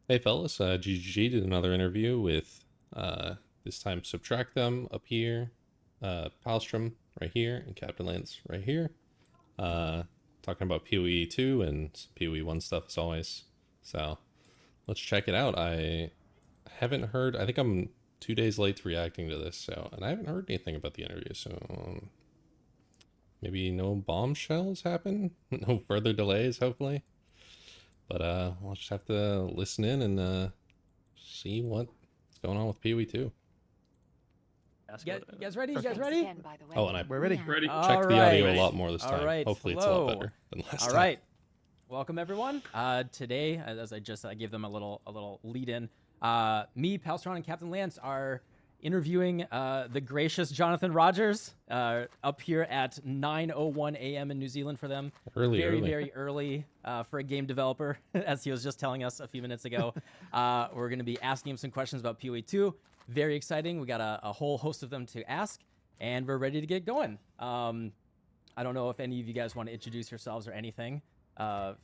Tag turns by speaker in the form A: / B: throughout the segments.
A: Hey fellas, GGG did another interview with this time Subtract Them up here, Palstrom right here, and Captain Lance right here. Uh, Talking about PoE 2 and some PoE 1 stuff as always. So let's check it out. I haven't heard, I think I'm 2 days late to reacting to this, and I haven't heard anything about the interview, so maybe no bombshells happen, no further delays, hopefully. But we'll just have to listen in and see what's going on with PoE 2.
B: You guys ready? You guys ready?
C: Again, by the way.
A: Oh, and I
D: We're ready.
B: Ready.
A: checked the audio a lot more this time.
B: All right.
A: Hopefully it's a
B: Hello.
A: lot better than last time.
B: All right. Welcome everyone. Today, as I gave them a little lead in, me, Palstron, and Captain Lance are interviewing the gracious Jonathan Rogers up here at 9:01 a.m. in New Zealand for them. Very early for a game developer, as he was just telling us a few minutes ago. We're going to be asking him some questions about PoE 2. Very exciting. We got a whole host of them to ask, and we're ready to get going. I don't know if any of you guys want to introduce yourselves or anything.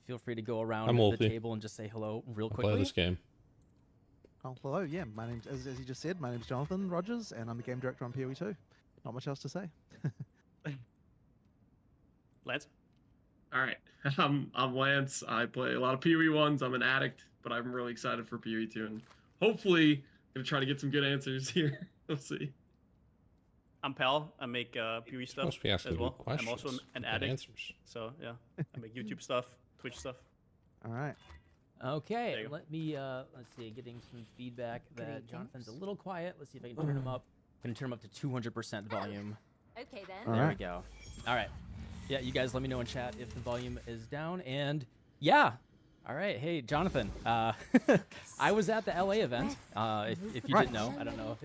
B: Feel free to go around the table and just say hello real quickly.
A: Play this game.
D: Oh, hello. Yeah, my name's as you just said. My name's Jonathan Rogers, and I'm the game director on PoE 2. Not much else to say.
E: Lance. All right, I'm Lance. I play a lot of PoE 1s. I'm an addict, but I'm really excited for PoE 2, and hopefully gonna try to get some good answers here. We'll see.
F: I'm Pal. I make PoE stuff as well. I'm also an addict.
A: Answers.
F: So yeah, I make YouTube stuff, Twitch stuff.
D: All right.
B: Okay, let me let's see, getting some feedback that Jonathan's a little quiet. Let's see if I can turn him up. I'm gonna turn him up to 200% volume.
C: Okay then.
D: All
B: There we
D: right.
B: go. All right. Yeah, you guys let me know in chat if the volume is down. And yeah. All right. Hey, Jonathan. I was at the LA event. If you
D: Right.
B: didn't know, I don't know.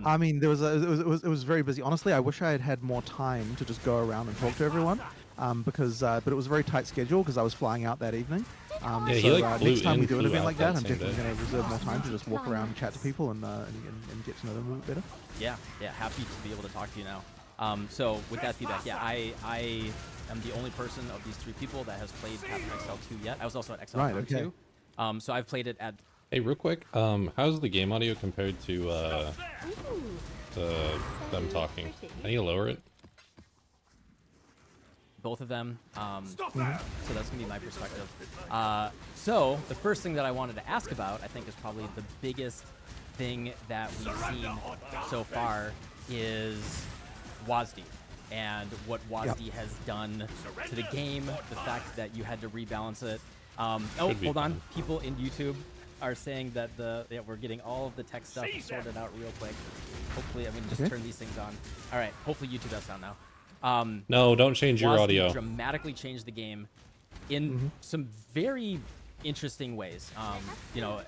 D: I mean, there was it was very busy. Honestly, I wish I had had more time to just go around and talk to everyone. But it was a very tight schedule because I was flying out that evening.
A: Yeah, he, like, flew
D: next time we
A: in,
D: do an
A: flew
D: event
A: out
D: like
A: that
D: that, I'm
A: same
D: definitely
A: day.
D: going to reserve more time to just walk around and chat to people and get to know them a little bit better.
B: Yeah, happy to be able to talk to you now. So with that feedback, yeah, I am the only person of these three people that has played Path of Exile 2 yet. I was also at Exile
D: Right,
B: 1
D: okay.
B: too. So I've played it at.
A: Hey, real quick, how's the game audio compared to them talking? I need to lower it.
B: Both of them. So that's gonna be my perspective. So the first thing that I wanted to ask about, I think, is probably the biggest thing that we've seen so far is WASD and what WASD has done to the game. The fact that you had to rebalance it. Oh, hold on.
A: fun.
B: People in YouTube are saying that we're getting all of the tech stuff sorted out real quick. Hopefully, I'm gonna just turn these things on. All right. Hopefully, YouTube has sound now.
A: No, don't change your
B: WASD
A: audio.
B: dramatically changed the game in some very interesting ways. You know,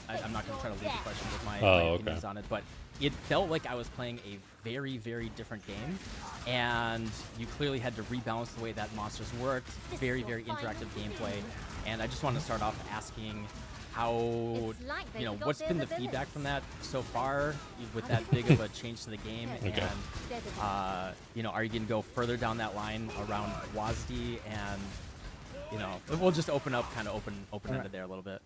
B: I'm not going to try to lead the question with my opinions on it, but it felt like I was playing a very, very different game, and you clearly had to rebalance the way that monsters worked. Very, very interactive gameplay, and I just want to start off asking how, you know, what's been the feedback from that so far with that big of a change to the game,
A: Okay.
B: and you know, are you gonna go further down that line around WASD, and you know, we'll just open open-ended there a little bit.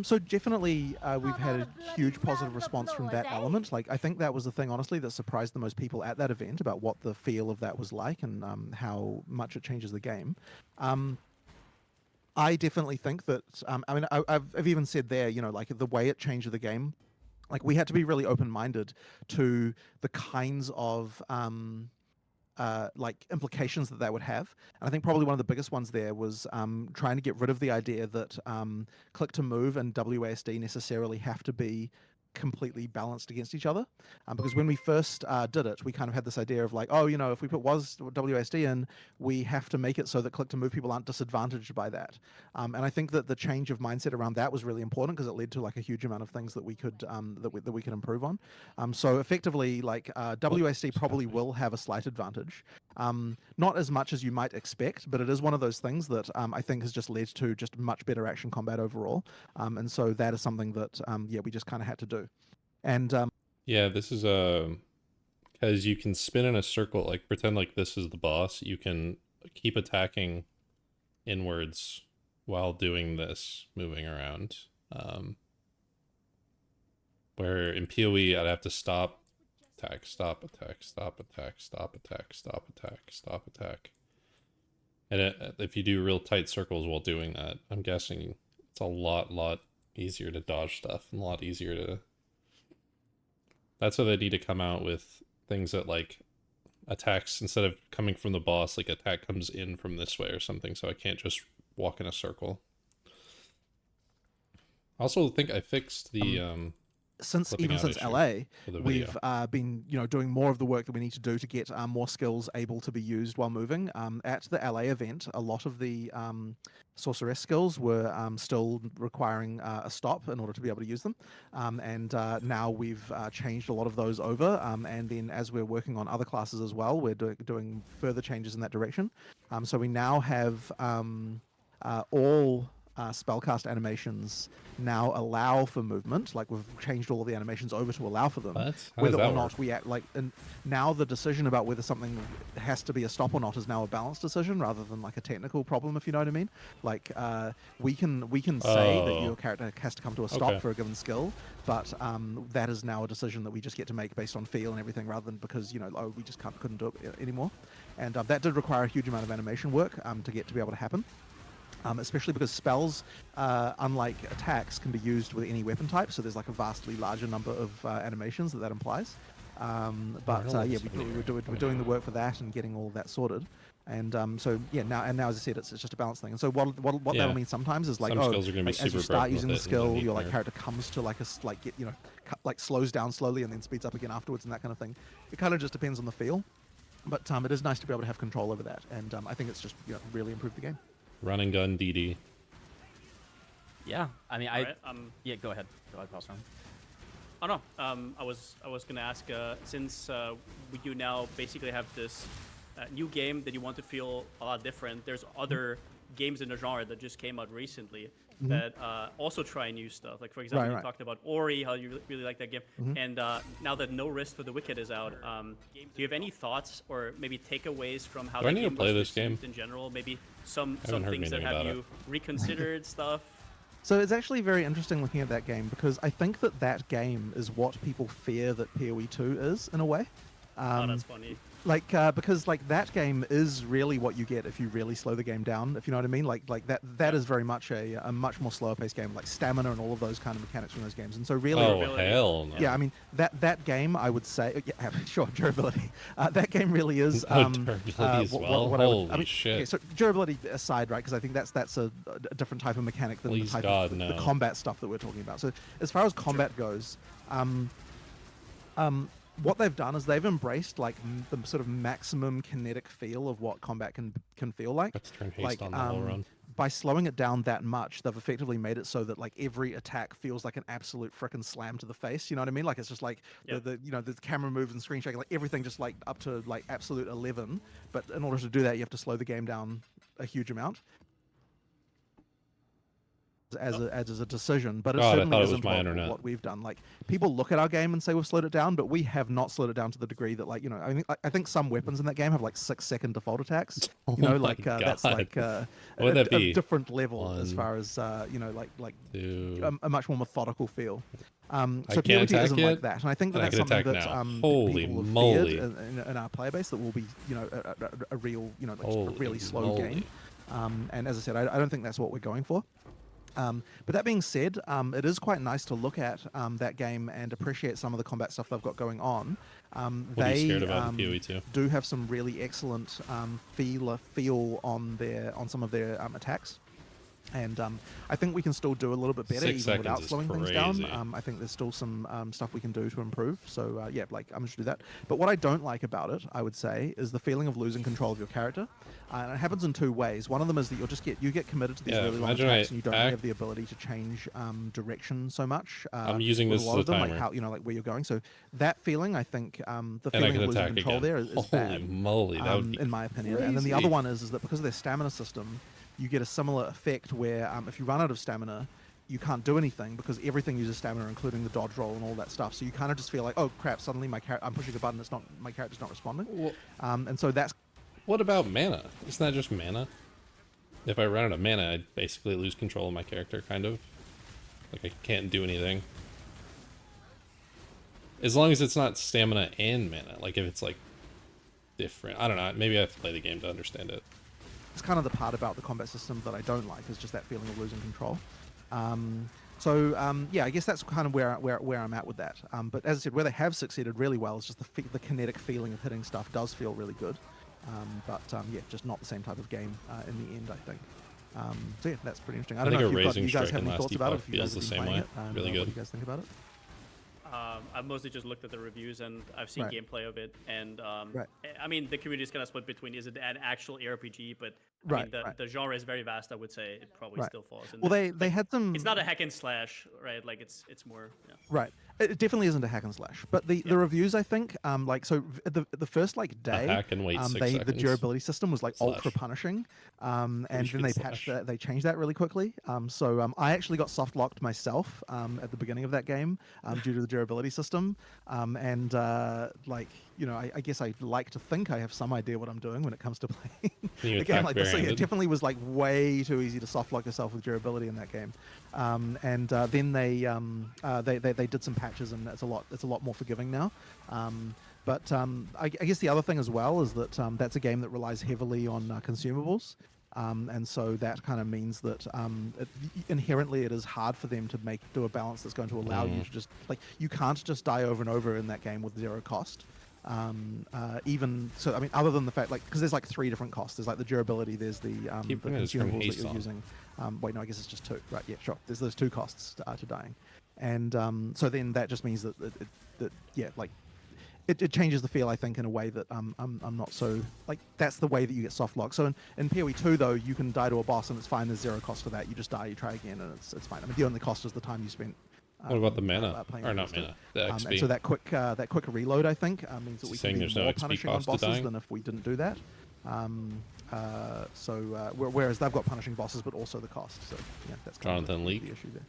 D: So definitely, we've had a huge positive response from that element. Like, I think that was the thing, honestly, that surprised the most people at that event about what the feel of that was like and how much it changes the game. I definitely think that, I mean, I've even said there, you know, like the way it changed the game, like we had to be really open-minded to the kinds of like implications that would have. And I think probably one of the biggest ones there was trying to get rid of the idea that click to move and WASD necessarily have to be completely balanced against each other, because when we first did it, we kind of had this idea of like, oh, you know, if we put WASD in, we have to make it so that click to move people aren't disadvantaged by that. And I think that the change of mindset around that was really important because it led to like a huge amount of things that we could that we could improve on. So effectively, like WASD probably will have a slight advantage, not as much as you might expect, but it is one of those things that I think has just led to just much better action combat overall. And so that is something that yeah, we just kind of had to do. And
A: Yeah, this is because you can spin in a circle, like pretend like this is the boss. You can keep attacking inwards while doing this, moving around. Where in PoE I'd have to stop, attack, stop, attack, stop, attack, stop, attack, stop, attack, stop, attack. And if you do real tight circles while doing that, I'm guessing it's a lot easier to dodge stuff and a lot easier to... That's why they need to come out with things that, like, attacks, instead of coming from the boss, like, attack comes in from this way or something, so I can't just walk in a circle. I also think I fixed the...
D: since LA, we've been doing more of the work that we need to do to get more skills able to be used while moving. At the LA event, a lot of the sorceress skills were still requiring a stop in order to be able to use them, and now we've changed a lot of those over. And then as we're working on other classes as well, we're doing further changes in that direction. So we now have all spellcast animations now allow for movement. Like, we've changed all of the animations over to allow for them. Whether or not we act like, and now the decision about whether something has to be a stop or not is now a balance decision rather than like a technical problem, if you know what I mean. Like, we can say that your character has to come to a stop for a given skill, but that is now a decision that we just get to make based on feel and everything, rather than because we just couldn't do it anymore. And that did require a huge amount of animation work to get to be able to happen. Especially because spells, unlike attacks, can be used with any weapon type, so there's like a vastly larger number of animations that implies. But we're doing the work for that and getting all of that sorted. And now as I said, it's just a balance thing. And so what that'll mean sometimes is like,
A: skills are gonna be
D: as you start using the skill, your character comes to slows down slowly and then speeds up again afterwards and that kind of thing. It kind of just depends on the feel, but it is nice to be able to have control over that, and I think it's just really improved the game.
A: Run and gun DD.
B: Yeah, I mean, yeah, go ahead, Palstrom.
F: Oh no, I was gonna ask, since you now basically have this new game that you want to feel a lot different. There's other games in the genre that just came out recently that also try new stuff. Like, for example, you talked about Ori, how you really like that game. And now that No Rest for the Wicked is out, do you have any thoughts or maybe takeaways from how that game was received in general? Maybe some things that have you reconsidered stuff?
D: So it's actually very interesting looking at that game, because I think that game is what people fear that PoE 2 is, in a way.
F: Oh, that's funny.
D: Like, because like that game is really what you get if you really slow the game down, if you know what I mean. Like that is very much a much more slower paced game, like stamina and all of those kind of mechanics from those games. And so really,
A: hell no.
D: Yeah, I mean that game, I would say, sure, durability. That game really is
A: durability as well. Holy shit.
D: Okay, so durability aside, right? Because I think that's a different type of mechanic than the combat stuff that we're talking about. So as far as combat goes, what they've done is they've embraced like the sort of maximum kinetic feel of what combat can feel like.
A: Let's turn haste on the whole run.
D: By slowing it down that much, they've effectively made it so that like every attack feels like an absolute frickin' slam to the face. You know what I mean? Like, it's just like the camera moves and screen shaking, like everything just like up to like absolute 11. But in order to do that, you have to slow the game down a huge amount. As a decision, but it certainly isn't what we've done. Like, people look at our game and say we've slowed it down, but we have not slowed it down to the degree that, like, I think some weapons in that game have like 6-second default attacks. That's like a different level as far as like a much more methodical feel. So PoE isn't like that, and I think that's something that people have feared in our player base, that will be a real a really slow game. And as I said, I don't think that's what we're going for. But that being said, it is quite nice to look at that game and appreciate some of the combat stuff they've got going on. They do have some really excellent feel on some of their attacks. And I think we can still do a little bit better even without slowing things down. I think there's still some stuff we can do to improve. So I'm going to do that. But what I don't like about it, I would say, is the feeling of losing control of your character. And it happens in two ways. One of them is that you get committed to these really long attacks, and you don't have the ability to change direction so much.
A: I'm using this as a timer.
D: Like where you're going. So that feeling, I think, the feeling of losing control there is bad.
A: Holy moly, that would be
D: in my opinion. And then the other one is that because of their stamina system, you get a similar effect where if you run out of stamina, you can't do anything because everything uses stamina, including the dodge roll and all that stuff. So you kind of just feel like, oh crap, suddenly I'm pushing a button, my character's not responding. And so that's...
A: What about mana? Isn't that just mana? If I run out of mana, I basically lose control of my character, kind of. Like I can't do anything. As long as it's not stamina and mana. Like if it's like different. I don't know. Maybe I have to play the game to understand it.
D: It's kind of the part about the combat system that I don't like, is just that feeling of losing control. Yeah, I guess that's kind of where I'm at with that. But as I said, where they have succeeded really well is just the kinetic feeling of hitting stuff does feel really good. Yeah, just not the same type of game in the end, I think. So yeah, that's pretty interesting. I don't know if you guys have any thoughts about it. If you guys have been playing it,
A: really good.
D: What do you guys think about it?
F: I've mostly just looked at the reviews and I've seen
D: Right.
F: gameplay of it, and
D: Right.
F: I mean the community is kind of split between is it an actual ARPG, but I
D: Right,
F: mean
D: right.
F: the genre is very vast. I would say it probably
D: Right.
F: still falls in.
D: Well,
F: there.
D: they had some.
F: It's not a hack and slash, right? Like it's more. Yeah.
D: Right. It definitely isn't a hack and slash. But the reviews, I think, the first like day,
A: hack and wait 6
D: the
A: seconds.
D: durability system was like
A: Slash.
D: ultra punishing, and then
A: should
D: they
A: slash.
D: patched that. They changed that really quickly. I actually got soft locked myself at the beginning of that game due to the durability system, I guess I like to think I have some idea what I'm doing when it comes to playing
A: You
D: a game
A: attack
D: like this. So yeah, it
A: barehanded?
D: definitely was like way too easy to soft lock yourself with durability in that game. Then they did some patches, and it's a lot more forgiving now. I guess the other thing as well is that that's a game that relies heavily on consumables. And so that kind of means that inherently it is hard for them to do a balance that's going to allow you to just you can't just die over and over in that game with 0 cost. Even so, I mean, other than the fact because there's 3 different costs. There's the durability, there's the consumables that you're using. Wait, no, I guess it's just 2. Right? Yeah, sure. There's those 2 costs to dying, and so then that just means that it changes the feel, I think, in a way that I'm not so that's the way that you get soft lock. So in PoE 2 though, you can die to a boss and it's fine. There's 0 cost to that. You just die, you try again, and it's fine. I mean, the only cost is the time you spent.
A: What about the mana?
D: Playing
A: Or not
D: against it.
A: mana, the
D: And
A: XP.
D: so that quick reload, I think, means that we
A: Saying
D: can be
A: there's no
D: more
A: XP
D: punishing on
A: cost to
D: bosses
A: dying?
D: than if we didn't do that. Whereas they've got punishing bosses, but also the cost. So yeah, that's kind
A: Jonathan
D: of
A: Leak.
D: the issue there.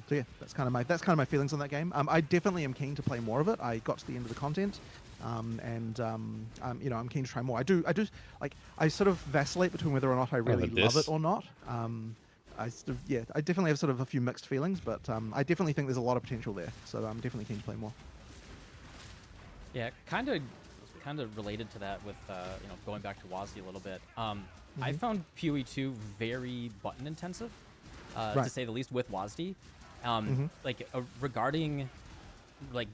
D: So yeah, that's kind of my feelings on that game. I definitely am keen to play more of it. I got to the end of the content, I'm keen to try more. I sort of vacillate between whether or not I really love it or not. I definitely have sort of a few mixed feelings, but I definitely think there's a lot of potential there. So I'm definitely keen to play more.
B: Yeah, kind of related to that with going back to WASD a little bit. I found PoE 2 very button intensive, to say the least, with WASD. Regarding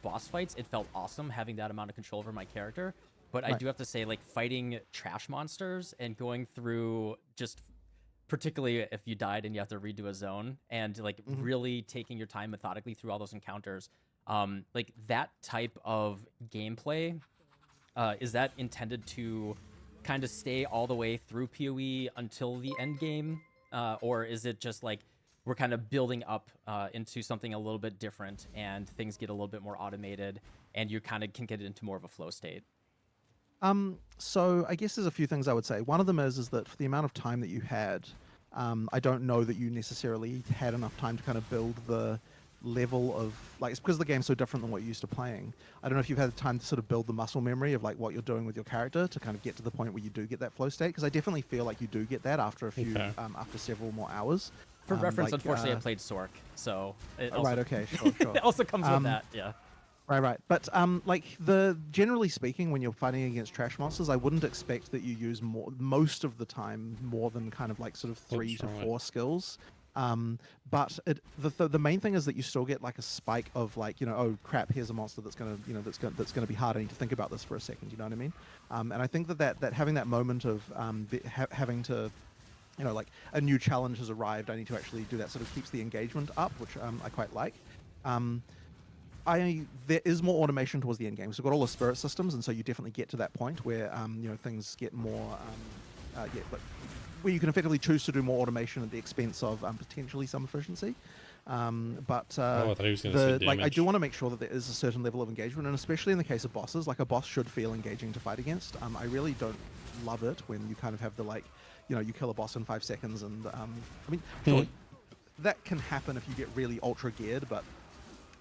B: boss fights, it felt awesome having that amount of control over my character. But I do have to say, fighting trash monsters and going through just, particularly if you died and you have to redo a zone, and really taking your time methodically through all those encounters, that type of gameplay, is that intended to kind of stay all the way through PoE until the end game, or is it just we're kind of building up into something a little bit different and things get a little bit more automated and you kind of can get into more of a flow state?
D: So I guess there's a few things I would say. One of them is that for the amount of time that you had, I don't know that you necessarily had enough time to kind of build the level of it's because the game's so different than what you're used to playing. I don't know if you've had time to sort of build the muscle memory of what you're doing with your character to kind of get to the point where you do get that flow state, because I definitely feel like you do get that after a few after several more hours.
B: For reference, unfortunately, I played Sork, so it also,
D: right. Okay. Sure.
B: it also comes with that. Yeah.
D: Right. But generally speaking, when you're fighting against trash monsters, I wouldn't expect that you use most of the time more than kind of sort of 3 to 4 skills. But the main thing is that you still get a spike of oh crap, here's a monster that's gonna that's gonna be hard. I need to think about this for a second. You know what I mean? And I think that having that moment of having to a new challenge has arrived, I need to actually do that, sort of keeps the engagement up, which I quite like. There is more automation towards the end game. So we've got all the spirit systems, and so you definitely get to that point where things get more where you can effectively choose to do more automation at the expense of potentially some efficiency.
A: I thought he was gonna say
D: I
A: damage.
D: do want to make sure that there is a certain level of engagement, and especially in the case of bosses, a boss should feel engaging to fight against. I really don't love it when you kind of have the you kill a boss in 5 seconds, and sure, that can happen if you get really ultra geared, but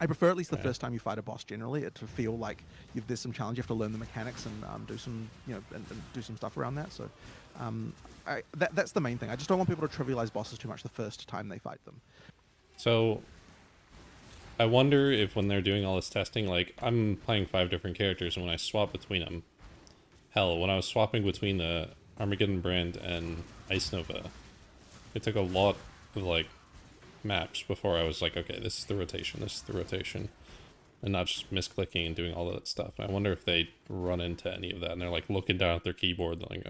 D: I prefer at least the first time you fight a boss generally it to feel like there's some challenge. You have to learn the mechanics and do some and do some stuff around that. So that's the main thing. I just don't want people to trivialize bosses too much the first time they fight them.
A: So I wonder if when they're doing all this testing, like I'm playing 5 different characters, and when I swap between them, hell, when I was swapping between the Armageddon Brand and Ice Nova, it took a lot of like maps before I was like, okay, this is the rotation, this is the rotation, and not just misclicking and doing all that stuff. And I wonder if they run into any of that, and they're like looking down at their keyboard, like,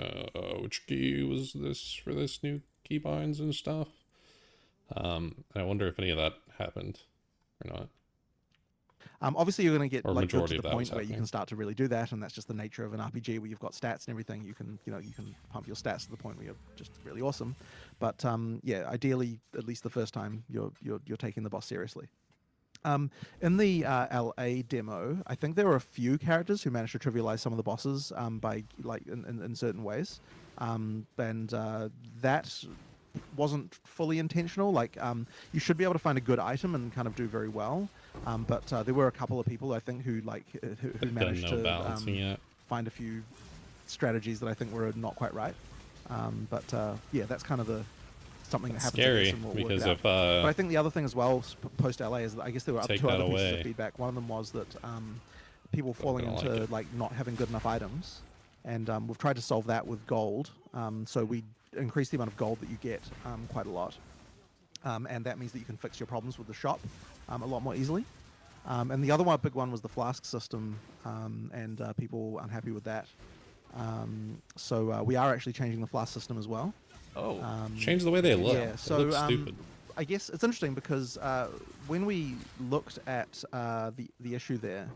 A: which key was this for this new keybinds and stuff. And I wonder if any of that happened or not.
D: Obviously, you're going to get
A: Or
D: like good
A: majority
D: to
A: of
D: the
A: that was
D: point where you
A: happening.
D: can start to really do that, and that's just the nature of an RPG where you've got stats and everything. You can, you can pump your stats to the point where you're just really awesome. But yeah, ideally, at least the first time, you're taking the boss seriously. In the LA demo, I think there were a few characters who managed to trivialize some of the bosses by like in certain ways, and that wasn't fully intentional. Like you should be able to find a good item and kind of do very well, but there were a couple of people I think who like who
A: Done
D: managed
A: no
D: to
A: balancing yet.
D: find a few strategies that I think were not quite right. But yeah, that's kind of the something that happens. I guess,
A: Scary,
D: and we'll work it
A: because
D: out.
A: if
D: But I think the other thing as well, post LA, is that I guess there were
A: Take
D: two
A: that
D: other pieces
A: away.
D: of feedback. One of them was that people falling
A: gonna
D: into
A: like it.
D: like not having good enough items, and we've tried to solve that with gold. So we increase the amount of gold that you get quite a lot, and that means that you can fix your problems with the shop a lot more easily. And the other one, big one, was the flask system, and people unhappy with that. So we are actually changing the flask system as well.
A: Oh, change the way they look.
D: Yeah,
A: They
D: so
A: look stupid.
D: I guess it's interesting because when we looked at the issue there,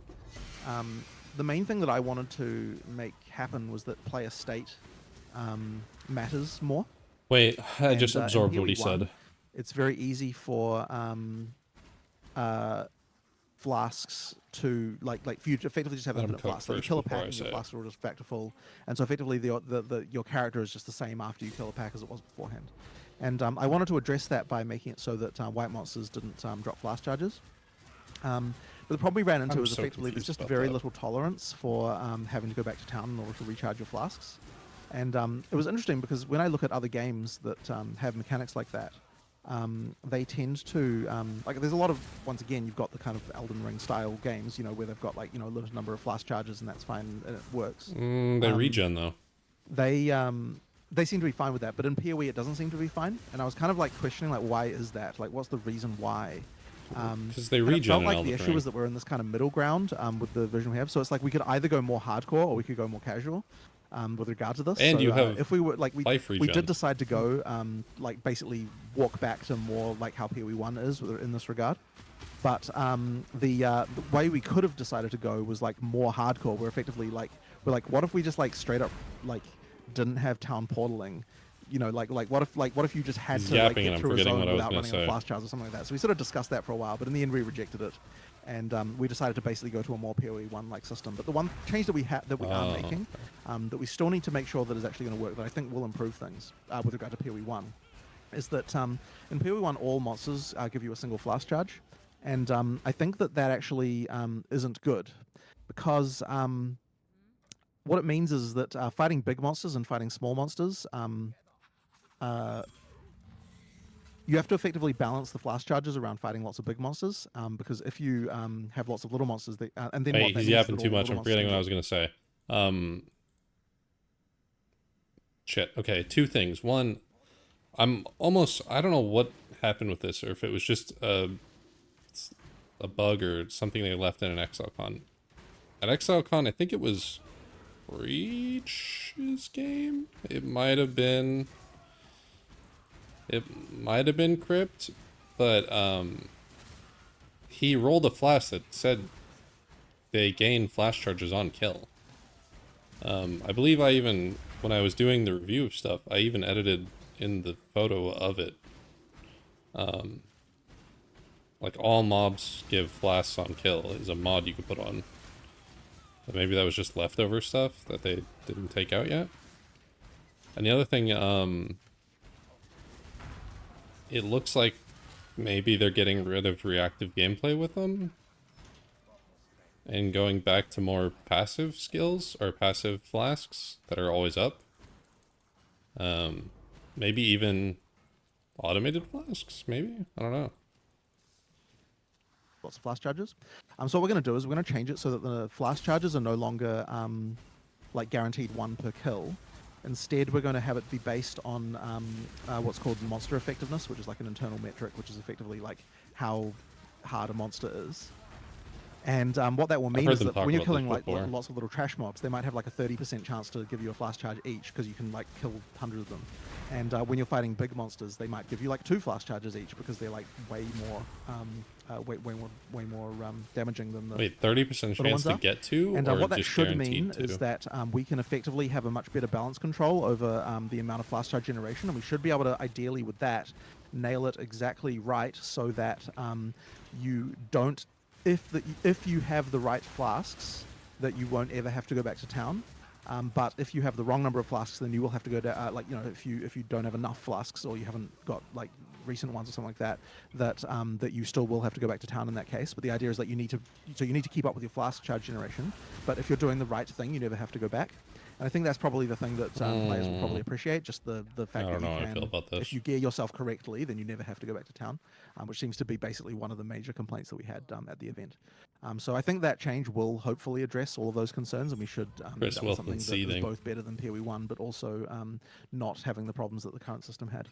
D: the main thing that I wanted to make happen was that player state matters more.
A: Wait, I just
D: And,
A: absorbed
D: in
A: what he
D: PoE 1,
A: said.
D: It's very easy for flasks to like for you to effectively just have
A: Let 'em
D: infinite
A: cook
D: flasks. Like you
A: first
D: kill a
A: before
D: pack
A: I
D: and
A: say
D: your
A: it.
D: flasks are just factor full, and so effectively your character is just the same after you kill a pack as it was beforehand. And I wanted to address that by making it so that white monsters didn't drop flask charges. But the problem we ran into
A: I'm
D: was
A: so
D: effectively there's
A: confused
D: just
A: about
D: very
A: that.
D: little tolerance for having to go back to town in order to recharge your flasks. And it was interesting because when I look at other games that have mechanics like that, they tend to like there's a lot of, once again, you've got the kind of Elden Ring style games, where they've got like a limited number of flask charges and that's fine and it works.
A: They regen though.
D: They seem to be fine with that, but in PoE it doesn't seem to be fine. And I was kind of like questioning like why is that? Like what's the reason why?
A: Because they
D: And it
A: regen
D: felt
A: in
D: like
A: Elden
D: the issue
A: Ring.
D: was that we're in this kind of middle ground with the version we have. So it's like we could either go more hardcore or we could go more casual with regard to this.
A: And
D: so,
A: you have
D: if we were like we
A: life
D: we
A: regen.
D: did decide to go like basically walk back to more like how PoE 1 is in this regard. But the way we could have decided to go was like more hardcore. We're effectively like what if we just like straight up like didn't have town portaling? Like what if you just had
A: He's
D: to like
A: yapping and
D: get
A: I'm
D: through a
A: forgetting
D: zone
A: what I was
D: without
A: gonna
D: running a
A: say.
D: flash charge or something like that. So we sort of discussed that for a while, but in the end we rejected it, and we decided to basically go to a more PoE 1 like system. But the one change that we are
A: Oh,
D: making, that we still need to make sure that is actually going to work, that I think will improve things with regard to PoE 1, is that in PoE 1 all monsters give you a single flash charge, and I think that actually isn't good, because what it means is that fighting big monsters and fighting small monsters, you have to effectively balance the flash charges around fighting lots of big monsters, because if you have lots of little monsters, and then
A: Hey,
D: what that
A: he's
D: means is
A: yapping
D: that
A: too
D: all
A: much.
D: little
A: I'm forgetting what I was
D: monsters
A: gonna say. Shit. Okay, 2 things. One, I don't know what happened with this, or if it was just a bug or something they left in an ExileCon. At ExileCon, I think it was Breach's game. It might have been Crypt, but he rolled a flash that said they gain flash charges on kill. I believe when I was doing the review of stuff, I even edited in the photo of it. Like all mobs give flasks on kill is a mod you could put on. But maybe that was just leftover stuff that they didn't take out yet. And the other thing, it looks like maybe they're getting rid of reactive gameplay with them and going back to more passive skills or passive flasks that are always up. Maybe even automated flasks, maybe? I don't know.
D: lots of flask charges. So what we're going to do is we're going to change it so that the flask charges are no longer like guaranteed 1 per kill. Instead, we're going to have it be based on what's called monster effectiveness, which is like an internal metric, which is effectively like how hard a monster is. And what that will mean
A: heard
D: is
A: them
D: that
A: talk
D: when you're
A: about
D: killing
A: this
D: like
A: before.
D: lots of little trash mobs, they might have like a 30% chance to give you a flask charge each because you can like kill hundreds of them. And when you're fighting big monsters, they might give you like 2 flask charges each because they're like way more damaging than the
A: Wait, 30%
D: little
A: chance
D: ones
A: to
D: are.
A: get to,
D: And
A: or
D: what that
A: just
D: should
A: guaranteed
D: mean
A: to?
D: is that we can effectively have a much better balance control over the amount of flask charge generation, and we should be able to, ideally with that, nail it exactly right so that you don't, if you have the right flasks, that you won't ever have to go back to town. But if you have the wrong number of flasks, then you will have to go down. Like, you know, if you don't have enough flasks or you haven't got like recent ones or something like that, that you still will have to go back to town in that case. But the idea is that you need to keep up with your flask charge generation. But if you're doing the right thing, you never have to go back. And I think that's probably the thing that players will probably appreciate, just the fact
A: I
D: that
A: don't
D: you
A: know how I
D: can,
A: feel about this.
D: if you gear yourself correctly, then you never have to go back to town, which seems to be basically one of the major complaints that we had at the event. So I think that change will hopefully address all of those concerns, and we should
A: Chris
D: that was
A: Wilson
D: something that is
A: seething.
D: both better than PoE1, but also not having the problems that the current system had.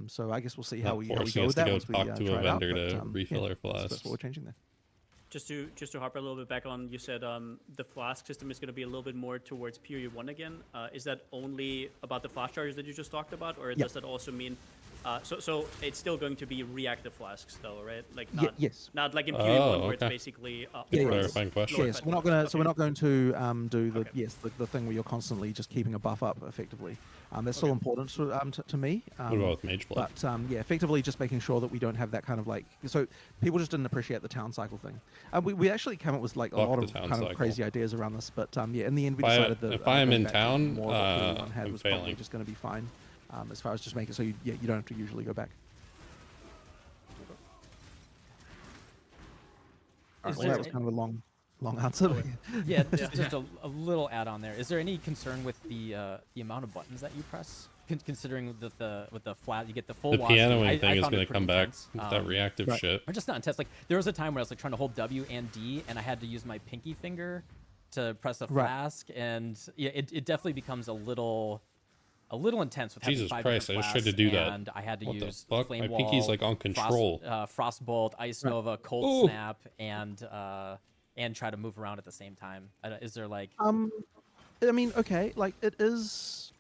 D: So I guess we'll see how
A: Not
D: we
A: forcing
D: go
A: us
D: with
A: to
D: that
A: go
D: once we
A: talk to
D: try
A: a
D: it out.
A: vendor
D: But,
A: to refill our
D: that's
A: flasks.
D: what we're changing there.
F: Just to harp a little bit back on, you said the flask system is going to be a little bit more towards period 1 again. Is that only about the flask charges that you just talked about, or does that also mean? So it's still going to be reactive flasks, though, right? Like not
D: yes.
F: not like in period 1 where it's
A: okay.
F: basically
D: Yeah,
F: auras.
A: Clarifying question.
D: Yes, we're not going to. So we're not going to do the
F: Okay.
D: the thing where you're constantly just keeping a buff up effectively. That's still important to me.
A: What about with Mage Blood?
D: But yeah, effectively just making sure that we don't have that kind of like. So people just didn't appreciate the town cycle thing. We actually came up with like a
A: Fuck
D: lot
A: the
D: of
A: town
D: kind of
A: cycle.
D: crazy ideas around this. But yeah, in the end we
A: If I-
D: decided that
A: if I am
D: going
A: in
D: back to
A: town,
D: more of what everyone had
A: I'm
D: was probably
A: failing.
D: just going to be fine. As far as just making it so you don't have to usually go back.
B: Is
D: Well,
B: there
D: that was kind of a long answer. but
B: Yeah, just a little add-on there. Is there any concern with the amount of buttons that you press, considering that with the flat you get the full
A: The
B: watch speed?
A: pianoing thing is
B: found it
A: going to
B: pretty
A: come back
B: intense.
A: with that reactive
D: right.
A: shit.
B: Or just not intense. Like there was a time where I was like trying to hold W and D, and I had to use my pinky finger to press the
D: Right.
B: flask, and yeah, it definitely becomes a little intense with having
A: Jesus
B: 5
A: Christ,
B: different
A: I just tried to
B: flasks,
A: do that.
B: and I had to
A: What the
B: use
A: fuck?
B: Flame
A: My
B: Wall,
A: pinky's, like, on control.
B: Frostbolt, Ice
D: Right.
B: Nova, Cold
A: Ooh.
B: Snap, and try to move around at the same time. Is there like
D: I mean, okay, like it is.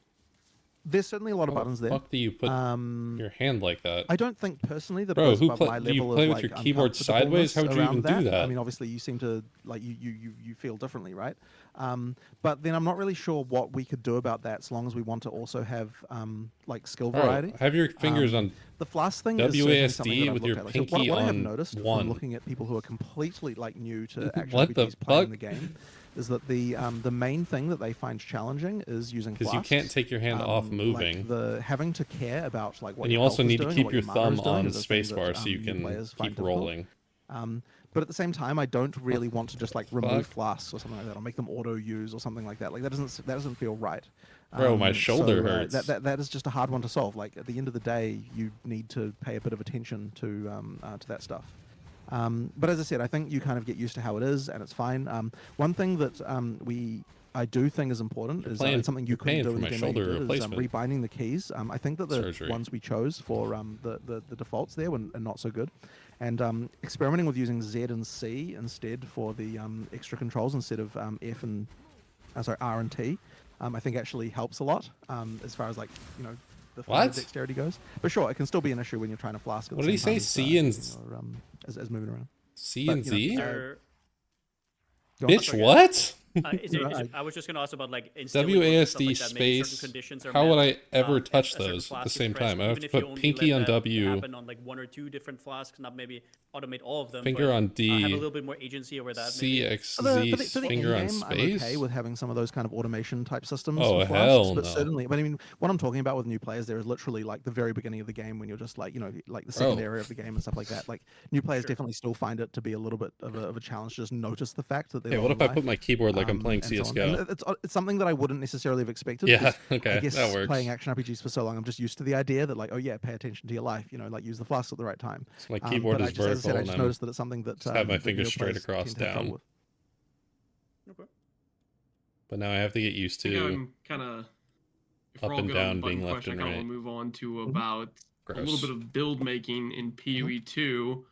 D: There's certainly a lot of
A: How
D: buttons
A: the
D: there.
A: fuck do you put your hand like that?
D: I don't think personally that
A: Bro,
D: it goes
A: who
D: above
A: play-
D: my
A: do you
D: level
A: play
D: of
A: with
D: like
A: your keyboard
D: uncomfortableness
A: sideways? How would you even
D: around
A: do that?
D: I mean, obviously you seem to like you feel differently, right? But then I'm not really sure what we could do about that, as long as we want to also have like skill
A: Bro,
D: variety.
A: have your fingers on
D: The flask thing is certainly something
A: WASD
D: that I've
A: with
D: looked
A: your
D: at. Like, so
A: pinky
D: what I have
A: on
D: noticed
A: one.
D: from looking at people who are completely like new to actually
A: What the
D: RPGs playing
A: fuck?
D: the game is that the main thing that they find challenging is using
A: because you
D: flasks.
A: can't take your hand off
D: Like
A: moving.
D: the having to care about like what
A: And you
D: your
A: also
D: health is
A: need to
D: doing or
A: keep
D: what
A: your
D: mana is
A: thumb
D: doing
A: on
D: is a thing
A: spacebar
D: that,
A: so you
D: new
A: can
D: players find
A: keep
D: difficult.
A: rolling.
D: But at the same time, I don't really want to just like remove
A: Fuck.
D: flasks or something like that, or make them auto use or something like that. Like that doesn't feel right.
A: Bro, my shoulder
D: so,
A: hurts.
D: That is just a hard one to solve. Like at the end of the day, you need to pay a bit of attention to that stuff. But as I said, I think you kind of get used to how it is, and it's fine. One thing that I do think is important is something you
A: you're
D: couldn't
A: paying
D: do
A: for
D: in the
A: my
D: demo you
A: shoulder
D: did, is
A: replacement.
D: rebinding the keys. I think that the
A: Surgery.
D: ones we chose for the defaults there were not so good. And experimenting with using Z and C instead for the extra controls instead of F and R and T, I think actually helps a lot as far as like the
A: What?
D: dexterity goes. But sure, it can still be an issue when you're trying to flask. At
A: What
D: the
A: did he
D: same
A: say?
D: time
A: C and
D: as moving around.
A: C
D: But,
A: and
D: you know,
A: Z?
F: There-
D: Go on.
A: Bitch,
F: sorry,
A: what?
F: I was just gonna ask about like instilling books and stuff
A: WASD
F: like that, maybe certain
A: space.
F: conditions are
A: How would
F: met,
A: I ever
F: if
A: touch
F: a certain
A: those at
F: flask
A: the
F: is
A: same
F: pressed,
A: time? I have
F: even
A: to
F: if you
A: put
F: only
A: pinky
F: let
A: on
F: that
A: W,
F: happen on like 1 or 2 different flasks, not maybe automate all of them.
A: finger
F: but,
A: on
F: have a
A: D,
F: little bit more agency over that.
A: C,
F: maybe.
A: X,
D: For the
A: Z, finger on
D: in-game, I'm
A: space?
D: okay with having some of those kind of automation type systems.
A: Oh,
D: for flasks,
A: hell
D: but
A: no.
D: certainly, but I mean, what I'm talking about with new players, there is literally like the very beginning of the game when you're just like, like the second
A: Bro.
D: area of the game and stuff like that. Like new players
F: Sure.
D: definitely still find it to be a little bit of a challenge to just notice the fact that they're
A: Hey,
D: low
A: what
D: on
A: if I
D: life.
A: put my keyboard like like I'm playing
D: and so on.
A: CS:GO.
D: And it's something that I wouldn't necessarily have expected.
A: Yeah,
D: 'cause
A: okay,
D: I guess
A: that works.
D: playing action RPGs for so long, I'm just used to the idea that like, oh yeah, pay attention to your life, like use the flask at the right time.
A: So my keyboard
D: But
A: is
D: I just, as I said,
A: vertical,
D: I
A: and
D: just
A: I'm
D: noticed that it's something that
A: just have my
D: that
A: fingers straight
D: players
A: across
D: tend to have trouble
A: down.
D: with.
F: Okay.
A: But now I have to get used
E: I think
A: to
E: I'm kind of, if
A: up
E: we're all
A: and
E: good on
A: down
E: the button
A: being left
E: question,
A: and
E: I kind of
A: right.
E: want to move on to
D: Mhm.
E: about a little
A: Gross.
E: bit of build making in PoE 2,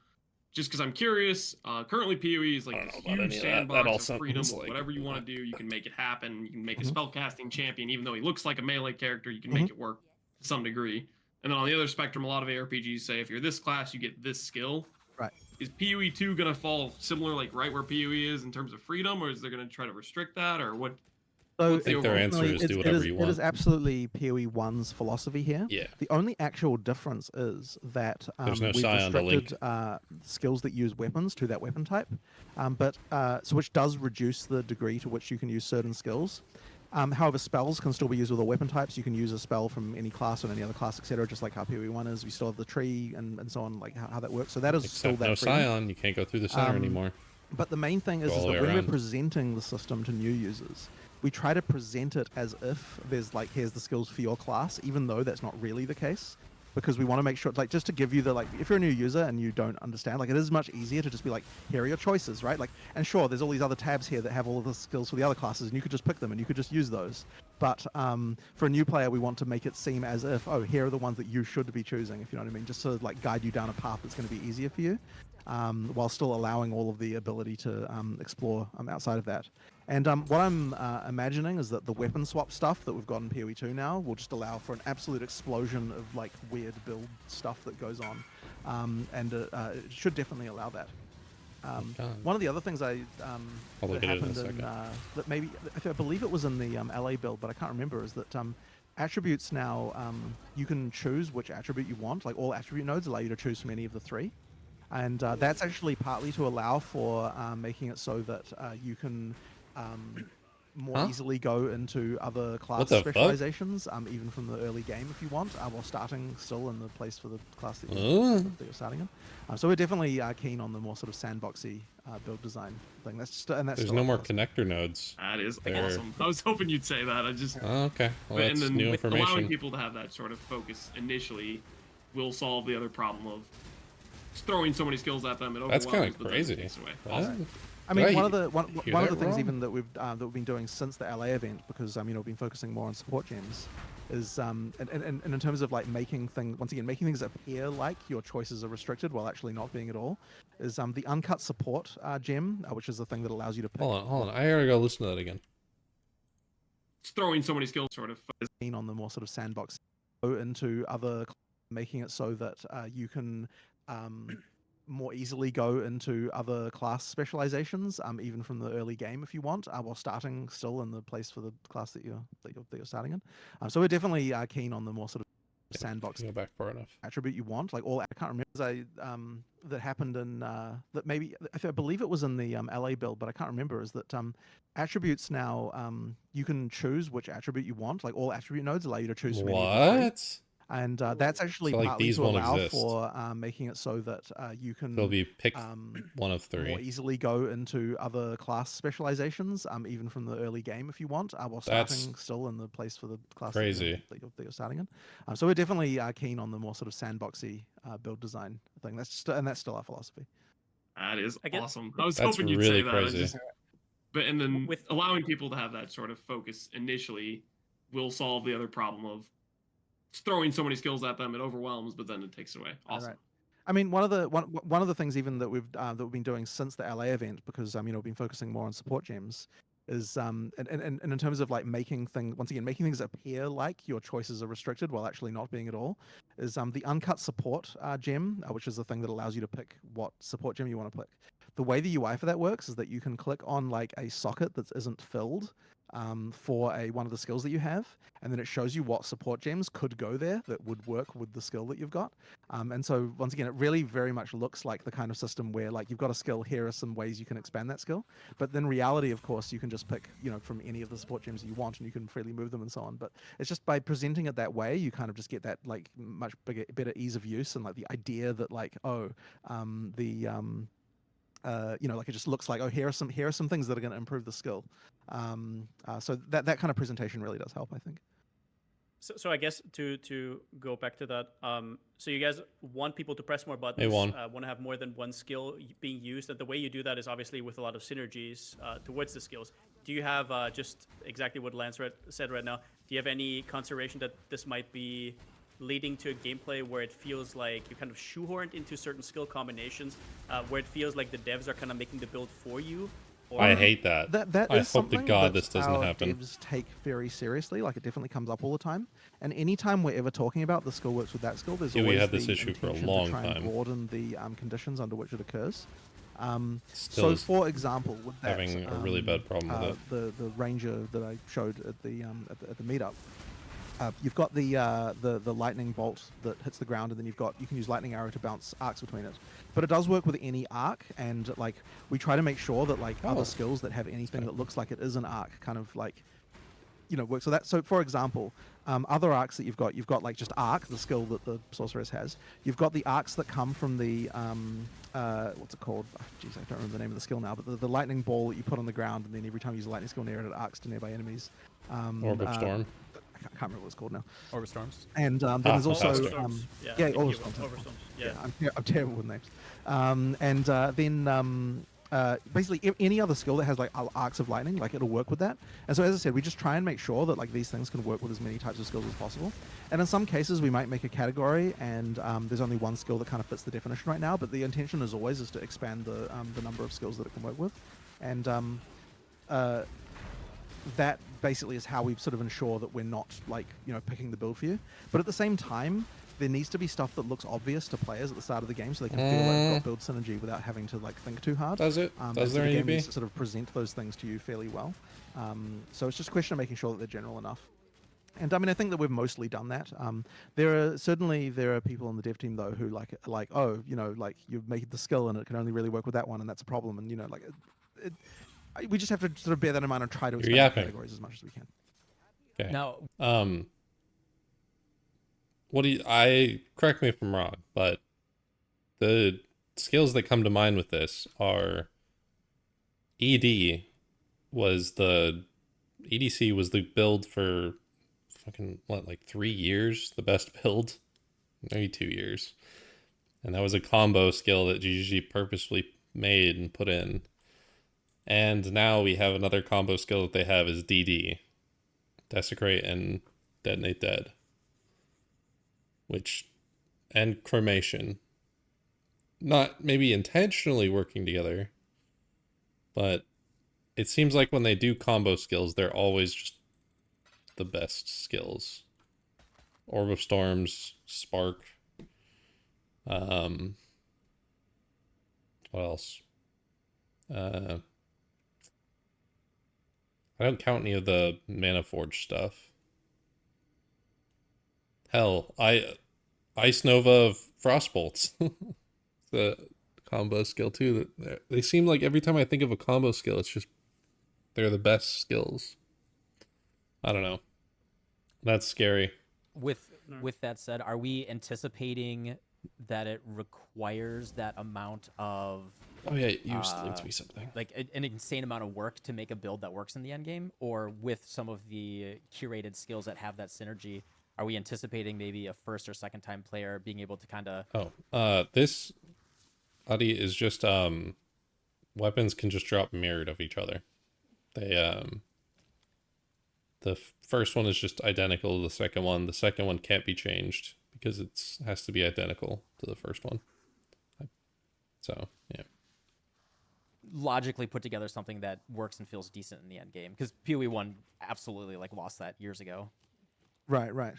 E: just because I'm curious. Currently, PoE is
A: I
E: like
A: don't
E: this
A: know about
E: huge
A: any of that. That
E: sandbox
A: all
E: of freedom
A: sounds
E: of
A: like
E: whatever you want
A: that.
E: to do, you can make it happen. You can make a
D: Mhm.
E: spellcasting champion, even though he looks like a melee character, you can make it work to some degree. And then on the other spectrum, a lot of ARPGs say if you're this class, you get this skill.
D: Right.
E: Is PoE 2 gonna fall similar, like right where PoE is in terms of freedom, or is they gonna try to restrict that, or what?
D: So
E: What's the
A: think their
E: overall-
A: answer
D: ultimately,
A: is do
D: it
A: whatever
D: is,
A: you
D: it is
A: want.
D: absolutely PoE 1's philosophy here.
A: Yeah.
D: The only actual difference is that
A: There's no
D: we've
A: Scion to link.
D: restricted skills that use weapons to that weapon type, so which does reduce the degree to which you can use certain skills. However, spells can still be used with all weapon types. You can use a spell from any class or any other class, etc. Just like how PoE 1 is. We still have the tree and so on, like how that works. So that is still
A: Except
D: that
A: no
D: freedom.
A: Scion, you can't go through the center
D: Um,
A: anymore.
D: But the main thing is
A: Go all
D: that
A: the way
D: when we're
A: around.
D: presenting the system to new users, we try to present it as if there's like, here's the skills for your class, even though that's not really the case. Because we want to make sure, like, just to give you the, like, if you're a new user and you don't understand, like, it is much easier to just be like, here are your choices, right? Like, and sure, there's all these other tabs here that have all of the skills for the other classes, and you could just pick them and you could just use those. But for a new player, we want to make it seem as if, oh, here are the ones that you should be choosing, if you know what I mean, just to like guide you down a path that's going to be easier for you, while still allowing all of the ability to explore outside of that. And what I'm imagining is that the weapon swap stuff that we've got in PoE 2 now will just allow for an absolute explosion of like weird build stuff that goes on, and it should definitely allow that.
A: Okay.
D: One of the other things
A: I'll look
D: that
A: at it in a
D: happened
A: second.
D: that maybe I believe it was in the LA build, but I can't remember, is that attributes now, you can choose which attribute you want. Like all attribute nodes allow you to choose from any of the three. And that's actually partly to allow for making it so that you can more
A: Huh?
D: easily go into other class
A: What the fuck?
D: specializations, even from the early game if you want, while starting still in the place for the class that you're starting in. So we're definitely keen on the more sort of sandboxy build design thing. That's
A: There's
D: still
A: no
D: our
A: more
D: philosophy.
A: connector nodes.
E: That is
A: They're-
E: awesome. I was hoping you'd say that. I just
A: Oh, okay. Well,
E: and
A: that's
E: then
A: new
E: with allowing
A: information.
E: people to have that sort of focus initially will solve the other problem of just throwing so many skills at them. It
A: That's kind
E: overwhelms,
A: of
E: but then it
A: crazy.
E: takes away.
A: What?
E: Awesome.
D: I
A: Did
D: mean,
A: I
D: one of the
A: hear that
D: things
A: wrong?
D: even that we've been doing since the LA event, because we've been focusing more on support gems, is and in terms of like making things appear like your choices are restricted while actually not being at all, is the uncut support gem, which is the thing that allows you to pick
A: Hold on. I gotta go listen to that again.
E: Just throwing so many skills sort of.
D: on the more sort of sandbox, go into other, making it so that you can more easily go into other class specializations, even from the early game if you want, while starting still in the place for the class that you're starting in. So we're definitely keen on the more sort of sandbox
A: Go back far enough.
D: attribute you want. Like all, I can't remember, that happened in that maybe I believe it was in the LA build, but I can't remember, is that attributes now, you can choose which attribute you want. Like all attribute nodes allow you to choose from any of the three.
A: What?
D: And that's actually
A: So, like,
D: partly
A: these
D: to
A: won't
D: allow
A: exist.
D: for making it so that you can
A: They'll be pick one of
D: more
A: three.
D: easily go into other class specializations, even from the early game if you want, while
A: That's
D: starting still in the place for the class
A: crazy.
D: that you're starting in. So we're definitely keen on the more sort of sandboxy build design thing. That's still our philosophy.
E: That is
F: I get-
E: awesome. I was
A: That's
E: hoping you'd
A: really
E: say that.
A: crazy.
E: But and then
F: With-
E: allowing people to have that sort of focus initially will solve the other problem of just throwing so many skills at them. It overwhelms, but then it takes away. Awesome.
D: Right. I mean, one of the things even that we've been doing since the LA event, because we've been focusing more on support gems, is and in terms of like making things appear like your choices are restricted while actually not being at all, is the uncut support gem, which is the thing that allows you to pick what support gem you want to pick. The way the UI for that works is that you can click on like a socket that isn't filled for one of the skills that you have, and then it shows you what support gems could go there that would work with the skill that you've got. And so once again, it really very much looks like the kind of system where like you've got a skill, here are some ways you can expand that skill. But then reality, of course, you can just pick, from any of the support gems that you want, and you can freely move them and so on. But it's just by presenting it that way, you kind of just get that like much better ease of use, and like the idea that like, you know, like it just looks like, oh, here are some things that are going to improve the skill. So that kind of presentation really does help, I think.
F: So I guess to go back to that, so you guys want people to press more buttons,
A: They want
F: to have more than one skill being used, and the way you do that is obviously with a lot of synergies towards the skills. Do you have just exactly what Lance said right now? Do you have any consideration that this might be leading to a gameplay where it feels like you're kind of shoehorned into certain skill combinations, where it feels like the devs are kind of making the build for you? Or
A: I hate that.
D: That
A: I
D: is
A: hope to
D: something
A: God
D: that
A: this doesn't
D: our
A: happen.
D: devs take very seriously. Like, it definitely comes up all the time. And anytime we're ever talking about the skill works with that skill, there's
A: Yeah, we
D: always
A: had this
D: the
A: issue for a
D: intention
A: long
D: to try
A: time.
D: and broaden the conditions under which it occurs.
A: Still
D: So,
A: is
D: for example, with that,
A: having a really bad problem with it.
D: the ranger that I showed at the meetup. You've got the lightning bolt that hits the ground, and then you can use lightning arrow to bounce arcs between it. But it does work with any arc, and like we try to make sure that like other skills that have anything that looks like it is an arc kind of like, you know, work. So for example, other arcs that you've got like just arc, the skill that the sorceress has. You've got the arcs that come from the what's it called? Oh, geez, I don't remember the name of the skill now. But the lightning ball that you put on the ground, and then every time you use a lightning skill near it, it arcs to nearby enemies.
A: Orb of Storm.
D: I can't remember what it's called now.
B: Orb of Storms.
D: And then there's also
F: Overstorms.
D: Orb of Storms.
F: Overstorms. Yeah.
D: I'm terrible with names. Then basically any other skill that has like arcs of lightning, like it'll work with that. And so as I said, we just try and make sure that like these things can work with as many types of skills as possible. And in some cases, we might make a category, and there's only one skill that kind of fits the definition right now. But the intention is always to expand the number of skills that it can work with, and that basically is how we sort of ensure that we're not like, you know, picking the build for you. But at the same time, there needs to be stuff that looks obvious to players at the start of the game, so they can feel like they've got build synergy without having to like think too hard.
A: Does it? Does
D: so
A: there
D: the
A: need to
D: game
A: be?
D: needs to sort of present those things to you fairly well. So it's just a question of making sure that they're general enough. And I mean, I think that we've mostly done that. There are people on the dev team though who like, oh, you know, like you've made the skill and it can only really work with that one, and that's a problem. And you know, like we just have to sort of bear that in mind and try to expand the categories as much as we can.
A: Okay.
B: Now,
A: what do you, correct me if I'm wrong, but the skills that come to mind with this are EDC was the build for fucking what, like 3 years, the best build, maybe 2 years, and that was a combo skill that GGG purposefully made and put in. And now we have another combo skill that they have is DD, Desecrate and Detonate Dead, and Cremation. Not maybe intentionally working together, but it seems like when they do combo skills, they're always just the best skills. Orb of Storms, Spark. What else? I don't count any of the Mana Forge stuff. Hell, Ice Nova Frostbolts. The combo skill too. They seem like every time I think of a combo skill, it's just they're the best skills. I don't know. That's scary.
B: with that said, are we anticipating that it requires that amount of
A: Oh yeah, you linked me something.
B: like an insane amount of work to make a build that works in the end game, or with some of the curated skills that have that synergy, are we anticipating maybe a first or second time player being able to kind of
A: This Adi is just weapons can just drop mirrored of each other. They the first one is just identical to the second one. The second one can't be changed because it has to be identical to the first one. So yeah.
B: logically put together something that works and feels decent in the end game? Because PoE 1 absolutely like lost that years ago.
D: Right.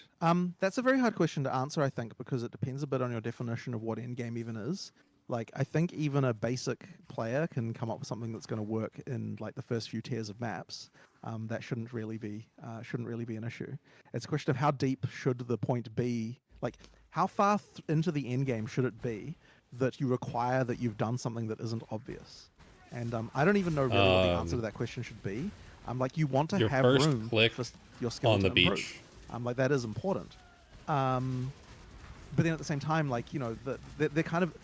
D: That's a very hard question to answer, I think, because it depends a bit on your definition of what endgame even is. Like, I think even a basic player can come up with something that's going to work in like the first few tiers of maps. That shouldn't really be an issue. It's a question of how deep should the point be. Like, how far into the end game should it be that you require that you've done something that isn't obvious? And I don't even know really what the answer to that question should be. Like, you want to
A: Your
D: have
A: first
D: room
A: click
D: for your skill
A: on
D: to
A: the
D: improve.
A: beach.
D: Like, that is important. But then at the same time, like, you know, they're kind of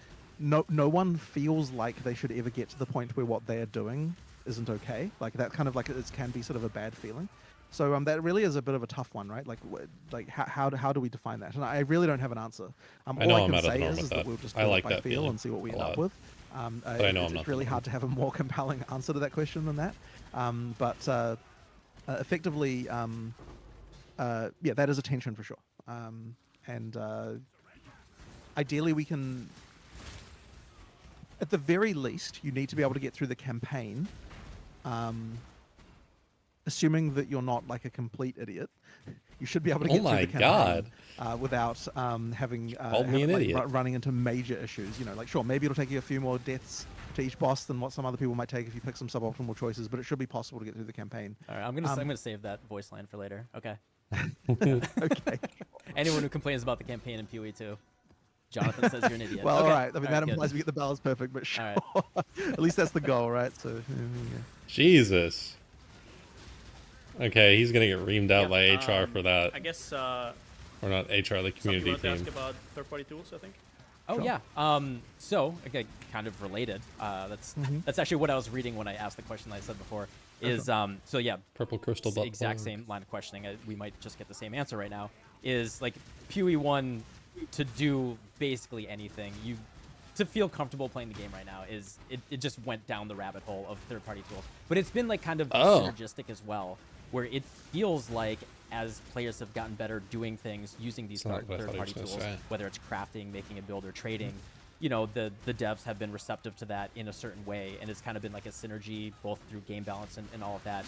D: no one feels like they should ever get to the point where what they're doing isn't okay. Like that kind of like it can be sort of a bad feeling. So that really is a bit of a tough one, right? Like how do we define that? And I really don't have an answer.
A: I know
D: All I
A: I'm
D: can
A: out of the
D: say
A: norm
D: is
A: with
D: that
A: that.
D: we'll just
A: I
D: go
A: like
D: by
A: that
D: feel
A: feeling
D: and see what we
A: a
D: end up
A: lot.
D: with.
A: But I know I'm
D: It's
A: not
D: really
A: the
D: hard to have a more compelling answer to that question than that. But effectively, yeah, that is a tension for sure. And ideally, we can, at the very least, you need to be able to get through the campaign, assuming that you're not like a complete idiot. You should be able to
A: Oh
D: get through
A: my
D: the campaign
A: God.
D: without having
A: Called me an idiot.
D: running into major issues. You know, like sure, maybe it'll take you a few more deaths to each boss than what some other people might take if you pick some suboptimal choices, but it should be possible to get through the campaign.
B: All right, I'm gonna save that voice line for later. Okay.
D: Okay.
B: Anyone who complains about the campaign in PoE 2, Jonathan says you're an idiot.
D: Well,
B: okay.
D: all right. I mean, that
B: good.
D: implies we get the balance perfect, but sure.
B: All
D: At least that's the goal, right? So, yeah.
A: Jesus. Okay, he's gonna get reamed out
F: Yeah,
A: by HR for that.
F: I guess
A: Or not HR, the
F: something you
A: community
F: wanted to ask
A: team.
F: about third-party tools, I think.
B: Oh
D: Sure.
B: yeah. So okay, kind of related. That's actually what I was reading when I asked the question that I said before. Is so yeah.
A: Purple crystal
B: It's the
A: ball.
B: exact same line of questioning. We might just get the same answer right now. Is like PoE 1 to do basically anything. To feel comfortable playing the game right now is it just went down the rabbit hole of third-party tools. But it's been like kind of synergistic as well, where it feels like as players have gotten better doing things using these
A: That's not what I thought he
B: third-party
A: was
B: tools,
A: gonna say.
B: whether it's crafting, making a build, or trading, you know, the devs have been receptive to that in a certain way, and it's kind of been like a synergy both through game balance and all of that.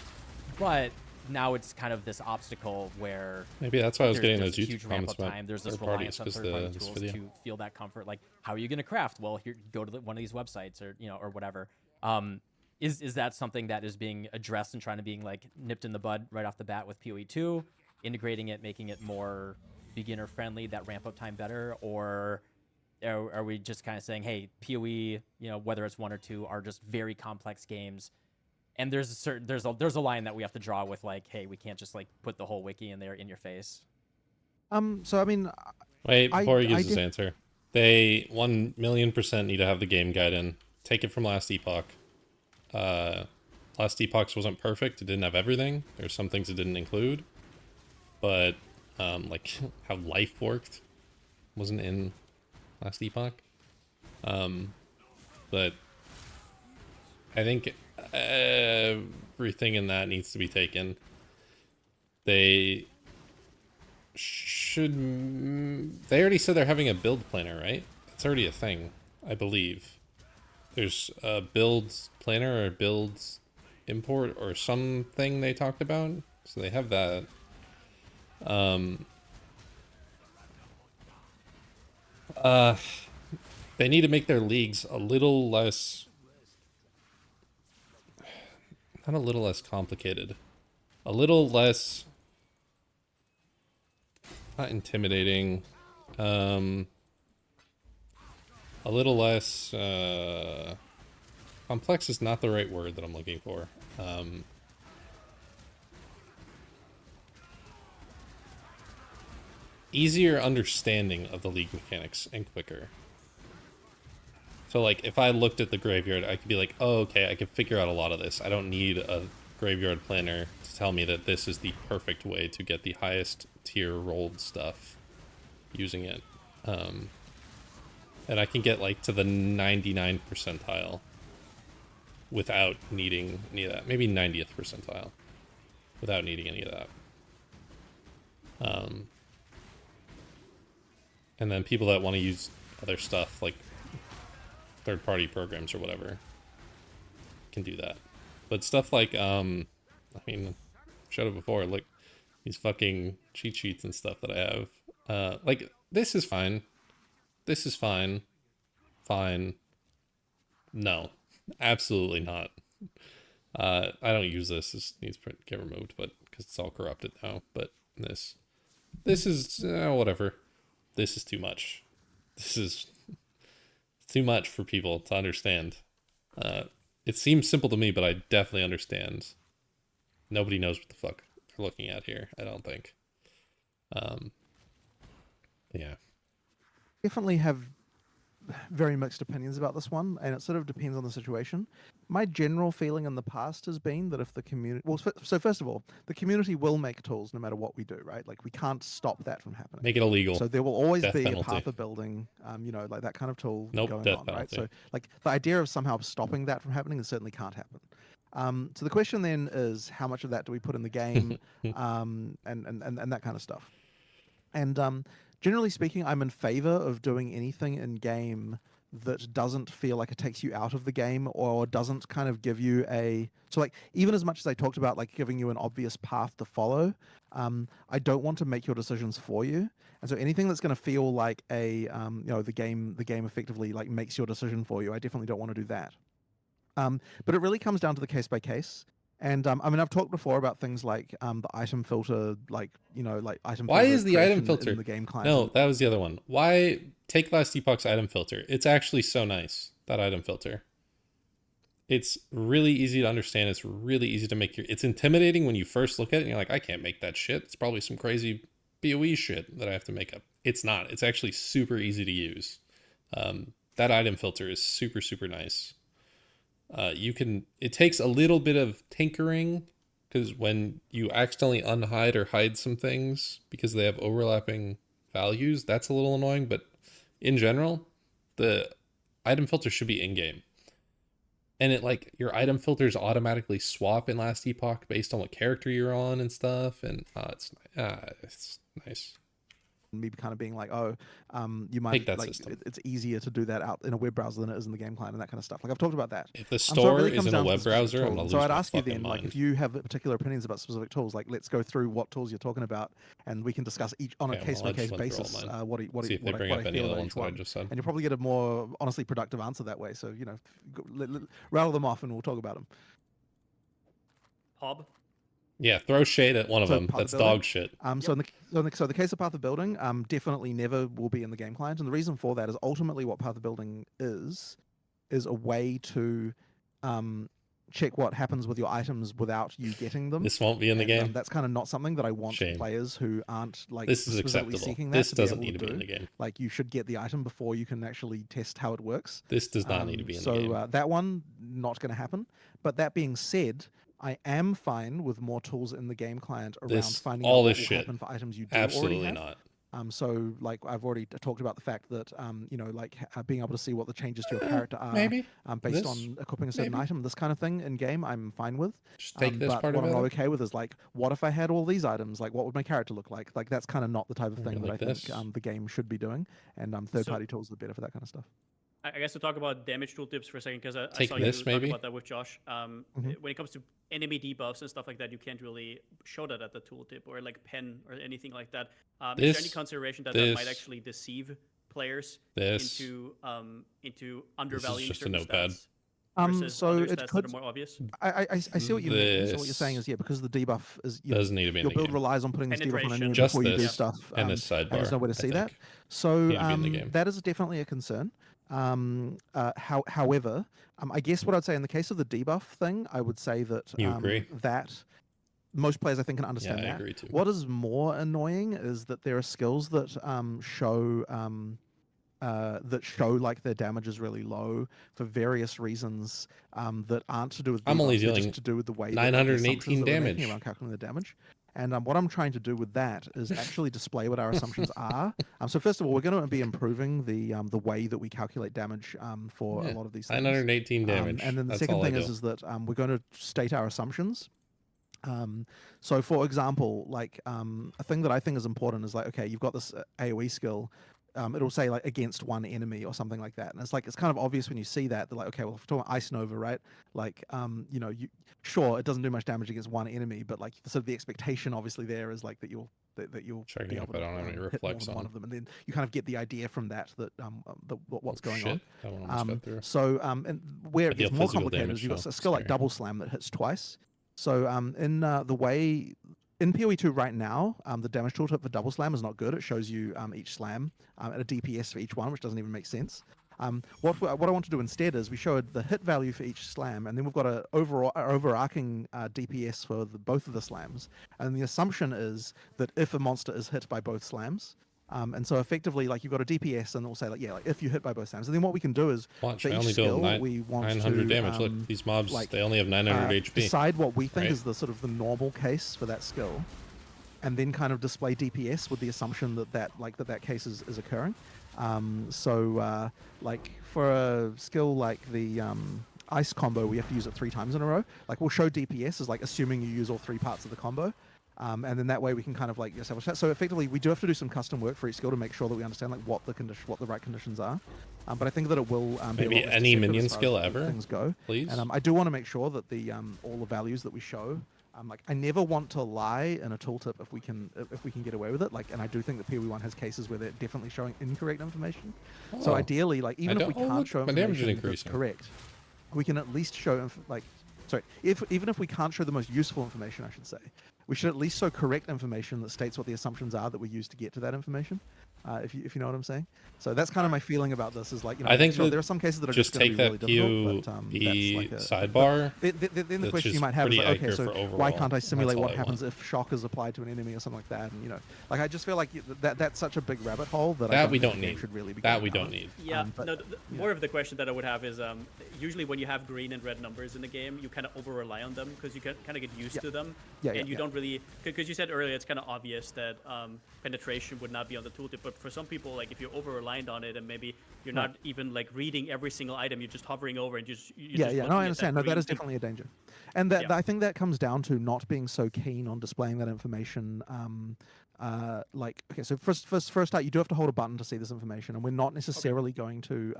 B: But now it's kind of this obstacle where
A: Maybe that's why I was getting
B: there's
A: those
B: a huge
A: YouTube
B: ramp
A: comments
B: up
A: about
B: time. There's this
A: third
B: reliance
A: parties
B: on
A: because
B: third-party
A: this
B: tools
A: video.
B: to feel that comfort. Like, how are you going to craft? Well, here, go to one of these websites or or whatever. Is that something that is being addressed and trying to being like nipped in the bud right off the bat with PoE 2, integrating it, making it more beginner friendly, that ramp up time better, or are we just kind of saying, hey, PoE, you know, whether it's 1 or 2, are just very complex games, and there's a certain there's a line that we have to draw with, like, hey, we can't just like put the whole wiki in there in your face.
D: So I mean,
A: Wait, before he
D: I
A: gives his
D: did-
A: answer. They 1,000,000% need to have the game guide in. Take it from Last Epoch. Last Epoch wasn't perfect. It didn't have everything. There's some things it didn't include. But, like, how life worked wasn't in Last Epoch. But I think everything in that needs to be taken. They already said they're having a build planner, right? It's already a thing, I believe. There's a build planner or build import or something they talked about. So they have that. They need to make their leagues a little less, not a little less complicated, a little less, not intimidating, a little less, complex is not the right word that I'm looking for. Easier understanding of the league mechanics and quicker. So, like, if I looked at the graveyard, I could be like, oh, okay, I can figure out a lot of this. I don't need a graveyard planner to tell me that this is the perfect way to get the highest tier rolled stuff using it. And I can get, like, to the 99th percentile without needing any of that. Maybe 90th percentile without needing any of that. And then people that want to use other stuff, like third-party programs or whatever, can do that. But stuff like, I mean, I've showed it before, like these fucking cheat sheets and stuff that I have. Like, this is fine. This is fine. Fine. No, absolutely not. I don't use this. This needs to get removed, but because it's all corrupted now. But this is whatever. This is too much. This is too much for people to understand. It seems simple to me, but I definitely understand. Nobody knows what the fuck they're looking at here, I don't think. Yeah.
D: definitely have very mixed opinions about this one, and it sort of depends on the situation. My general feeling in the past has been that if the community, well, so first of all, the community will make tools no matter what we do, right? Like we can't stop that from happening.
A: Make it illegal.
D: So there will always
A: Death
D: be
A: penalty.
D: a path of building, like that kind of tool
A: Nope,
D: going
A: death
D: on,
A: penalty.
D: right? So like the idea of somehow stopping that from happening certainly can't happen. So the question then is, how much of that do we put in the game, and that kind of stuff. And generally speaking, I'm in favor of doing anything in game that doesn't feel like it takes you out of the game or doesn't kind of give you so like even as much as I talked about like giving you an obvious path to follow, I don't want to make your decisions for you. And so anything that's going to feel like the game effectively like makes your decision for you, I definitely don't want to do that. But it really comes down to the case by case. And I mean, I've talked before about things like the item filter, like item.
A: Why
D: filter
A: is the item
D: creation
A: filter?
D: in the game client?
A: No, that was the other one. Why take Last Epoch's item filter? It's actually so nice, that item filter. It's really easy to understand. It's really easy to make it's intimidating when you first look at it and you're like, I can't make that shit. It's probably some crazy BOE shit that I have to make up. It's not. It's actually super easy to use. That item filter is super, super nice. It takes a little bit of tinkering, because when you accidentally unhide or hide some things because they have overlapping values, that's a little annoying. But in general, the item filter should be in-game. And your item filters automatically swap in Last Epoch based on what character you're on and stuff. And it's nice.
D: Me kind of being like, you might
A: Take that
D: like
A: system.
D: it's easier to do that out in a web browser than it is in the game client and that kind of stuff. Like I've talked about that.
A: If the
D: So
A: store
D: it really
A: is
D: comes
A: in a
D: down to
A: web
D: the specific
A: browser, I'm
D: tool.
A: gonna
D: So
A: lose
D: I'd
A: my
D: ask you
A: fucking
D: then, like,
A: mind.
D: if you have particular opinions about specific tools, like let's go through what tools you're talking about, and we can discuss each on a
A: Okay,
D: case
A: well, I
D: by case
A: just went through all
D: basis.
A: mine.
D: What I
A: See if they bring up any
D: feel
A: other
D: about
A: ones
D: each
A: that I
D: one.
A: just said.
D: And you'll probably get a more honestly productive answer that way. So rattle them off and we'll talk about them.
F: Hob.
A: Yeah, throw shade at one of
D: So
A: them.
D: path of
A: That's
D: building?
A: dog shit.
D: So in the case of path of building, definitely never will be in the game client, and the reason for that is ultimately what path of building is a way to check what happens with your items without you getting them.
A: This won't be in the
D: And,
A: game.
D: that's kind of not something that I want
A: Shame.
D: players who aren't like
A: This is
D: specifically
A: acceptable.
D: seeking that
A: This
D: to be
A: doesn't
D: able
A: need to be in
D: do.
A: the game.
D: Like you should get the item before you can actually test how it works.
A: This does not need to be in the game.
D: So that one not going to happen. But that being said, I am fine with more tools in the game client around finding
A: all
D: out
A: this
D: what will
A: shit.
D: happen for items you do already
A: Absolutely
D: have.
A: not.
D: So like I've already talked about the fact that being able to see what the changes to your character are
A: Maybe.
D: based
A: This,
D: on equipping a certain
A: maybe.
D: item, this kind of thing in game, I'm fine with.
A: Just take this
D: but
A: part
D: what
A: of
D: I'm
A: it.
D: not okay with is like, what if I had all these items? Like, what would my character look like? Like that's kind of not the type of
A: Maybe
D: thing that
A: like
D: I
A: this.
D: think the game should be doing. And third-party tools are better for that kind of stuff.
F: I guess to talk about damage tooltips for a second, because I
A: Take
F: saw
A: this,
F: you
A: maybe?
F: talk about that with Josh. When it comes to enemy debuffs and stuff like that, you can't really show that at the tooltip or like pen or anything like that. Is there any consideration that that might actually deceive players into undervaluing
A: just a
F: certain
A: notepad.
F: stats? Versus
D: So
F: other
D: it
F: stats
D: could.
F: that are more obvious.
D: I see what you mean. So what you're
A: This
D: saying is, yeah, because the debuff is
A: doesn't need to be in
D: your
A: the
D: build
A: game.
D: relies on putting this debuff on
F: Penetration.
D: enemy
A: Just
D: before you do
A: this
D: stuff,
A: and this sidebar.
D: and there's no way to
A: I
D: see that.
A: think.
D: So
A: Need to be in the game.
D: that is definitely a concern. However, I guess what I'd say in the case of the debuff thing, I would say that
A: You agree?
D: that most players I think can understand
A: Yeah, I
D: that.
A: agree too.
D: What is more annoying is that there are skills that show like their damage is really low for various reasons that aren't to do with debuffs.
A: I'm only
D: they're
A: dealing
D: just to do with the way
A: 918
D: that we're making
A: damage.
D: around calculating the damage. And what I'm trying to do with that is actually display what our assumptions are. So first of all, we're going to be improving the way that we calculate damage for a lot of these things.
A: 918 damage.
D: And then the
A: That's
D: second
A: all I
D: thing
A: do.
D: is that we're going to state our assumptions. So for example, like a thing that I think is important is like, okay, you've got this AoE skill. It'll say like against one enemy or something like that, and it's kind of obvious when you see that. They're like, okay, well, if we're talking Ice Nova, right? Like, sure, it doesn't do much damage against one enemy, but like, so the expectation obviously there is like that you'll
A: Checking
D: be
A: if
D: able
A: I
D: to
A: don't have any
D: hit more
A: reflex
D: than
A: on.
D: one of them, and then you kind of get the idea from that what's going on.
A: That one almost got through.
D: So and where it
A: I deal
D: gets more
A: physical
D: complicated
A: damage,
D: is you've got
A: so
D: a skill like
A: scary.
D: Double Slam that hits twice. So in the way in PoE2 right now, the damage tooltip for Double Slam is not good. It shows you each slam at a DPS for each one, which doesn't even make sense. What I want to do instead is we show the hit value for each slam, and then we've got a overarching DPS for both of the slams. And the assumption is that if a monster is hit by both slams, And so effectively, like you've got a DPS, and it'll say like, yeah, like if you hit by both times. And then what we can do is
A: Watch,
D: for
A: I
D: each
A: only deal
D: skill, we want
A: 900
D: to
A: damage. Look, these mobs,
D: like,
A: they only have 900 HP.
D: decide what we think
A: right?
D: is the sort of the normal case for that skill, and then kind of display DPS with the assumption that that case is occurring. Like for a skill like the ice combo, we have to use it 3 times in a row. Like we'll show DPS as like assuming you use all 3 parts of the combo. And then that way we can kind of like establish that. So effectively, we do have to do some custom work for each skill to make sure that we understand like what the right conditions are. But I think that it will be
A: Maybe
D: a lot less
A: any
D: deceptive
A: minion
D: as far
A: skill
D: as
A: ever,
D: things go.
A: please.
D: And I do want to make sure that the all the values that we show, like I never want to lie in a tooltip if we can get away with it. Like, and I do think that PoE1 has cases where they're definitely showing incorrect information. So
A: Oh.
D: ideally, like even if we can't
A: look,
D: show
A: my damage is
D: information that's
A: increasing.
D: correct, we can at least show even if we can't show the most useful information, I should say, we should at least show correct information that states what the assumptions are that we use to get to that information. If you know what I'm saying. So that's kind of my feeling about this. Is like, you know,
A: I think
D: sure,
A: that
D: there are some cases that are
A: just
D: going to
A: take
D: be really
A: that
D: difficult. But,
A: PoE
D: that's like
A: sidebar.
D: then the
A: that's
D: question you
A: just
D: might have is
A: pretty
D: like, okay,
A: accurate
D: so
A: for
D: why
A: overall.
D: can't I simulate
A: That's all
D: what
A: I
D: happens
A: want.
D: if shock is applied to an enemy or something like that? And you know, like I just feel like that's such a big rabbit hole that I
A: That
D: don't
A: we
D: think
A: don't
D: the game
A: need.
D: should really be
A: That
D: going
A: we
D: down
A: don't
D: it.
A: need.
F: Yeah,
D: but-
F: no, more of the question that I would have is usually when you have green and red numbers in the game, you kind of over rely on them because you can kind of get used to them. And you don't really, because you said earlier it's kind of obvious that penetration would not be on the tooltip, but for some people, like if you're over reliant on it and maybe you're not even like reading every single item, you're just hovering over and just
D: No, I understand. No, that is definitely a danger, and that
F: Yeah.
D: I think that comes down to not being so keen on displaying that information. Like, okay, so first out, you do have to hold a button to see this information, and we're not necessarily going to,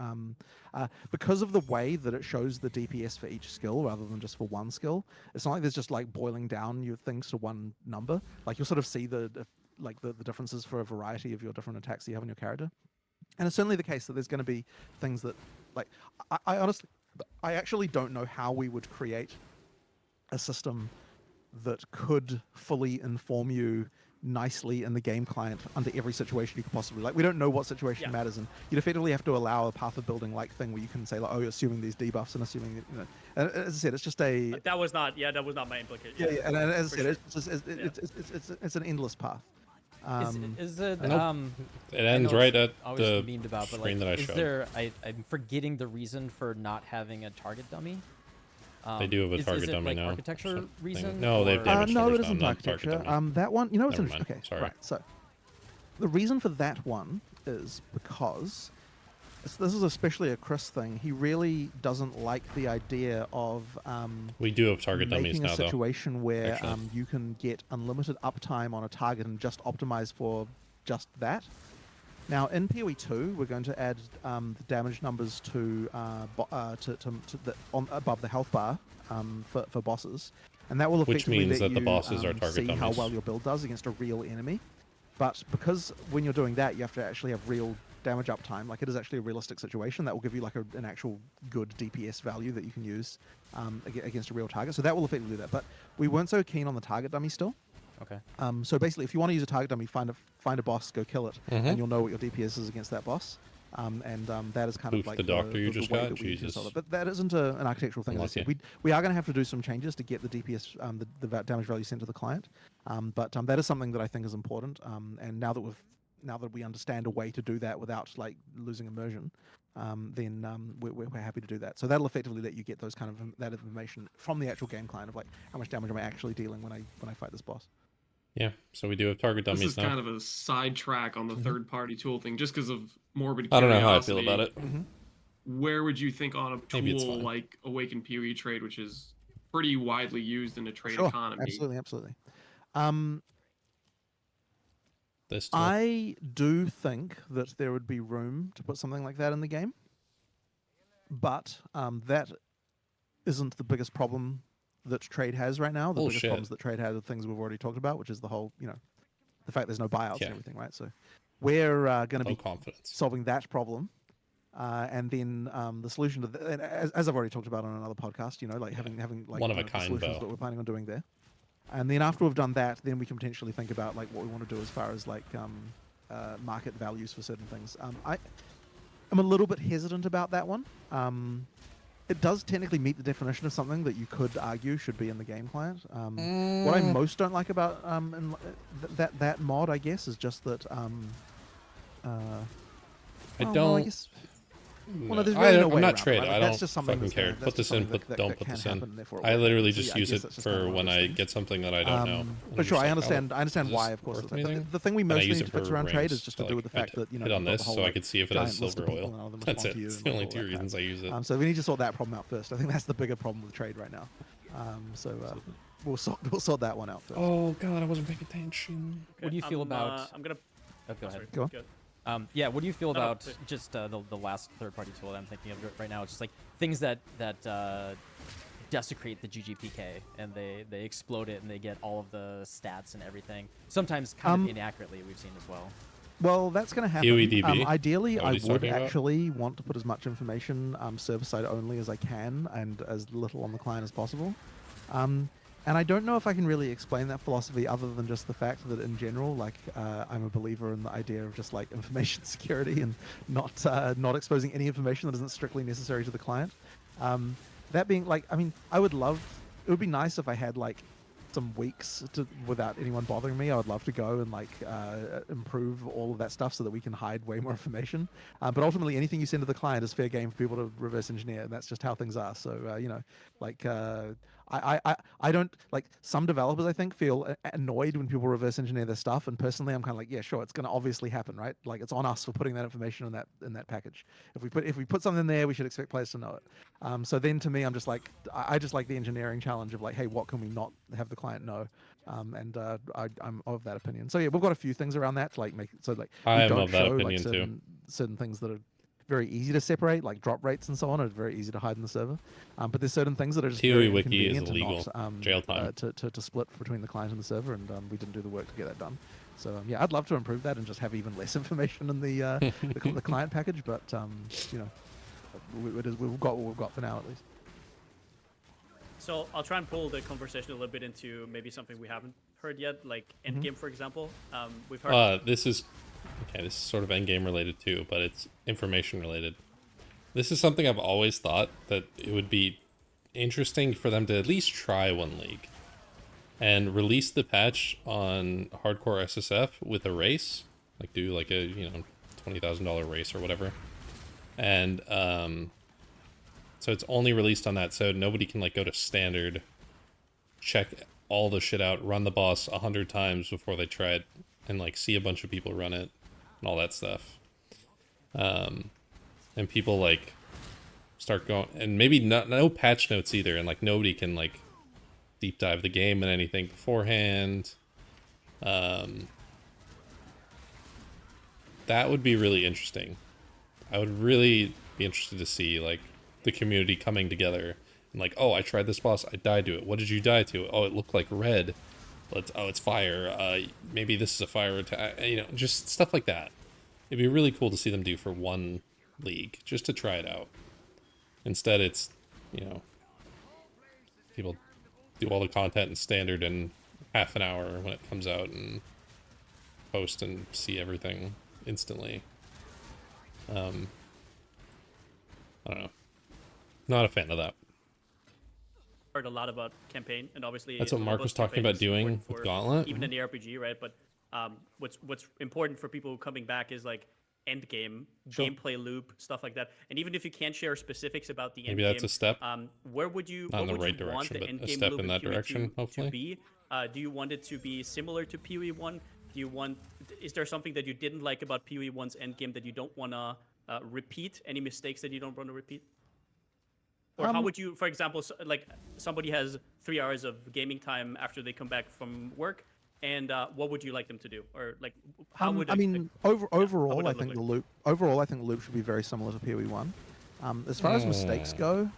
D: because of the way that it shows the DPS for each skill rather than just for one skill. It's not like there's just like boiling down your things to one number. Like you'll sort of see the differences for a variety of your different attacks that you have on your character. And it's certainly the case that there's going to be things that, like, I honestly, I actually don't know how we would create a system that could fully inform you nicely in the game client under every situation you could possibly. Like, we don't know what situation matters, and you'd effectively have to allow a path of building like thing where you can say like, oh, you're assuming these debuffs and assuming that, you know. And as I said, it's just a.
F: That was not my implication.
D: Yeah, and as I said,
F: sure.
D: it's an endless path.
B: Is it
A: Nope. It
B: I
A: ends
B: know
A: right
B: it's
A: at
B: always
A: the
B: memed about, but
A: screen
B: like,
A: that I
B: is
A: showed.
B: there? I'm forgetting the reason for not having a target dummy.
A: They do have a
B: is
A: target
B: it
A: dummy
B: like
A: now.
B: architecture
A: Something.
B: reason?
A: No, they have
B: or-
A: damage
D: no,
A: numbers
D: it
A: now,
D: isn't
A: not target
D: architecture.
A: dummy.
D: That one, you know, it's
A: Never
D: interesting.
A: mind,
D: Okay,
A: sorry.
D: right. So the reason for that one is because this is especially a Chris thing. He really doesn't like the idea of
A: We do have target dummies
D: making a
A: now, though.
D: situation where
A: actually.
D: you can get unlimited uptime on a target and just optimize for just that. Now in PoE 2, we're going to add the damage numbers to the above the health bar for bosses, and that will
A: Which
D: effectively
A: means
D: let
A: that the
D: you,
A: bosses are target
D: see how
A: dummies.
D: well your build does against a real enemy. But because when you're doing that, you have to actually have real damage uptime. Like, it is actually a realistic situation that will give you like an actual good DPS value that you can use against a real target. So that will effectively do that. But we weren't so keen on the target dummy still.
B: Okay.
D: So basically, if you want to use a target dummy, find a boss, go kill it,
A: Mhm.
D: and you'll know what your DPS is against that boss. That is kind
A: Oof,
D: of like
A: the doctor you just
D: way
A: got?
D: that we
A: Jesus.
D: control it. But that isn't an architectural thing. As I said,
A: Lucky.
D: we are going to have to do some changes to get the DPS, the damage value sent to the client. But that is something that I think is important. And now that we understand a way to do that without like losing immersion, then we're happy to do that. So that'll effectively let you get those kind of that information from the actual game client of like how much damage am I actually dealing when I fight this boss.
A: Yeah, so we do have target
E: This
A: dummies
E: is
A: now.
E: kind of a sidetrack on the third-party tool thing, just because of morbid
A: I don't know how I
E: curiosity.
A: feel about it.
E: Where would you think on a
A: Maybe it's
E: tool
A: fine.
E: like Awaken PoE Trade, which is pretty widely used in the trade
D: Sure,
E: economy?
D: absolutely.
A: This tool.
D: I do think that there would be room to put something like that in the game, but that isn't the biggest problem that trade has right now. The biggest
A: Bullshit.
D: problems that trade has are things we've already talked about, which is the whole, the fact there's no buyouts
A: Yeah.
D: and everything, right? So we're going to
A: Low
D: be
A: confidence.
D: solving that problem. And then the solution to and as I've already talked about on another podcast, like having like
A: One of a
D: the
A: kind
D: solutions
A: bow.
D: that we're planning on doing there. And then after we've done that, then we can potentially think about like what we want to do as far as like market values for certain things. I'm a little bit hesitant about that one. It does technically meet the definition of something that you could argue should be in the game client. What I most don't like about that mod, I guess, is just that
A: I
D: well,
A: don't.
D: I guess, well,
A: No,
D: there's really no way
A: I'm not
D: around it,
A: trade.
D: right?
A: I
D: Like,
A: don't
D: that's just something
A: fucking
D: that's gonna-
A: care.
D: that's
A: Put
D: just
A: this in.
D: something that
A: Don't
D: that
A: put
D: can
A: this in.
D: happen, therefore it
A: I
D: won't
A: literally
D: happen. So,
A: just
D: yeah, I
A: use
D: guess
A: it
D: that's just kind
A: for
D: of one of
A: when
D: those
A: I
D: things.
A: get something that I don't know. And
D: But
A: I'm
D: sure,
A: just
D: I
A: like,
D: understand.
A: oh,
D: I understand
A: is
D: why,
A: this
D: of course.
A: worth
D: The
A: anything?
D: thing we
A: And I
D: mostly
A: use
D: need
A: it
D: to fix
A: for
D: around trade
A: rings
D: is just to
A: to,
D: do with the
A: like,
D: fact that, you know,
A: hit on
D: you've got
A: this,
D: the whole,
A: so I
D: like,
A: could see if it has
D: giant list
A: silver
D: of people
A: oil.
D: and none of them
A: That's
D: respond
A: it.
D: to you
A: It's
D: and
A: the only
D: all
A: two
D: that crap.
A: reasons I use it.
D: So we need to sort that problem out first. I think that's the bigger problem with trade right now. We'll sort that one out first.
A: Oh god, I wasn't paying attention.
B: What do you feel about?
F: I'm gonna.
B: Oh, go ahead.
F: Sorry,
D: Go on.
B: Yeah, what do you feel
F: No, no,
B: about
F: please.
B: just the last third-party tool that I'm thinking of right now? It's just like things that desecrate the GGPK and they explode it and they get all of the stats and everything. Sometimes kind of inaccurately, we've seen as well.
D: Well, that's going to happen.
A: PoEDB?
D: Ideally,
A: Is that what
D: I
A: he's
D: would
A: talking about?
D: actually want to put as much information server-side only as I can and as little on the client as possible. And I don't know if I can really explain that philosophy other than just the fact that in general, like, I'm a believer in the idea of just like information security and not exposing any information that isn't strictly necessary to the client. That being like, I mean, it would be nice if I had like some weeks without anyone bothering me. I would love to go and like improve all of that stuff so that we can hide way more information. But ultimately, anything you send to the client is fair game for people to reverse engineer, and that's just how things are. So you know, like I don't like some developers. I think feel annoyed when people reverse engineer their stuff, and personally, I'm kind of like, yeah, sure, it's going to obviously happen, right? Like it's on us for putting that information in that package. If we put something in there, we should expect players to know it. So then to me, I'm just like I just like the engineering challenge of like, hey, what can we not have the client know? I'm of that opinion. So yeah, we've got a few things around that to like make it so like we
A: I am
D: don't
A: of that
D: show like
A: opinion too.
D: certain things that are very easy to separate, like drop rates and so on, are very easy to hide in the server. But there's certain things that are just
A: TOE
D: very
A: wiki is
D: inconvenient
A: illegal.
D: to not,
A: Jail time.
D: to split between the client and the server, and we didn't do the work to get that done. So yeah, I'd love to improve that and just have even less information in the the client package. But you know, we've got what we've got for now at least.
F: So I'll try and pull the conversation a little bit into maybe something we haven't heard yet, like endgame, for example. We've heard.
A: This is sort of endgame related too, but it's information related. This is something I've always thought that it would be interesting for them to at least try one league and release the patch on hardcore SSF with a race, like do like a $20,000 race or whatever, and so it's only released on that, so nobody can like go to standard, check all the shit out, run the boss 100 times before they try it, and like see a bunch of people run it and all that stuff. And people like start going, and maybe no patch notes either, and like nobody can like deep dive the game and anything beforehand. That would be really interesting. I would really be interested to see like the community coming together and like, oh, I tried this boss, I died to it. What did you die to? Oh, it looked like red. It's fire. Maybe this is a fire attack. Just stuff like that. It'd be really cool to see them do for one league, just to try it out. Instead, it's, people do all the content in standard in half an hour when it comes out and post and see everything instantly. I don't know. Not a fan of that.
F: Heard a lot about campaign, and obviously
A: That's what
F: the
A: Mark
F: level
A: was
F: of
A: talking
F: campaign
A: about
F: is
A: doing
F: important
A: with
F: for
A: Gauntlet.
F: even in the RPG, right? But what's important for people coming back is like end game,
D: Sure.
F: gameplay loop, stuff like that. And even if you can't share specifics about the end
A: Maybe
F: game,
A: that's a step.
F: where would you
A: Not in
F: what
A: the
F: would
A: right
F: you want
A: direction,
F: the
A: but
F: end
A: a
F: game
A: step
F: loop
A: in that
F: PoE
A: direction,
F: to
A: hopefully.
F: be? Do you want it to be similar to PoE 1? Is there something that you didn't like about PoE 1's end game that you don't want to repeat? Any mistakes that you don't want to repeat? Or how would you, for example, like somebody has 3 hours of gaming time after they come back from work, and what would you like them to do? Or like, how would
D: I mean, overall,
F: would
D: I
F: it
D: think
F: look
D: the loop should be very similar to PoE 1. As far as mistakes go,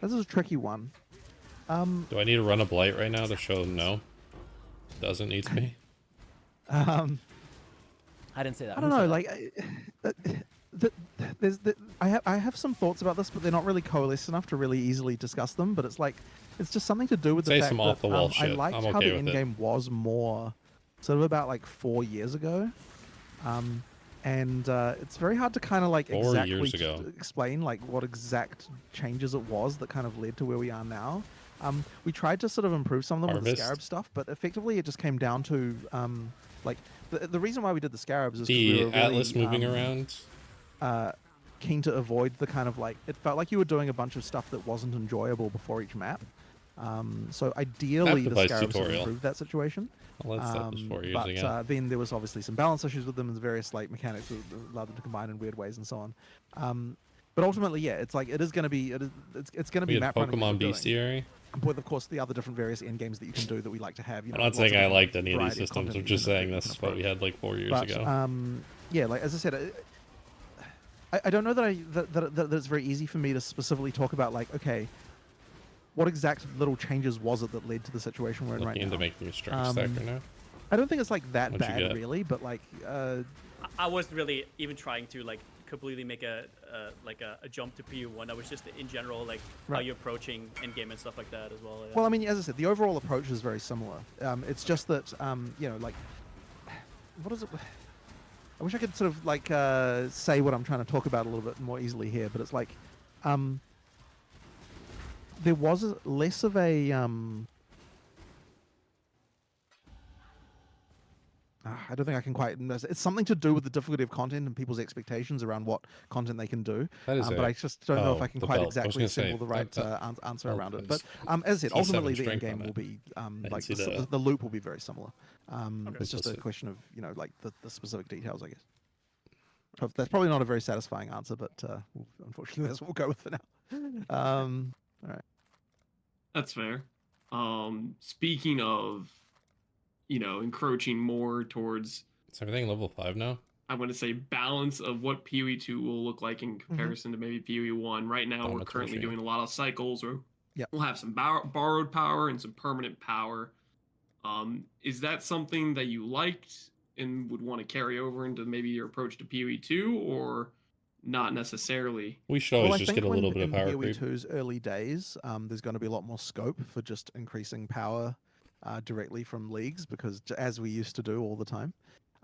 D: this is a tricky one.
A: Do I need to run a blight right now to show them no? Doesn't need to be.
B: I didn't say that.
D: I don't know. Like, I have some thoughts about this, but they're not really coalesced enough to really easily discuss them. But it's like it's just something to do with
A: Say
D: the fact
A: some
D: that
A: off-the-wall
D: I
A: shit.
D: liked
A: I'm
D: how
A: okay
D: the
A: with
D: end
A: it.
D: game was more sort of about like 4 years ago, and it's very hard to kind of like
A: 4
D: exactly
A: years ago.
D: explain like what exact changes it was that kind of led to where we are now. We tried to sort of improve some of them with the
A: Harvest.
D: Scarab stuff, but effectively it just came down to like the reason why we did the Scarabs is 'cause
A: The
D: we were really,
A: Atlas moving around.
D: keen to avoid the kind of like, it felt like you were doing a bunch of stuff that wasn't enjoyable before each map. So ideally the
A: device
D: Scarabs would
A: tutorial.
D: improve that situation.
A: All that stuff was 4 years
D: but
A: ago.
D: then there was obviously some balance issues with them and various like mechanics that allowed them to combine in weird ways and so on. But ultimately, yeah, it's like it is going to be it's going to
A: We
D: be
A: had
D: map running that
A: Pokemon
D: we're doing,
A: Bestiary.
D: with of course the other different various end games that you can do that we like to have. You know,
A: I'm not
D: lots of
A: saying I
D: different
A: liked any of these
D: variety
A: systems.
D: content
A: I'm
D: that you
A: just
D: can-
A: saying
D: you
A: this
D: can
A: is what
D: approach.
A: we had like 4 years
D: But
A: ago.
D: yeah, like as I said, I don't know that it's very easy for me to specifically talk about like, okay, what exact little changes was it that led to the situation we're in right
A: Looking
D: now?
A: into making a strike stacker now.
D: I don't think it's like that
A: What'd you
D: bad
A: get?
D: really, but like
F: I wasn't really even trying to like completely make a jump to PU1. I was just in general like how
D: Right.
F: you're approaching endgame and stuff like that as well. Yeah.
D: well, I mean, as I said, the overall approach is very similar. It's just that you know, like what is it? I wish I could sort of like say what I'm trying to talk about a little bit more easily here, but it's like there was less of a I don't think I can quite. It's something to do with the difficulty of content and people's expectations around what content they can do.
A: That is
D: but
A: it.
D: I just don't know if
A: Oh,
D: I can
A: the
D: quite
A: belt. I was
D: exactly
A: gonna say,
D: assemble the right
A: that-
D: answer
A: oh,
D: around it.
A: it's
D: But as I said,
A: T7
D: ultimately the
A: strength
D: end
A: on
D: game will
A: it.
D: be
A: didn't
D: like
A: see
D: the loop will be very similar.
F: Okay.
D: It's just a
A: Implicit.
D: question of like the specific details, I guess. So that's probably not a very satisfying answer, but unfortunately that's what we'll go with for now. All right.
E: That's fair. Speaking of, encroaching more towards,
A: Is everything level 5 now?
E: I'm going to say, balance of what PoE2 will look like in comparison to maybe PoE1. Right now, we're
A: Dominator
E: currently
A: Machine.
E: doing a lot of cycles, or
D: Yep.
E: we'll have some borrowed power and some permanent power. Is that something that you liked and would want to carry over into maybe your approach to PoE2, or not necessarily?
A: We should always
D: Well, I
A: just
D: think
A: get a
D: when
A: little bit of
D: in
A: power creep.
D: PoE2's early days, there's going to be a lot more scope for just increasing power directly from leagues, because as we used to do all the time,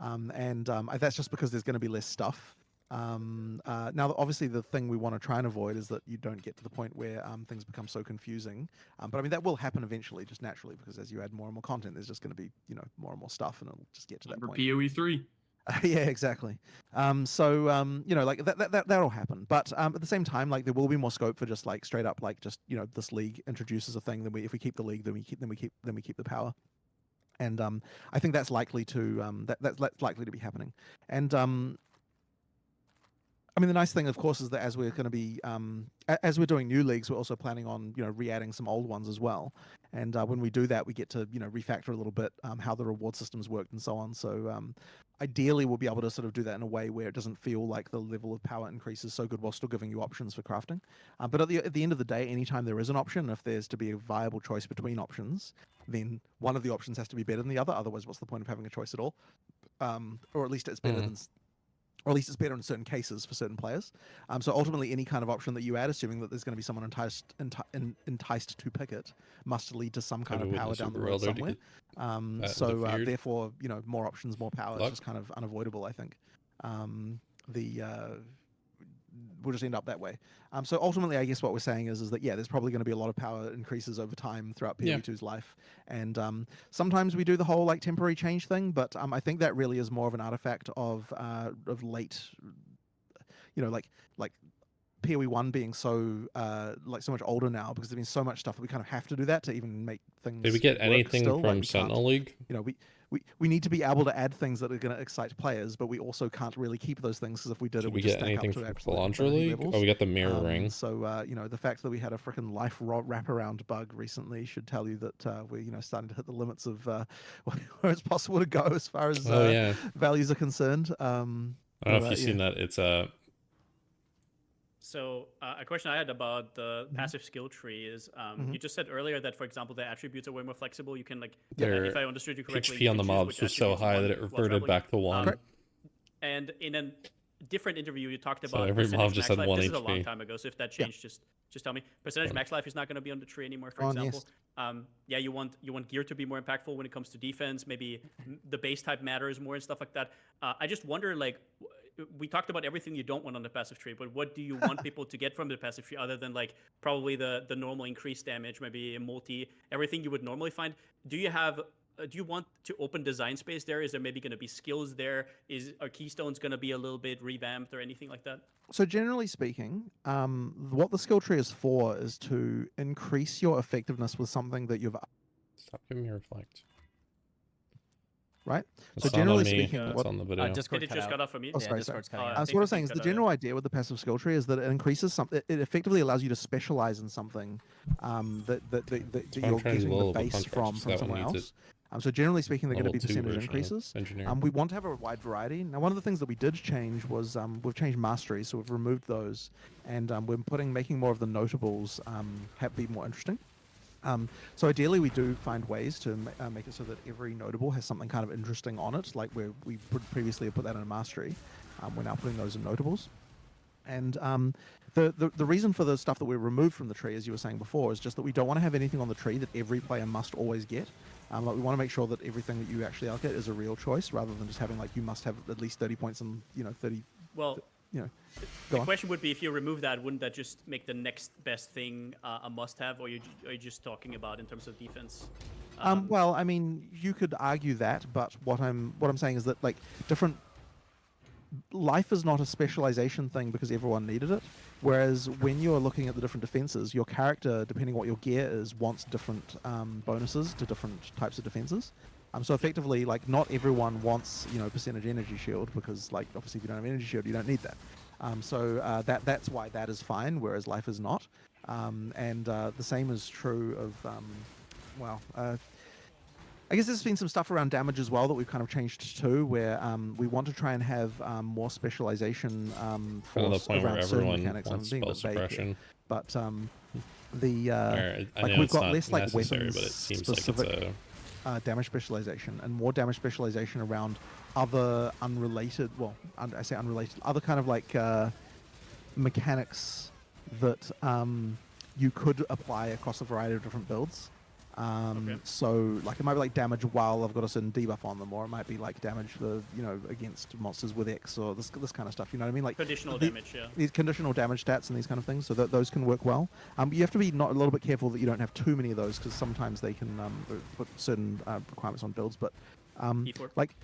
D: and that's just because there's going to be less stuff. Now, obviously, the thing we want to try and avoid is that you don't get to the point where things become so confusing. But I mean, that will happen eventually, just naturally, because as you add more and more content, there's just going to be more and more stuff, and it'll just get to that
E: For
D: point.
E: PoE3.
D: Yeah, exactly. Like that'll happen. But at the same time, like there will be more scope for just like straight up, like just this league introduces a thing. Then if we keep the league, then we keep the power. And I think that's likely to that's likely to be happening. And I mean, the nice thing, of course, is that as we're going to be, as we're doing new leagues, we're also planning on, re-adding some old ones as well. And when we do that, we get to, refactor a little bit how the reward systems worked and so on. So ideally, we'll be able to sort of do that in a way where it doesn't feel like the level of power increase is so good while still giving you options for crafting. But at the end of the day, anytime there is an option, if there's to be a viable choice between options, then one of the options has to be better than the other. Otherwise, what's the point of having a choice at all? Or at least it's better than. Or at least it's better in certain cases for certain players. So ultimately, any kind of option that you add, assuming that there's going to be someone enticed to pick it, must lead to some kind of power down the road somewhere. Therefore, more options, more power is just kind of unavoidable, I think. We'll just end up that way. So ultimately, I guess what we're saying is that, yeah, there's probably going to be a lot of power increases over time throughout PoE2's life. And sometimes we do the whole like temporary change thing, but I think that really is more of an artifact of late, like PoE1 being so so much older now, because there's been so much stuff that we kind of have to do that to even make things.
A: Did we get
D: work
A: anything
D: still.
A: from
D: we can't-
A: Sentinel League?
D: We need to be able to add things that are going to excite players, but we also can't really keep those things, because if we did
A: Did
D: it,
A: we
D: just
A: get
D: stack
A: anything
D: up to
A: from
D: absolute
A: Calandra
D: infinity
A: League?
D: levels.
A: Oh, we got the mirror ring.
D: So the fact that we had a freaking life wraparound bug recently should tell you that we're starting to hit the limits of where it's possible to go as far as values are concerned.
A: I don't know if you've seen that. It's
F: So a question I had about the passive skill tree is, you just said earlier that, for example, the attributes are way more flexible. You can if I understood you correctly,
A: HP on the mobs was so high that it reverted back to 1.
F: And in a different interview, you talked
A: So
F: about
A: every
F: percentage
A: mob just
F: max
A: had
F: life.
A: 1
F: This is a long
A: HP.
F: time ago, so if that changed, just tell me. Percentage max life is not going to be on the tree anymore, for
D: On,
F: example. You want gear to be more impactful when it comes to defense. Maybe the base type matters more and stuff like that. I just wonder, like, we talked about everything you don't want on the passive tree, but what do you want people to get from the passive tree, other than like probably the normal increased damage, maybe a multi, everything you would normally find? Do you have do you want to open design space there? Is there maybe going to be skills there? Are keystones going to be a little bit revamped or anything like that?
D: So generally speaking, what the skill tree is for is to increase your effectiveness with something that you've
A: Stop giving me reflect.
D: right.
A: It's
D: So
A: not on
D: generally
A: me.
D: speaking,
A: It's
D: what
A: on the video.
B: Discord
F: Did it
B: cut
F: just
B: out.
F: cut off for me?
D: Oh,
B: Yeah,
D: sorry,
B: Discord's
F: sorry.
B: cutting
F: I
B: out.
D: so
F: think
D: what I'm
F: the
D: saying
F: thing
D: is the
F: cut
D: general
F: out.
D: idea with the passive skill tree is that it increases something. It effectively allows you to specialize in something that
A: why I'm
D: you're
A: trying to do
D: getting
A: a
D: the
A: little bit
D: base
A: punch
D: from
A: practice. That one
D: someone
A: needs it.
D: else. So generally speaking, they're going to
A: Level
D: be
A: 2
D: percentage
A: version of
D: increases.
A: engineering.
D: We want to have a wide variety. Now, one of the things that we did change was we've changed mastery, so we've removed those, and we're making more of the notables be more interesting. So ideally, we do find ways to make it so that every notable has something kind of interesting on it, like where we previously have put that in a mastery. We're now putting those in notables. And the reason for the stuff that we removed from the tree, as you were saying before, is just that we don't want to have anything on the tree that every player must always get. Like we want to make sure that everything that you actually allocate is a real choice, rather than just having like you must have at least 30 points and 30.
F: Well,
D: Go
F: the
D: on.
F: question would be, if you remove that, wouldn't that just make the next best thing a must-have, or are you just talking about in terms of defense?
D: Well, I mean, you could argue that, but what I'm saying is that like different life is not a specialization thing because everyone needed it. Whereas when you're looking at the different defenses, your character, depending what your gear is, wants different bonuses to different types of defenses. So effectively, like not everyone wants percentage energy shield because like obviously if you don't have energy shield, you don't need that. That's why that is fine, whereas life is not. And the same is true of I guess there's been some stuff around damage as well that we've kind of changed too, where we want to try and have more specialization for
A: Kind of the point where
D: around certain
A: everyone
D: mechanics.
A: wants
D: I'm being a
A: spell
D: bit vague here.
A: suppression.
D: But
A: Or, I
D: like
A: know
D: we've
A: it's
D: got
A: not
D: less like
A: necessary,
D: weapons
A: but it seems
D: specific
A: like it's a
D: damage specialization and more damage specialization around other unrelated. Well, I say unrelated, other kind of like mechanics that you could apply across a variety of different builds.
F: Okay.
D: So like it might be like damage while I've got a certain debuff on them, or it might be like damage for against monsters with X or this kind of stuff. You know what I mean? Like
F: Conditional damage, yeah.
D: these conditional damage stats and these kind of things, so that those can work well. You have to be a little bit careful that you don't have too many of those because sometimes they can put certain requirements on builds. But
F: E4.
D: like.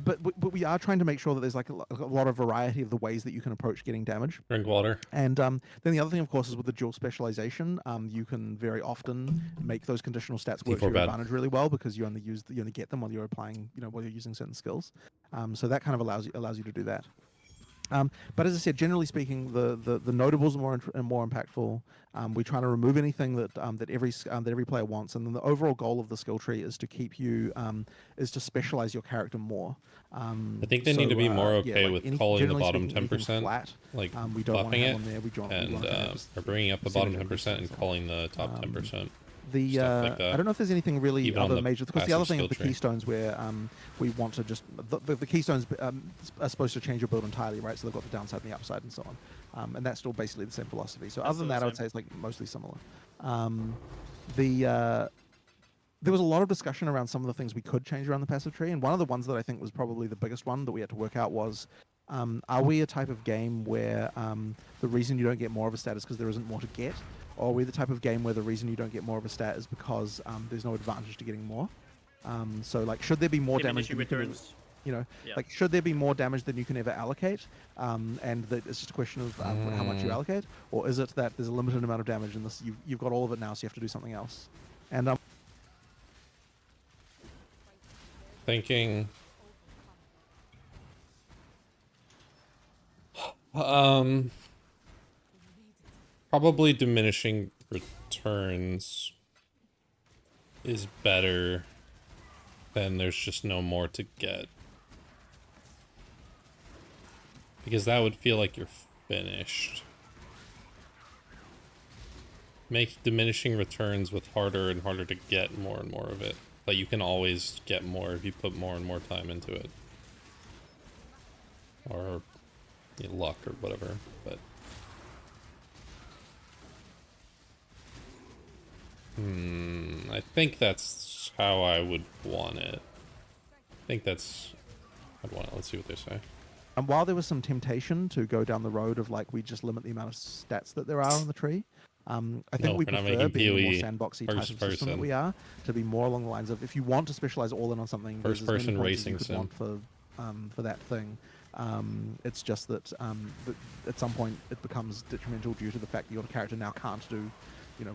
D: But we are trying to make sure that there's like a lot of variety of the ways that you can approach getting damage.
A: drink water.
D: And then the other thing, of course, is with the dual specialization, you can very often make those conditional stats work to
A: D4
D: your
A: bad.
D: advantage really well because you only get them while you're applying, while you're using certain skills. So that kind of allows you to do that. But as I said, generally speaking, the notables are more impactful. We're trying to remove anything that every player wants, and then the overall goal of the skill tree is to keep you is to specialize your character more.
A: I think they need to be more okay
D: like
A: with calling the
D: generally
A: bottom
D: speaking, anything
A: 10%,
D: flat,
A: like
D: we don't want to
A: buffing
D: have
A: it,
D: on there. We want
A: and
D: to have just
A: or bringing up the bottom 10%
D: percentage
A: and
D: increase.
A: calling the top 10%.
D: The
A: stuff like that.
D: I don't know if there's anything really
A: Even on
D: other
A: the
D: major, because the other
A: passive
D: thing is
A: skill
D: the
A: tree.
D: keystones where we want to just the keystones are supposed to change your build entirely, right? So they've got the downside and the upside and so on, and that's still basically the same philosophy. So
F: That's
D: other than
F: still
D: that,
F: the
D: I would
F: same.
D: say it's like mostly similar. There was a lot of discussion around some of the things we could change around the passive tree, and one of the ones that I think was probably the biggest one that we had to work out was, are we a type of game where the reason you don't get more of a stat is because there isn't more to get, or are we the type of game where the reason you don't get more of a stat is because there's no advantage to getting more? So like, should there be more damage?
F: Diminishing
D: than you can
F: returns. Yeah.
D: like should there be more damage than you can ever allocate, and that it's just a question of how much you allocate, or is it that there's a limited amount of damage and this you've got all of it now, so you have to do something else? And
A: Thinking probably diminishing returns is better than there's just no more to get, because that would feel like you're finished. Make diminishing returns with harder and harder to get more and more of it, but you can always get more if you put more and more time into it, or luck or whatever. But I think that's how I would want it. I think that's I'd want it. Let's see what they say.
D: while there was some temptation to go down the road of like we just limit the amount of stats that there are on the tree, I think
A: No,
D: we
A: we're not
D: prefer
A: making
D: being the more
A: PoE
D: sandboxy type of
A: first
D: system that
A: person.
D: we are to be more along the lines of if you want to specialize all in on something, there's
A: First
D: as many
A: person
D: points as you
A: racing
D: could
A: sim.
D: want for that thing. It's just that at some point it becomes detrimental due to the fact that your character now can't do,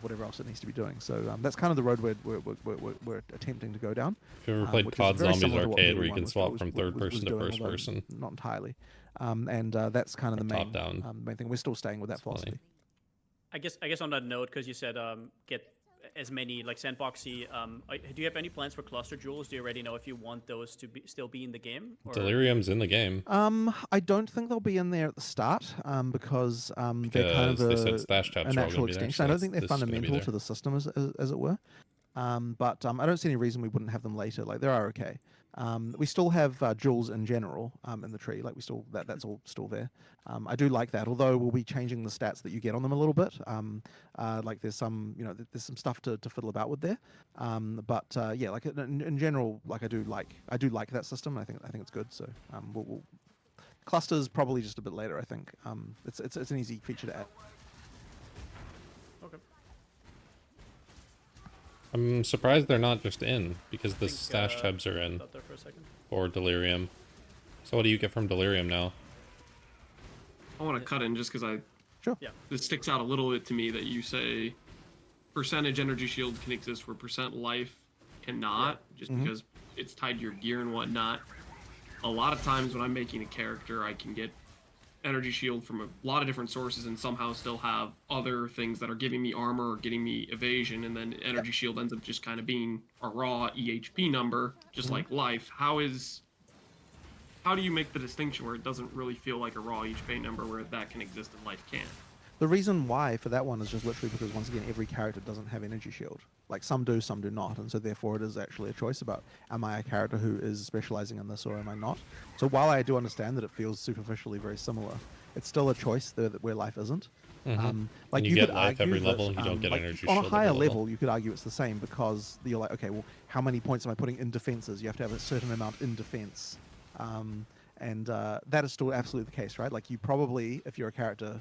D: whatever else it needs to be doing. So that's kind of the road we're attempting to go down.
A: If you ever played
D: Which is
A: COD
D: very
A: Zombies
D: similar to what
A: Arcade, where
D: PoE
A: you
D: 1
A: can
D: was-
A: swap
D: was-
A: from
D: was-
A: third
D: was
A: person to
D: doing,
A: first
D: although
A: person,
D: not entirely. That's kind of the
A: top
D: main
A: down.
D: main thing. We're still staying with that
A: It's funny.
D: philosophy.
F: I guess on that note, because you said get as many like sandboxy. Do you have any plans for cluster jewels? Do you already know if you want those to still be in the game? Or...
A: Delirium's in the game
D: I don't think they'll be in there at the start, because they're kind of
A: because they said stash
D: a
A: tabs are all
D: natural
A: going to be there.
D: extension.
A: So
D: I don't think they're
A: this is gonna be
D: fundamental
A: there.
D: to the system as it were. But I don't see any reason we wouldn't have them later. Like they are okay. We still have jewels in general in the tree. Like we still that's all still there. I do like that. Although we'll be changing the stats that you get on them a little bit. Like there's some there's some stuff to fiddle about with there. But yeah, like in general, like I do like that system. I think it's good. So we'll clusters probably just a bit later. I think it's an easy feature to add.
F: Okay.
A: I'm surprised they're not just in because the
F: think,
A: stash tabs are in
F: Thought there for a second.
A: for Delirium. So what do you get from Delirium now?
E: I want to cut in just because
D: Sure.
F: Yeah.
E: this sticks out a little bit to me that you say percentage energy shield can exist where percent life cannot, just
D: Mhm.
E: because it's tied to your gear and whatnot. A lot of times when I'm making a character, I can get energy shield from a lot of different sources and somehow still have other things that are giving me armor or getting me evasion, and then energy shield ends up just kind of being a raw EHP number, just like life. How do you make the distinction where it doesn't really feel like a raw HP number where that can exist and life can't?
D: The reason why for that one is just literally because once again every character doesn't have energy shield. Like some do, some do not, and so therefore it is actually a choice about am I a character who is specializing in this or am I not. So while I do understand that it feels superficially very similar, it's still a choice that where life isn't. Like
A: you get
D: could
A: life
D: argue
A: every
D: that,
A: level, you don't get
D: like,
A: energy
D: on
A: shield
D: a
A: every
D: higher
A: level.
D: level. You could argue it's the same because you're like, okay, well, how many points am I putting in defenses? You have to have a certain amount in defense, and that is still absolutely the case, right? Like you probably, if you're a character,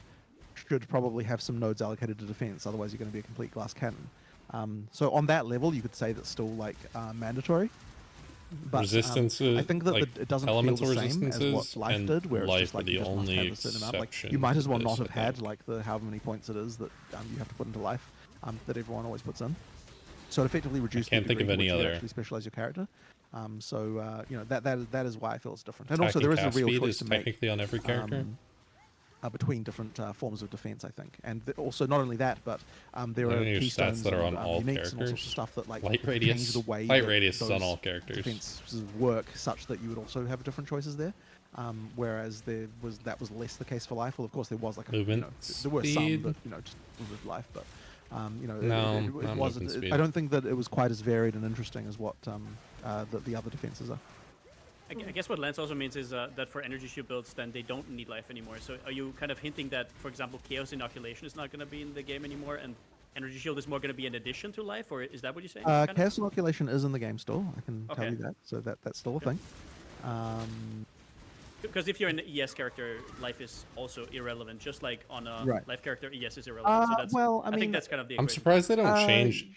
D: should probably have some nodes allocated to defense, otherwise you're going to be a complete glass cannon. So on that level, you could say that's still like mandatory. But
A: Resistances,
D: I think that
A: like,
D: it doesn't feel
A: elemental
D: the same as what
A: resistances
D: life
A: and
D: did, where it's
A: life
D: just
A: are
D: like
A: the
D: you just must
A: only
D: have a certain amount. Like you
A: exception
D: might as
A: to
D: well not
A: this,
D: have
A: I
D: had
A: think.
D: like the however many points it is that you have to put into life that everyone always puts in. So it effectively reduces.
A: can't
D: the
A: think of
D: degree to
A: any
D: which you
A: other.
D: actually specialize your character. So that is why I feel it's different. And
A: Attacking
D: also there is a
A: cast
D: real
A: speed
D: choice
A: is
D: to make
A: technically on every character.
D: between different forms of defense, I think. And also not only that, but there
A: Then
D: are
A: your
D: keystones
A: stats that are
D: and,
A: on all
D: uniques and all sorts
A: characters.
D: of stuff that like
A: Light
D: change
A: radius.
D: the way
A: Light
D: that
A: radius is on
D: those
A: all characters.
D: defenses work, such that you would also have different choices there. Whereas that was less the case for life. Well, of course there was like
A: Movement
D: there were some
A: speed.
D: that just with life, but
A: No,
D: it
A: not
D: wasn't.
A: movement speed.
D: I don't think that it was quite as varied and interesting as what the other defenses are.
F: I guess what Lance also means is that for energy shield builds, then they don't need life anymore. So are you kind of hinting that, for example, Chaos Inoculation is not going to be in the game anymore, and energy shield is more going to be an addition to life, or is that what you're saying? kind of?
D: Chaos Inoculation is in the game still. I can tell
F: Okay.
D: you that. So that's still a thing.
F: Because if you're an ES character, life is also irrelevant, just like on a
D: Right.
F: life character, ES is irrelevant. So that's,
D: well, I
F: I
D: mean,
F: think that's kind of the
A: I'm
F: equation.
A: surprised they don't
D: Uh,
A: change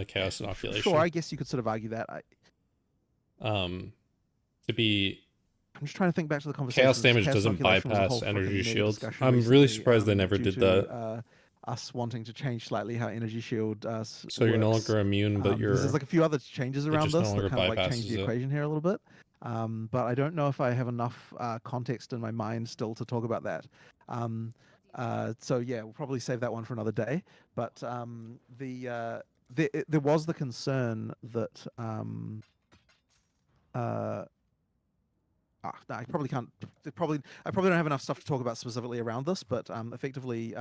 A: Chaos Inoculation.
D: Sure, I guess you could sort of argue that.
A: To be
D: I'm just trying to think back to the conversation.
A: Chaos damage doesn't
D: Inoculation was a
A: bypass
D: whole
A: energy
D: freaking mega
A: shield.
D: discussion
A: I'm really
D: recently,
A: surprised they never
D: due
A: did
D: to,
A: that.
D: Us wanting to change slightly how energy shield
A: So you're no
D: works.
A: longer immune, but
D: Because there's
A: you're
D: like a few other changes
A: it
D: around
A: just no
D: this that
A: longer
D: kind of like change
A: bypasses
D: the
A: it.
D: equation here a little bit. But I don't know if I have enough context in my mind still to talk about that. So yeah, we'll probably save that one for another day. But there was the concern that no, I probably can't. I probably don't have enough stuff to talk about specifically around this, but effectively,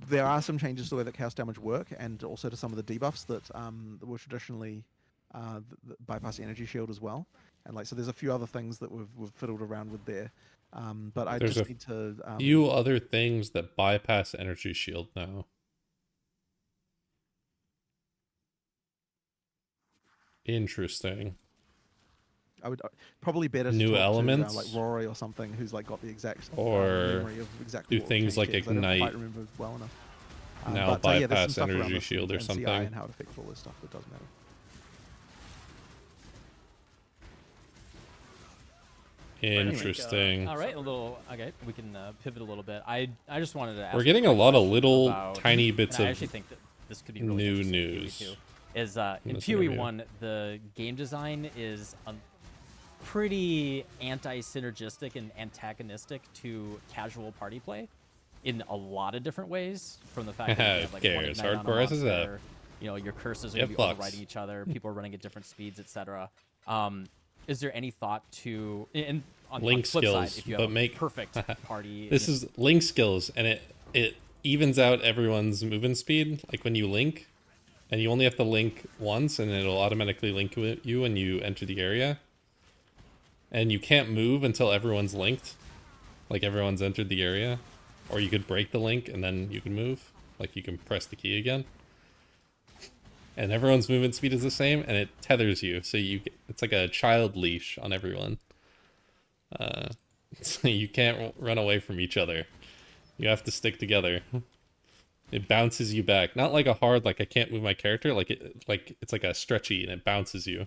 D: there are some changes to the way that chaos damage work, and also to some of the debuffs that were traditionally bypass energy shield as well. And like, so there's a few other things that we've fiddled around with there. But I
A: There's
D: just
A: a
D: need to.
A: few other things that bypass energy shield now. Interesting.
D: I would probably better to
A: New
D: talk
A: elements?
D: to, like Rory or something, who's like got the exact
A: or
D: memory of exactly
A: do
D: what
A: things
D: changed
A: like
D: here, 'cause I don't
A: ignite.
D: quite remember well enough.
A: Now
D: but, yeah, there's some
A: bypass
D: stuff around
A: energy
D: this
A: shield or
D: NCI
A: something.
D: and how it affects all this stuff that does matter.
A: Interesting.
B: All right, okay. We can pivot a little bit. I just wanted to ask.
A: We're getting a lot of little
B: about,
A: tiny bits
B: and I
A: of
B: actually think that this could be really
A: new
B: interesting in
A: news
B: PoE 2, is in
A: this
B: PoE
A: interview.
B: 1 the game design is pretty anti-synergistic and antagonistic to casual party play in a lot of different ways. From the fact that you have, like, one
A: Cares?
B: ignite on a
A: Hardcore as
B: monster,
A: that.
B: you know, your curses are
A: Yeah,
B: going to be
A: fucks.
B: overriding each other. People are running at different speeds, etc. Is there any thought to on
A: Link
B: the flip
A: skills,
B: side, if you have
A: but
B: a
A: make-
B: perfect party?
A: This is link skills, and it evens out everyone's movement speed. Like when you link, and you only have to link once, and it'll automatically link you when you enter the area. And you can't move until everyone's linked, like everyone's entered the area. Or you could break the link and then you can move, like you can press the key again. And everyone's movement speed is the same, and it tethers you, so it's like a child leash on everyone. So you can't run away from each other. You have to stick together. It bounces you back, not like a hard, like I can't move my character, it's like a stretchy and it bounces you.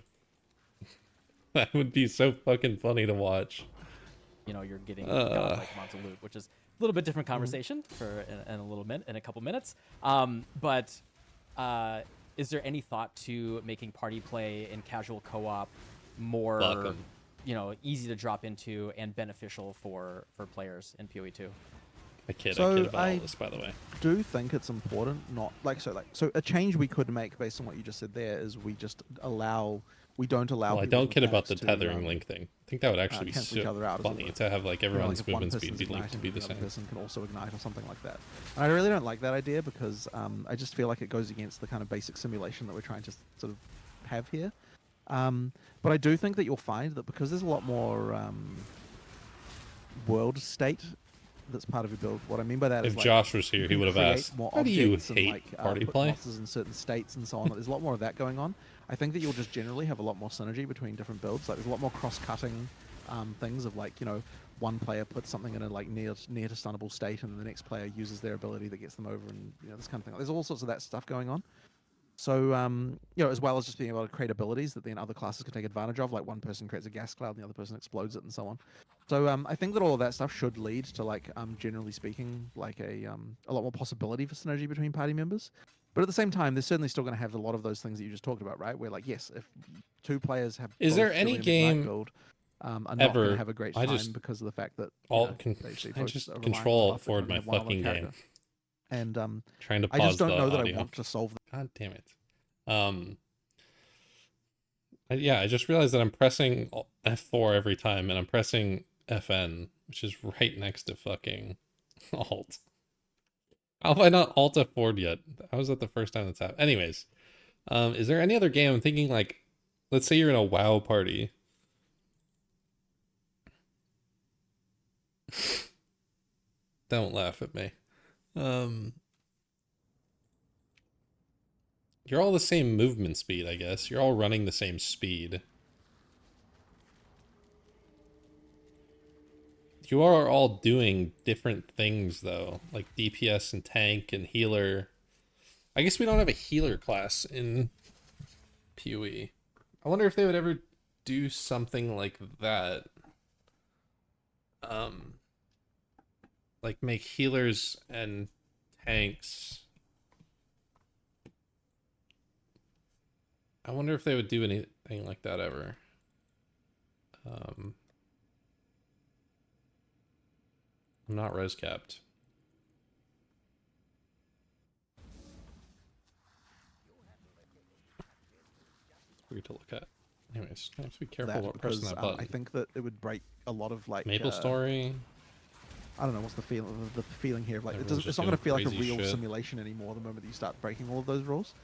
A: That would be so fucking funny to watch.
B: You know, you're getting godlike amounts of loot, which is a little bit different
A: Mm-hmm.
B: conversation for in a couple minutes. But is there any thought to making party play and casual co-op more,
A: Welcome.
B: you know, easy to drop into and beneficial for players in PoE 2?
A: I kid
D: So
A: about all
D: I-
A: this, by the way.
D: Do think it's important, not so a change we could make based on what you just said there is we don't allow.
A: Well, I
D: people
A: don't
D: with
A: kid about
D: packs
A: the
D: to,
A: tethering link thing. I think that would actually be
D: cancel each
A: so
D: other out, as it
A: funny
D: were.
A: to have like
D: You know,
A: everyone's
D: like if one
A: movement speed
D: person's
A: be linked to
D: igniting,
A: be the
D: another
A: same.
D: person can also ignite or something like that. And I really don't like that idea because I just feel like it goes against the kind of basic simulation that we're trying to sort of have here. But I do think that you'll find that because there's a lot more world state that's part of your build. What I mean by that is
A: If
D: like,
A: Josh was
D: you
A: here, he
D: can
A: would have
D: create
A: asked,
D: more
A: how do you
D: objects and,
A: hate
D: like,
A: party
D: put
A: play?
D: monsters in certain states and so on. There's a lot more of that going on. I think that you'll just generally have a lot more synergy between different builds. Like there's a lot more cross-cutting things of like, you know, one player puts something in a like near to stunnable state, and the next player uses their ability that gets them over, and you know this kind of thing. There's all sorts of that stuff going on. So you know, as well as just being able to create abilities that then other classes can take advantage of, like one person creates a gas cloud and the other person explodes it, and so on. So I think that all of that stuff should lead to like generally speaking, like a lot more possibility for synergy between party members. But at the same time, they're certainly still going to have a lot of those things that you just talked about, right? Where like, yes, if two players have
A: Is there
D: both
A: any
D: doing an Ignite
A: game
D: build, are not going
A: ever-
D: to have a great
A: I
D: time
A: just
D: because of the fact that
A: Alt
D: you
A: con-
D: know, they
A: I
D: both
A: just
D: are relying on
A: control
D: the
A: alt
D: buff, they
A: forward
D: only
A: my
D: have one other
A: fucking game.
D: character. And
A: Trying to
D: I
A: pause
D: just don't
A: the
D: know that
A: audio.
D: I want to solve
A: God damn it. Yeah, I just realized that I'm pressing F4 every time, and I'm pressing FN, which is right next to fucking Alt. How have I not Alt F4'd yet? How is that the first time that's happened? Anyways, is there any other game I'm thinking like, let's say you're in a WoW party. Don't laugh at me. You're all the same movement speed, I guess. You're all running the same speed. You are all doing different things, though. Like DPS and tank and healer. I guess we don't have a healer class in PoE. I wonder if they would ever do something like that. Like make healers and tanks. I wonder if they would do anything like that ever. I'm not res capped. Weird to look at. Anyways, I have to be careful
D: that
A: about
D: because
A: pressing that button.
D: I think that it would break a lot of like
A: Maple Story.
D: I don't know what's the feeling here of like
A: Everyone's
D: it's
A: just
D: not going to
A: doing
D: feel like a
A: crazy
D: real
A: shit.
D: simulation anymore the moment that you start breaking all of those rules.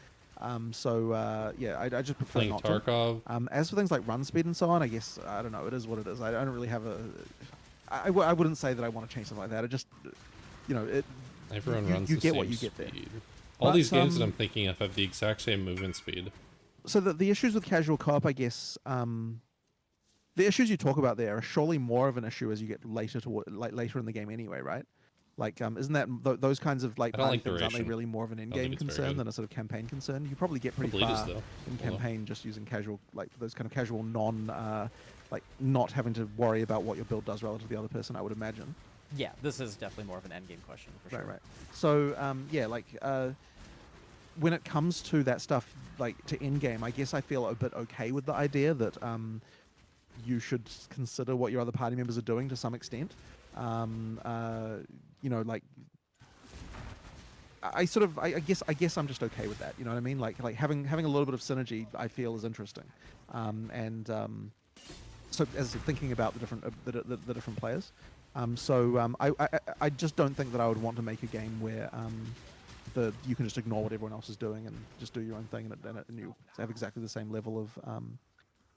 D: Yeah, I just prefer
A: Playing
D: not
A: Tarkov.
D: to. As for things like run speed and so on, I guess I don't know. It is what it is. I don't really have a. I wouldn't say that I want to change something like that. I just, you know, it.
A: Everyone
D: you
A: runs
D: you
A: the
D: get
A: same
D: what you get there.
A: speed. All
D: But,
A: these games that I'm thinking of have the exact same movement speed.
D: So the issues with casual co-op, I guess, the issues you talk about there are surely more of an issue as you get later in the game anyway, right? Like, isn't that those kinds of like
A: I don't
D: party
A: like
D: things, aren't they
A: duration.
D: really more of an
A: think
D: in-game
A: it's very
D: concern
A: good.
D: than a sort of campaign concern? You probably get pretty
A: Probably it is,
D: far
A: though.
D: in
A: Although-
D: campaign just using casual, like those kind of casual like not having to worry about what your build does relative to the other person, I would imagine.
B: Yeah, this is definitely more of an end game question for sure.
D: Right. So, yeah, like, when it comes to that stuff, like to end game, I guess I feel a bit okay with the idea that you should consider what your other party members are doing to some extent. You know, like, I guess I'm just okay with that. You know what I mean? Like having a little bit of synergy, I feel is interesting. So as I said, thinking about the different the different players. I just don't think that I would want to make a game where you can just ignore what everyone else is doing and just do your own thing and you have exactly the same level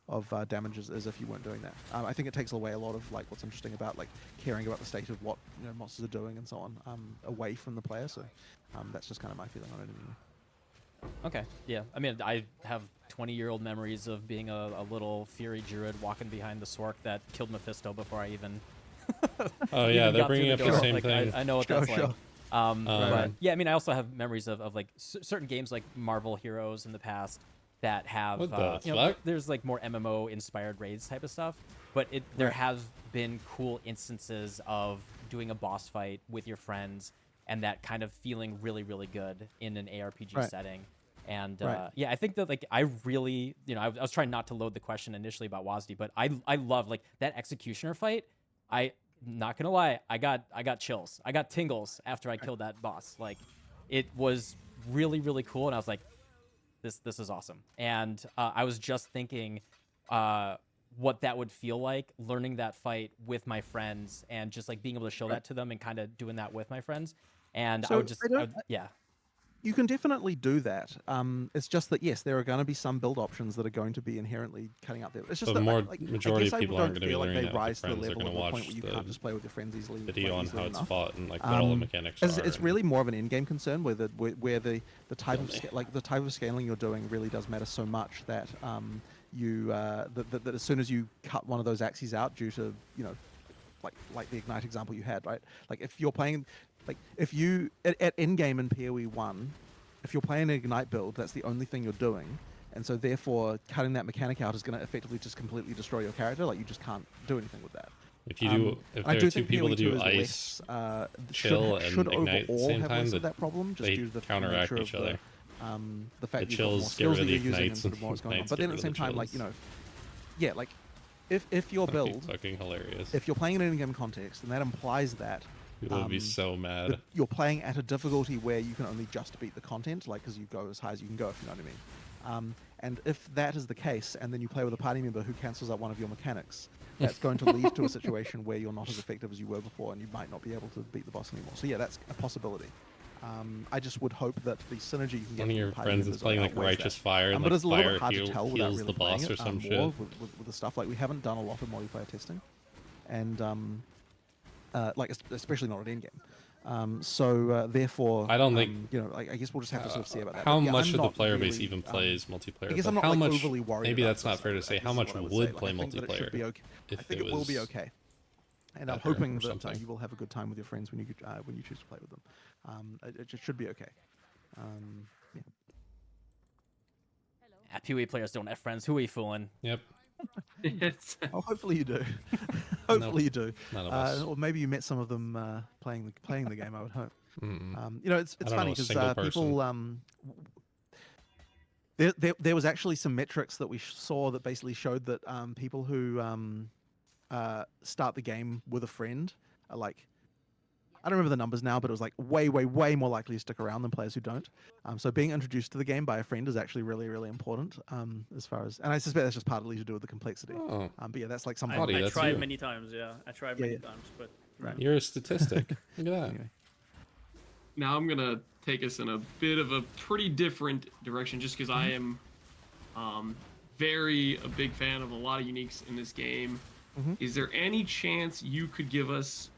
D: of damage as if you weren't doing that. I think it takes away a lot of like what's interesting about like caring about the state of what monsters are doing and so on away from the player. So that's just kind of my feeling on it anyway.
B: Okay, yeah. I mean, I have 20-year-old memories of being a little Fury Druid walking behind the Sork that killed Mephisto before I even.
A: Oh yeah,
B: even
A: they're
B: got through
A: bringing
B: the
A: up the
B: door.
A: same
B: Like,
A: thing.
B: I know what
D: Sure,
B: that's
D: sure.
B: like.
A: Right.
B: But yeah, I mean, I also have memories of like certain games like Marvel Heroes in the past that have
A: What the
B: you know,
A: fuck?
B: there's like more MMO inspired raids type of stuff, but there
D: Right.
B: have been cool instances of doing a boss fight with your friends and that kind of feeling really really good in an ARPG
D: Right.
B: setting. And
D: Right.
B: yeah, I think that like I really, I was trying not to load the question initially about WASD, but I love like that executioner fight. Not gonna lie, I got chills. I got tingles after I killed that boss. Like, it was really really cool, and I was like, this is awesome. And I was just thinking, what that would feel like learning that fight with my friends and just like being able to show that to them and kind of doing that with my friends. And
D: So,
B: yeah.
D: You can definitely do that. It's just that yes, there are going to be some build options that are going to be inherently cutting out there. It's just
A: But
D: that
A: more
D: like,
A: majority
D: I guess
A: of people
D: I
A: aren't
D: don't
A: going to be
D: feel like
A: learning
D: they
A: that with
D: rise to
A: their
D: the
A: friends. They're
D: level
A: going
D: of
A: to
D: the point where
A: watch
D: you
A: the
D: can't just play with your friends easily.
A: video on
D: easily
A: how it's
D: enough.
A: fought and like what all the mechanics
D: It's,
A: are.
D: it's
A: and-
D: really more of an in-game concern where the type of
A: Really?
D: like the type of scaling you're doing really does matter so much that that as soon as you cut one of those axes out due to like the Ignite example you had, right? Like if you're playing, like if you at end game in PoE 1, if you're playing an Ignite build, that's the only thing you're doing, and so therefore cutting that mechanic out is going to effectively just completely destroy your character. Like you just can't do anything with that.
A: If you do, if
D: I
A: there
D: do
A: are two
D: think
A: people
D: PoE
A: that do
D: 2 is
A: ice,
D: should
A: chill, and
D: overall
A: ignite at the same
D: have
A: time,
D: less of that problem, just
A: they
D: due to the
A: counteract
D: nature
A: each
D: of
A: other.
D: the fact
A: The
D: that you've got more
A: chills get
D: skills
A: rid
D: that
A: of
D: you're
A: the
D: using and
A: ignites,
D: sort of more what's going on.
A: ignites
D: But then
A: get
D: at the
A: rid
D: same
A: of the
D: time, like
A: chills.
D: yeah, like if your
A: That'd be
D: build,
A: fucking hilarious.
D: if you're playing in an in-game context, then that implies that
A: People would be so mad.
D: that you're playing at a difficulty where you can only just beat the content, like because you go as high as you can go, if you know what I mean. And if that is the case, and then you play with a party member who cancels out one of your mechanics, that's going to lead to a situation where you're not as effective as you were before, and you might not be able to beat the boss anymore. So yeah, that's a possibility. I just would hope that the synergy you can get
A: One of
D: from
A: your
D: the party
A: friends
D: members
A: is playing like
D: outweighs
A: Righteous
D: that.
A: Fire, and
D: But
A: like
D: it's a little
A: fire
D: bit hard to tell without
A: heals
D: really
A: the boss
D: playing
A: or
D: it,
A: some
D: more
A: shit.
D: with the stuff. Like we haven't done a lot of multiplayer testing, and like especially not at endgame. Therefore,
A: I don't think-
D: I guess we'll just have to sort of see about that.
A: How
D: But yeah,
A: much
D: I'm
A: of the
D: not
A: player base
D: really,
A: even plays multiplayer?
D: I guess
A: but
D: I'm not
A: how
D: like,
A: much?
D: overly worried.
A: Maybe
D: about
A: that's not
D: this,
A: fair to
D: I
A: say.
D: guess
A: How
D: is
A: much
D: what I
A: would
D: say. Like,
A: play
D: I think that it should
A: multiplayer?
D: be okay.
A: if
D: I think
A: it
D: it will be
A: was
D: okay. And I'm
A: better
D: hoping
A: or
D: that
A: something?
D: you will have a good time with your friends when you choose to play with them. It should be okay. Yeah.
B: PoE players don't have friends. Who are you fooling?
A: Yep.
E: It's,
D: Oh, hopefully you do. Hopefully you do.
A: None of us.
D: Or maybe you met some of them playing the game. I would hope.
A: Mm.
D: It's
A: I don't
D: funny
A: know a
D: because
A: single
D: people there was actually some metrics that we saw that basically showed that people who start the game with a friend are like, I don't remember the numbers now, but it was like way more likely to stick around than players who don't. So being introduced to the game by a friend is actually really important as far as, and I suspect that's just partly to do with the complexity.
A: Oh,
D: But yeah, that's like
F: I,
D: something.
A: Buddy,
F: I
A: that's
F: tried
A: you.
F: many times. Yeah, I tried
D: Yeah,
F: many
D: yeah.
F: times, but
D: Right.
A: you're a statistic. Look at that.
D: Anyway.
E: now I'm gonna take us in a bit of a pretty different direction, just because I am a big fan of a lot of uniques in this game. Is there any chance you could give us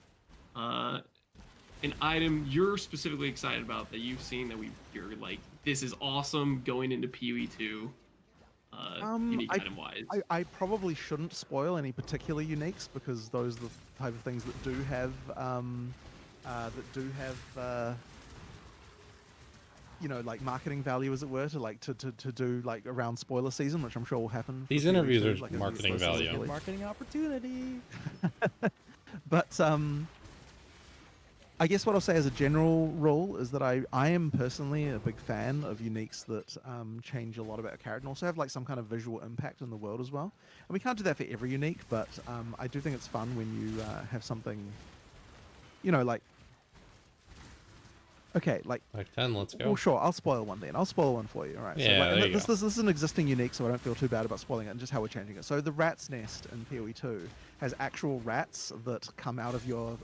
E: an item you're specifically excited about that you've seen that you're like, this is awesome going into PoE 2, unique item wise?
D: I probably shouldn't spoil any particular uniques because those are the type of things that do have that do have you know, like marketing value, as it were, to like to do like around spoiler season, which I'm sure will happen.
A: These
D: for
A: interviews
D: PoE2,
A: are
D: like, as we
A: marketing
D: slowly
A: value.
D: release.
B: Marketing opportunity.
D: But I guess what I'll say as a general rule is that I am personally a big fan of uniques that change a lot about a character and also have like some kind of visual impact in the world as well. And we can't do that for every unique, but I do think it's fun when you have something, you know, like, okay, like,
A: Like 10, let's go.
D: well, sure, I'll spoil one then. I'll spoil one for you. All right.
A: Yeah,
D: so, like,
A: there you
D: this,
A: go.
D: this is an existing unique, so I don't feel too bad about spoiling it and just how we're changing it. So the rat's nest in PoE2 has actual rats that come out of your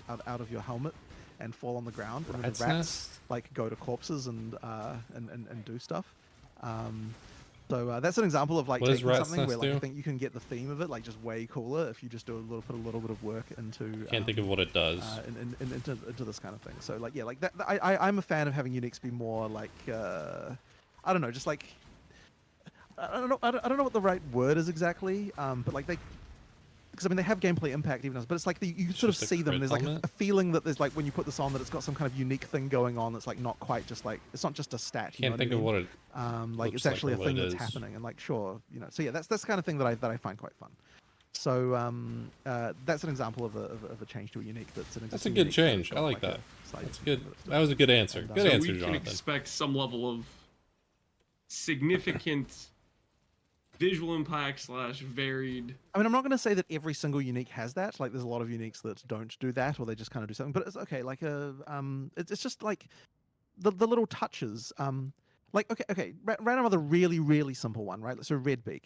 D: out of your helmet and fall on the ground, and then
A: Rat's
D: the rats
A: nest?
D: like go to corpses and do stuff. So that's an example of like
A: What does
D: taking
A: rat's
D: something where
A: nest
D: like I
A: do?
D: think you can get the theme of it like just way cooler if you just put a little bit of work into.
A: Can't think of what it does.
D: Into this kind of thing. So like yeah, like that. I'm a fan of having uniques be more like I don't know, just like I don't know what the right word is exactly. But like because I mean they have gameplay impact even, but it's like you sort of
A: just a
D: see them.
A: crit
D: There's like
A: helmet?
D: a feeling that there's like when you put this on that it's got some kind of unique thing going on that's like not quite just like it's not just a stat. You
A: Can't
D: know
A: think
D: what I
A: of
D: mean?
A: what it
D: Like
A: looks
D: it's
A: like
D: actually
A: or
D: a
A: what
D: thing
A: it
D: that's
A: is.
D: happening, and like sure, you know. So yeah, that's the kind of thing that I find quite fun. So that's an example of a change to a unique. That's an
A: That's a
D: existing
A: good
D: unique that
A: change.
D: has
A: I
D: got,
A: like
D: a
A: that.
D: slightly
A: That's
D: different
A: good.
D: thing that it's
A: That
D: doing.
A: was a good answer.
D: And,
A: Good
E: So
A: answer,
E: we can
A: Jonathan.
E: expect some level of significant visual impact / varied.
D: I mean, I'm not going to say that every single unique has that. Like, there's a lot of uniques that don't do that, or they just kind of do something. But it's okay. Like it's just like the little touches. Like okay. Random other really simple one, right? So Redbeak.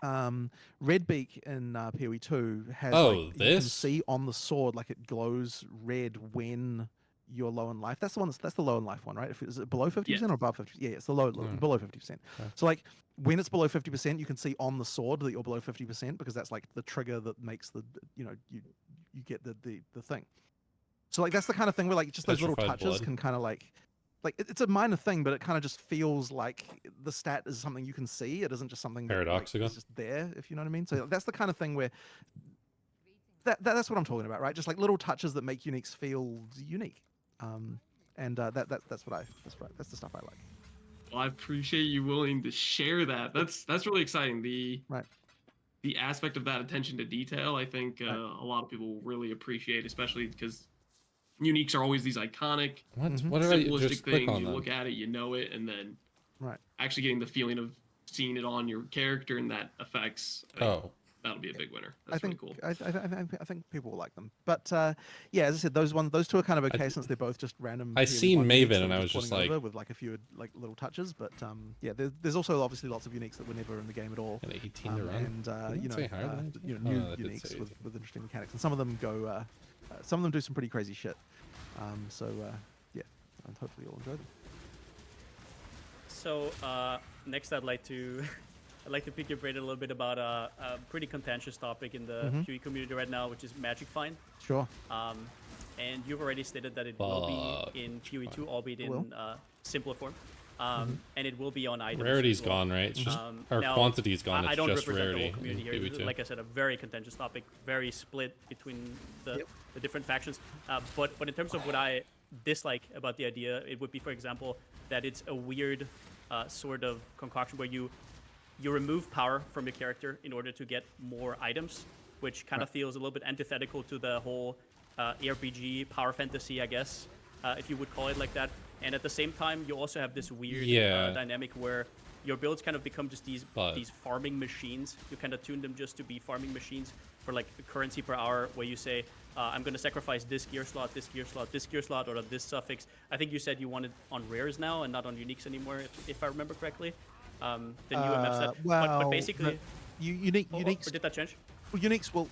D: Redbeak in PoE2 has like
A: Oh,
D: you can
A: this?
D: see on the sword like it glows red when you're low in life. That's the one. That's the low in life one, right? Is it below 50%
E: Yes.
D: or above 50? Yeah, it's the low
A: Hmm.
D: below 50%.
A: Okay.
D: So like when it's below 50%, you can see on the sword that you're below 50% because that's like the trigger that makes the you get the thing. So like that's the kind of thing where like just those little
A: Petrified
D: touches
A: blood.
D: can kind of like it's a minor thing, but it kind of just feels like the stat is something you can see. It isn't just something that like,
A: Paradoxical.
D: is just there, if you know what I mean. So that's the kind of thing where that's what I'm talking about, right? Just like little touches that make uniques feel unique. And that's the stuff I like.
E: Well, I appreciate you willing to share that. That's really exciting.
D: Right.
E: The aspect of that attention to detail, I think
D: Right.
E: a lot of people will really appreciate, especially because uniques are always these iconic,
A: What?
D: Mhm.
A: What did I
E: simplistic
A: just click
E: things.
A: on
E: You
A: them?
E: look at it, you know it, and then
D: Right.
E: actually getting the feeling of seeing it on your character and that affects. I think
A: Oh,
E: that'll be a big winner.
D: I
E: That's really
D: think
E: cool.
D: I think people will like them. But yeah, as I said, those two are kind of okay since they're both just random.
A: I
D: PoE1
A: seen
D: uniques
A: Maven
D: that
A: and
D: we're
A: I
D: just
A: was just
D: porting
A: like-
D: over with like a few like little touches. But yeah, there's also obviously lots of uniques that were never in the game at all.
A: an 18 to run.
D: And
A: Didn't it say higher than 18?
D: new
A: Oh, that did
D: uniques
A: say
D: with
A: 18.
D: interesting mechanics, and some of them go, some of them do some pretty crazy shit. So yeah, and hopefully you'll enjoy them.
F: So next, I'd like to pick your brain a little bit about a pretty contentious topic in the
D: Mhm.
F: PoE community right now, which is Magic Find.
D: Sure.
F: And you've already stated that it will
A: Fuck
F: be in PoE2, albeit
D: It will.
F: in simpler form. And it will be on items.
A: Rarity's
F: as well.
A: gone, right? It's just or
F: Now,
A: quantity's gone.
F: I
A: It's
F: don't
A: just
F: represent
A: rarity
F: the whole community
A: in
F: here.
A: PoE2.
F: Like I said, a very contentious topic, very split between the,
D: Yep.
F: the different factions. But in terms of what I dislike about the idea, it would be, for example, that it's a weird sort of concoction where you remove power from your character in order to get more items, which kind of feels a little bit antithetical to the whole ARPG power fantasy, I guess, if you would call it like that. And at the same time, you also have this weird
A: Yeah.
F: dynamic where your builds kind of become just these
A: But-
F: farming machines. You kind of tune them just to be farming machines for like a currency per hour, where you say, I'm going to sacrifice this gear slot, this gear slot, this gear slot, or this suffix. I think you said you wanted on rares now and not on uniques anymore, if I remember correctly. The new MF set.
D: Well,
F: but basically,
D: uniques.
F: or did that change?
D: Well, uniques. Well,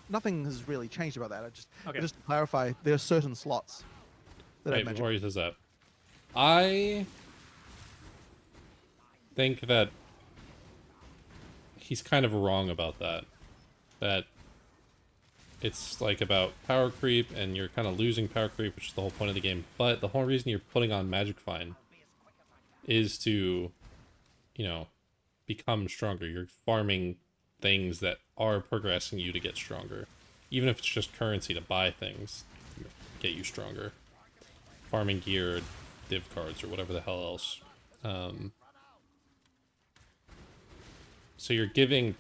D: nothing has really changed about that.
F: Okay.
D: Just to clarify, there are certain slots that
A: Right,
D: have magic.
A: before he says that, I think that he's kind of wrong about that. That it's like about power creep, and you're kind of losing power creep, which is the whole point of the game. But the whole reason you're putting on Magic Find is to, become stronger. You're farming things that are progressing you to get stronger, even if it's just currency to buy things. get you stronger. Farming gear, div cards, or whatever the hell else. So you're giving...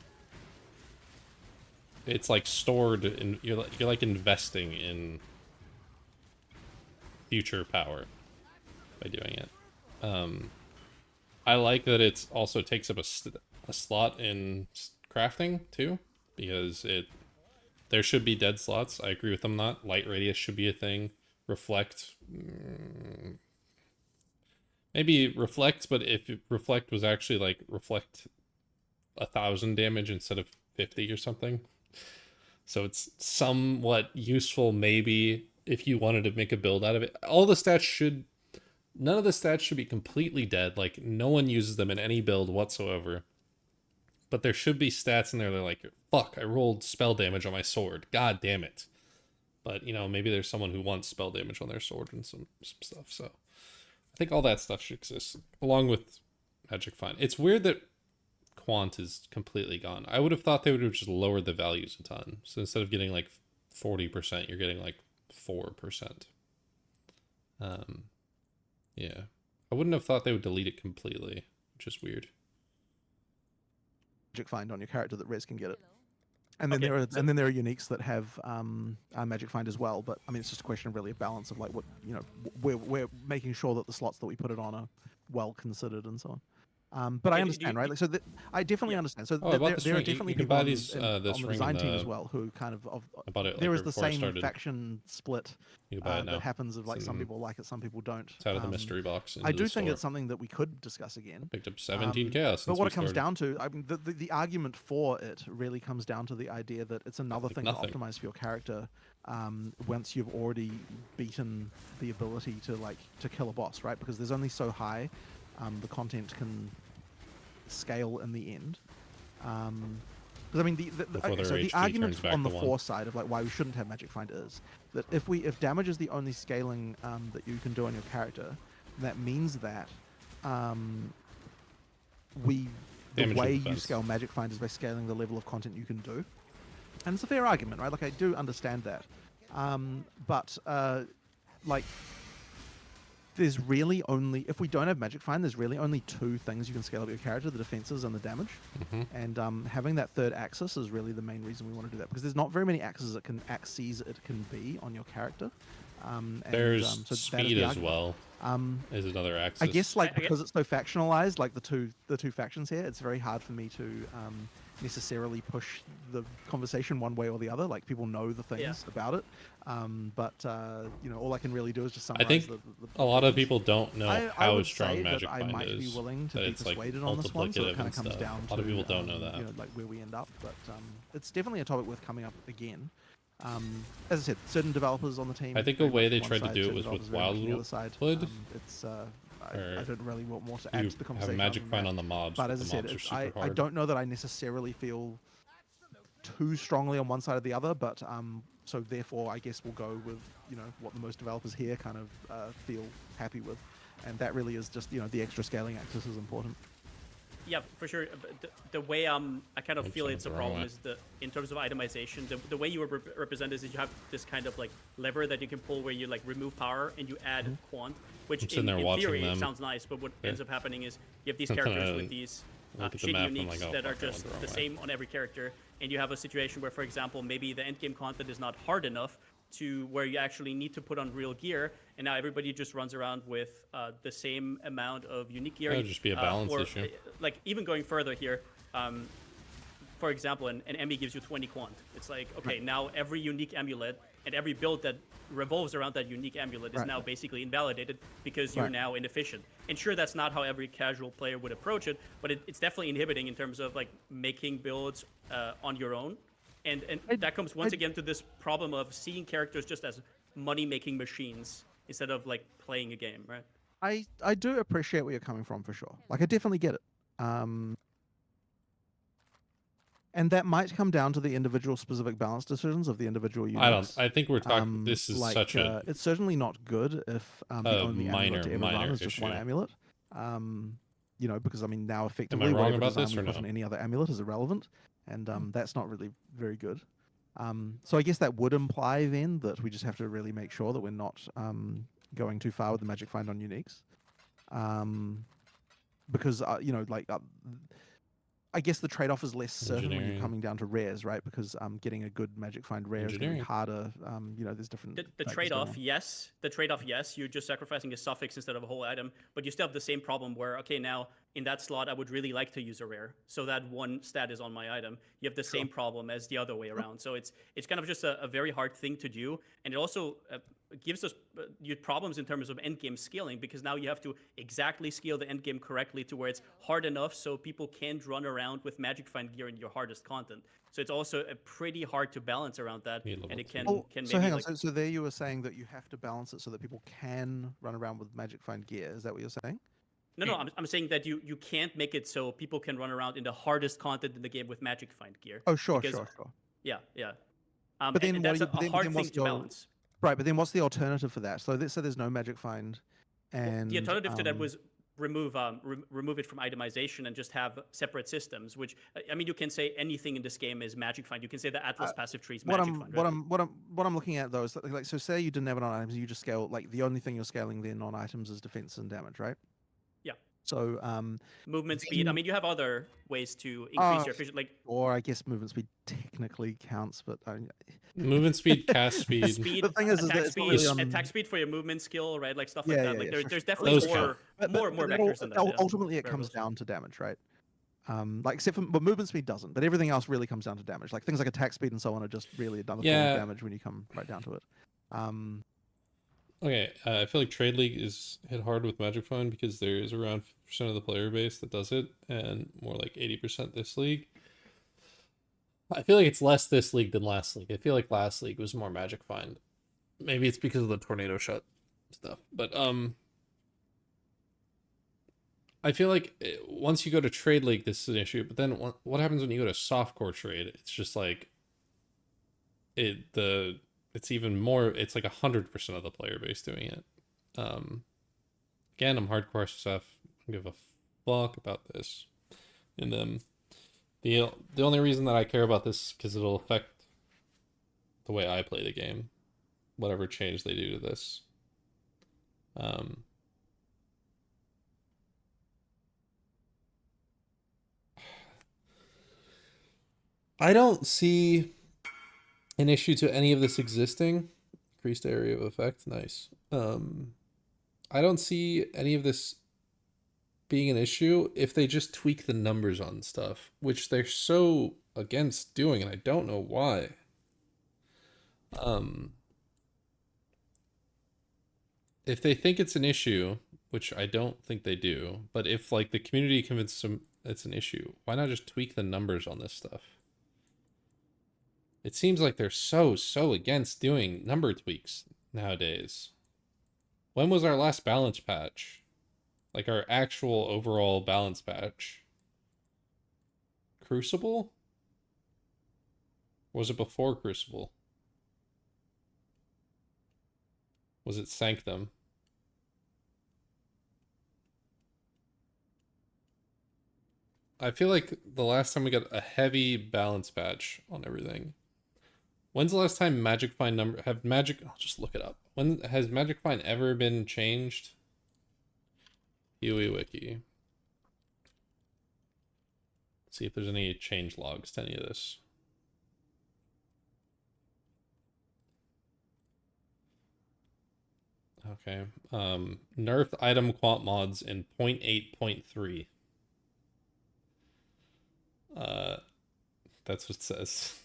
A: It's like stored in... You're like investing in future power by doing it. I like that it also takes up a slot in crafting too, because there should be dead slots. I agree with them. Not light radius should be a thing. Reflect, maybe reflect, but if reflect was actually like reflect 1,000 damage instead of 50 or something, so it's somewhat useful maybe if you wanted to make a build out of it. All the stats should. None of the stats should be completely dead. Like, no one uses them in any build whatsoever. But there should be stats in there that are like, fuck, I rolled spell damage on my sword. God damn it. But, you know, maybe there's someone who wants spell damage on their sword and some stuff. So, I think all that stuff should exist, along with Magic Find. It's weird that Quant is completely gone. I would have thought they would have just lowered the values a ton. So, instead of getting like 40%, you're getting like 4%. Yeah. I wouldn't have thought they would delete it completely, which is weird.
D: Magic Find on your character that Res can get it. And then
F: Okay,
D: there are uniques that have Magic Find as well, but I mean it's just a question of really a balance of like what, you know, we're making sure that the slots that we put it on are well considered and so on. But I understand, right? Like, so I definitely understand. So
A: Oh,
D: there are definitely
A: you can
D: people
A: buy
D: on,
A: these,
D: on
A: this
D: the
A: ring
D: design
A: in
D: team
A: the...
D: as well who kind of
A: I bought it, like,
D: there is the
A: before I
D: same
A: started.
D: faction split
A: You can buy it now.
D: that happens of like
A: It's
D: some
A: in-
D: people like it, some people don't.
A: It's out of the mystery box.
D: I
A: into
D: do
A: the
D: think
A: store.
D: it's something that we could discuss again.
A: Picked up 17 chaos.
D: But
A: since
D: what
A: we
D: it comes
A: started.
D: down to, I mean, the argument for it really comes down to the idea that it's another thing
A: nothing.
D: to optimize for your character. Once you've already beaten the ability to kill a boss, right? Because there's only so high the content can scale in the end. Because I mean,
A: Before their
D: so the
A: HG
D: argument
A: turns back
D: on the
A: to 1.
D: Force side of like why we shouldn't have Magic Find is that if damage is the only scaling that you can do on your character, that means that the
A: Damage
D: way
A: and
D: you
A: defense.
D: scale Magic Find is by scaling the level of content you can do, and it's a fair argument, right? Like I do understand that, but like there's really only, if we don't have Magic Find, there's really only 2 things you can scale up your character: the defenses and the damage. And having that third axis is really the main reason we want to do that, because there's not very many axes it can be on your character.
A: There's
D: so that is
A: speed
D: the
A: as
D: argument.
A: well. Is another axis.
D: I guess like
F: I get-
D: because it's so factionalized, like the two factions here, it's very hard for me to necessarily push the conversation one way or the other. Like people know the things about it, but you know, all I can really do is just
A: I
D: summarize.
A: think
D: the
A: a lot of
D: things.
A: people don't know
D: I
A: how
D: would
A: strong
D: say
A: Magic
D: that I
A: Find
D: might be
A: is.
D: willing to
A: That
D: be
A: it's like
D: persuaded on this one, so it
A: multiplicative
D: kind
A: and
D: of comes
A: stuff.
D: down
A: A lot of
D: to,
A: people don't know that.
D: you know, like where we end up. But it's definitely a topic worth coming up again. As I said, certain developers on the team.
A: I think
D: very
A: a way
D: much
A: they
D: on one
A: tried to
D: side,
A: do it
D: certain
A: was with
D: developers very much on the other
A: Wildwood.
D: side. It's I
A: Or
D: don't really want more to
A: You
D: add to the
A: have
D: conversation.
A: Magic
D: other than
A: Find
D: that.
A: on the mobs,
D: But
A: but
D: as I
A: the
D: said,
A: mobs are super
D: I
A: hard.
D: don't know that I necessarily feel too strongly on one side or the other, but so therefore I guess we'll go with, you know, what the most developers here kind of feel happy with, and that really is just, you know, the extra scaling axis is important.
F: Yeah, for sure. But the way I kind of
A: Oops,
F: feel
A: I
F: it's
A: went
F: a
A: the wrong
F: problem
A: way.
F: is in terms of itemization, the way you were represented is you have this kind of like lever that you can pull where you like remove power and you add quant, which
A: I'm sitting there
F: in
A: watching
F: theory
A: them.
F: sounds nice, but what
A: Yeah.
F: ends up happening is you have these characters with these
A: Look at the
F: shitty
A: map, I'm
F: uniques
A: like, oh,
F: that are
A: fuck, I went
F: just
A: the wrong
F: the
A: way.
F: same on every character, and you have a situation where, for example, maybe the end game content is not hard enough to where you actually need to put on real gear, and now everybody just runs around with the same amount of unique gear.
A: That would just be a balance
F: or,
A: issue.
F: Like even going further here, for example, an Emmy gives you 20 quant. It's like, okay, now every unique amulet and every build that revolves around that unique amulet is
D: Right.
F: now basically invalidated because you're
D: Right.
F: now inefficient. And sure, that's not how every casual player would approach it, but it's definitely inhibiting in terms of like making builds on your own. And that comes once again to this problem of seeing characters just as money-making machines instead of like playing a game, right?
D: I do appreciate where you're coming from for sure. Like I definitely get it. And that might come down to the individual specific balance decisions of the individual units.
A: I think we're talking. This is
D: like,
A: such a
D: it's certainly not good if the only amulet to ever
A: minor
D: run is just one
A: issue.
D: amulet. You know, because I mean now effectively
A: wrong
D: whatever
A: about
D: design
A: this
D: we
A: or
D: put
A: no?
D: on any other amulet is irrelevant, and that's not really very good. So I guess that would imply then that we just have to really make sure that we're not going too far with the magic find on uniques. Because I guess the trade-off is less certain when you're
A: Engineering.
D: coming down to rares, right? Because getting a good magic find rare is going to be
A: Engineering.
D: harder. There's different.
F: The
D: factors going
F: trade-off,
D: on.
F: yes. The trade-off, yes. You're just sacrificing a suffix instead of a whole item, but you still have the same problem where, okay, now in that slot, I would really like to use a rare, so that one stat is on my item. You have the same problem as the other way around. So it's kind of just a very hard thing to do, and it also gives us you problems in terms of endgame scaling, because now you have to exactly scale the endgame correctly to where it's hard enough so people can't run around with magic find gear in your hardest content. So it's also a pretty hard to balance around that,
A: Need level
F: and it
A: two.
F: can
D: So
F: maybe
D: hang on.
F: like
D: So there you were saying that you have to balance it so that people can run around with magic find gear. Is that what you're saying?
F: no, I'm saying that you can't make it so people can run around in the hardest content in the game with magic find gear.
D: Oh, sure,
F: because,
D: sure, sure.
F: Yeah.
D: But then
F: and
D: what
F: that's
D: do you?
F: a
D: But
F: hard
D: then
F: thing
D: what's
F: to balance.
D: Right, but then what's the alternative for that? So there's no magic find, and
F: The alternative to that was remove it from itemization and just have separate systems. Which, I mean, you can say anything in this game is magic find. You can say the Atlas passive tree is magic find. Right?
D: what I'm looking at though is like, so say you didn't have it on items, you just scale, like the only thing you're scaling then on items is defense and damage, right?
F: Yeah.
D: So
F: Movement speed. I mean, you have other ways to increase
D: Oh,
F: your efficiency. Like
D: or I guess movement speed technically counts, but
A: Movement speed, cast speed.
F: speed,
D: The thing is that
F: attack
D: it's not
F: speed,
D: really
F: attack speed for your movement skill, right? Like stuff
D: Yeah,
F: like
D: yeah,
F: that. Like
D: yeah, sure,
F: there's
D: sure.
F: definitely
A: Those
F: more
A: count.
F: more
D: then
F: vectors than that. Yeah.
D: ultimately it comes
F: Variables.
D: down to damage, right? Like except for but movement speed doesn't, but everything else really comes down to damage. Like things like attack speed and so on are just really another form
A: Yeah.
D: of damage when you come right down to it.
A: Okay, I feel like Trade League is hit hard with Magic Find because there is around 50% of the player base that does it, and more like 80% this league. I feel like it's less this league than last league. I feel like last league was more Magic Find. Maybe it's because of the tornado shut stuff, but I feel like once you go to Trade League, this is an issue. But then what happens when you go to Softcore Trade? It's just like it's even more. It's like 100% of the player base doing it. Again, I'm hardcore stuff. I don't give a fuck about this. And the only reason that I care about this is because it'll affect the way I play the game, whatever change they do to this. I don't see an issue to any of this existing. Increased area of effect, nice. I don't see any of this being an issue if they just tweak the numbers on stuff, which they're so against doing, and I don't know why. If they think it's an issue, which I don't think they do, but if like the community convinces them it's an issue, why not just tweak the numbers on this stuff? It seems like they're so against doing number tweaks nowadays. When was our last balance patch? Like our actual overall balance patch? Crucible? Or was it before Crucible? Was it Sanctum? I feel like the last time we got a heavy balance patch on everything. When's the last time Magic Find number have Magic? I'll just look it up. When has Magic Find ever been changed? PoE Wiki. Let's see if there's any change logs to any of this. Okay. Nerfed item quant mods in 0.8.3. That's what it says.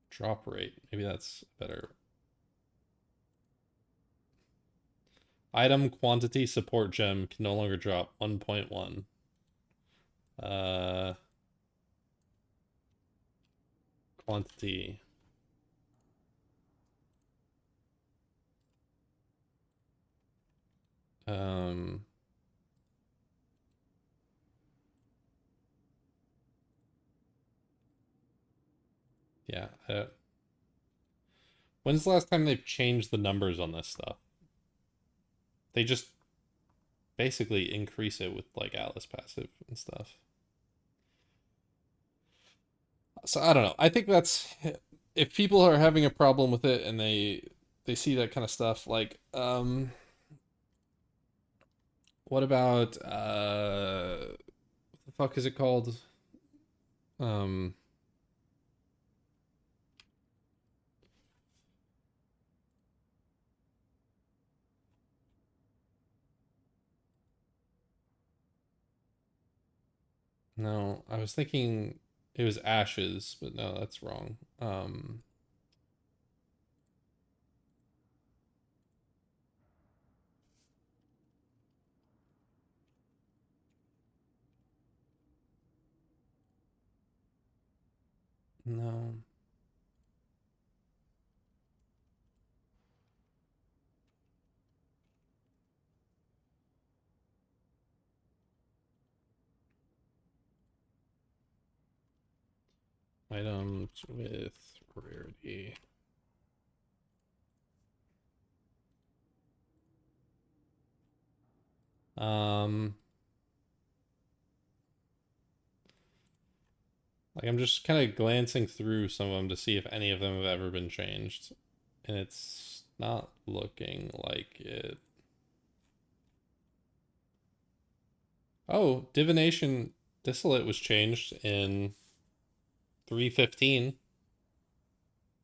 A: Drop rate. Maybe that's better. Item quantity support gem can no longer drop 1.1. Quantity. Yeah. When's the last time they've changed the numbers on this stuff? They just basically increase it with like Atlas passive and stuff. So I don't know. I think that's, if people are having a problem with it and they see that kind of stuff, like what about what the fuck is it called? No, I was thinking it was Ashes, but no, that's wrong. No. Items with rarity. Like I'm just kind of glancing through some of them to see if any of them have ever been changed, and it's not looking like it. Oh, Divination Distillate was changed in 3.15 a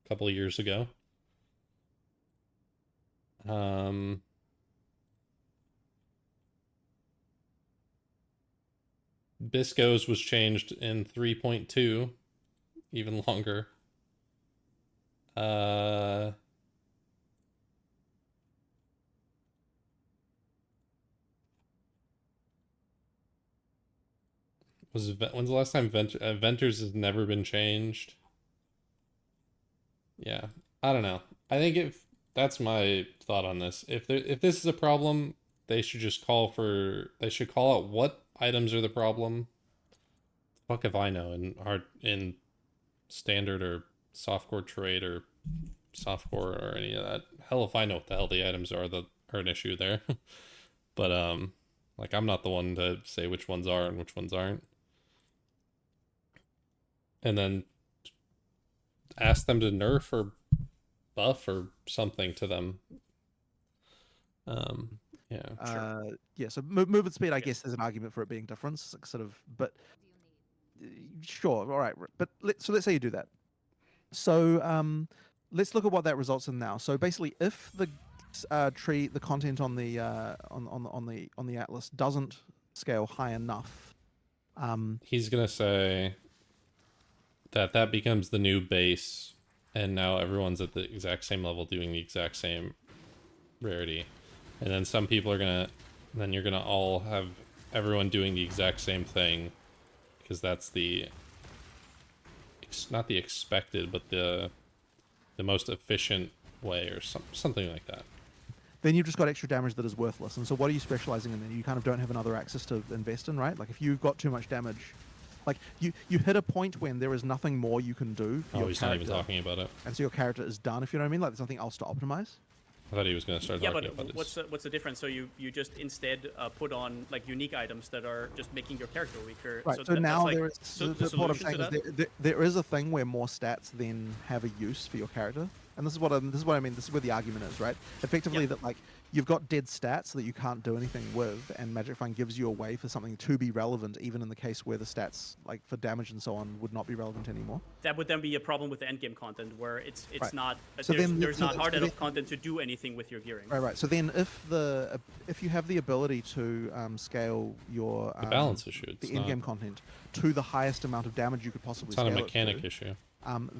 A: couple of years ago. Bisco's was changed in 3.2, even longer. When's the last time Venters has never been changed? Yeah, I don't know. I think if that's my thought on this. If this is a problem, they should just call out what items are the problem. Fuck if I know in standard or softcore trade or softcore or any of that. Hell if I know what the hell the items are that are an issue there. But like I'm not the one to say which ones are and which ones aren't. And then ask them to nerf or buff or something to them. Yeah.
E: Sure.
D: Yeah, so movement speed, I guess there's an argument for it being different, sort of, but sure, all right. But let's say you do that. So let's look at what that results in now. So basically, if the the content on the on the atlas doesn't scale high enough,
A: he's gonna say that becomes the new base, and now everyone's at the exact same level doing the exact same rarity, and then some people are gonna, then you're gonna all have everyone doing the exact same thing, because that's the not the expected, but the most efficient way, or something like that.
D: Then you've just got extra damage that is worthless. And so what are you specializing in then? You kind of don't have another axis to invest in, right? Like if you've got too much damage, like you hit a point when there is nothing more you can do for your
A: he's
D: character.
A: not even talking about it.
D: And so your character is done, if you know what I mean? Like there's nothing else to optimize.
A: I thought he was going to start talking about
F: but what's the difference? So you just instead put on like unique items that are just making your character weaker.
D: Right. So now
F: like,
D: there is. What I'm saying is there is a thing where more stats then have a use for your character, and this is what I mean. This is where the argument is, right? Effectively, that like you've got dead stats that you can't do anything with, and Magic Find gives you a way for something to be relevant, even in the case where the stats, like for damage and so on, would not be relevant anymore.
F: That would then be a problem with the endgame content, where it's
D: right.
F: not
D: so
F: there's not hard enough content to do anything with your gearing.
D: Right. So then, if you have the ability to scale your
A: the balance issue,
D: the in-game content to the highest amount of damage you could possibly,
A: it's not
D: scale
A: a mechanic
D: it to,
A: issue.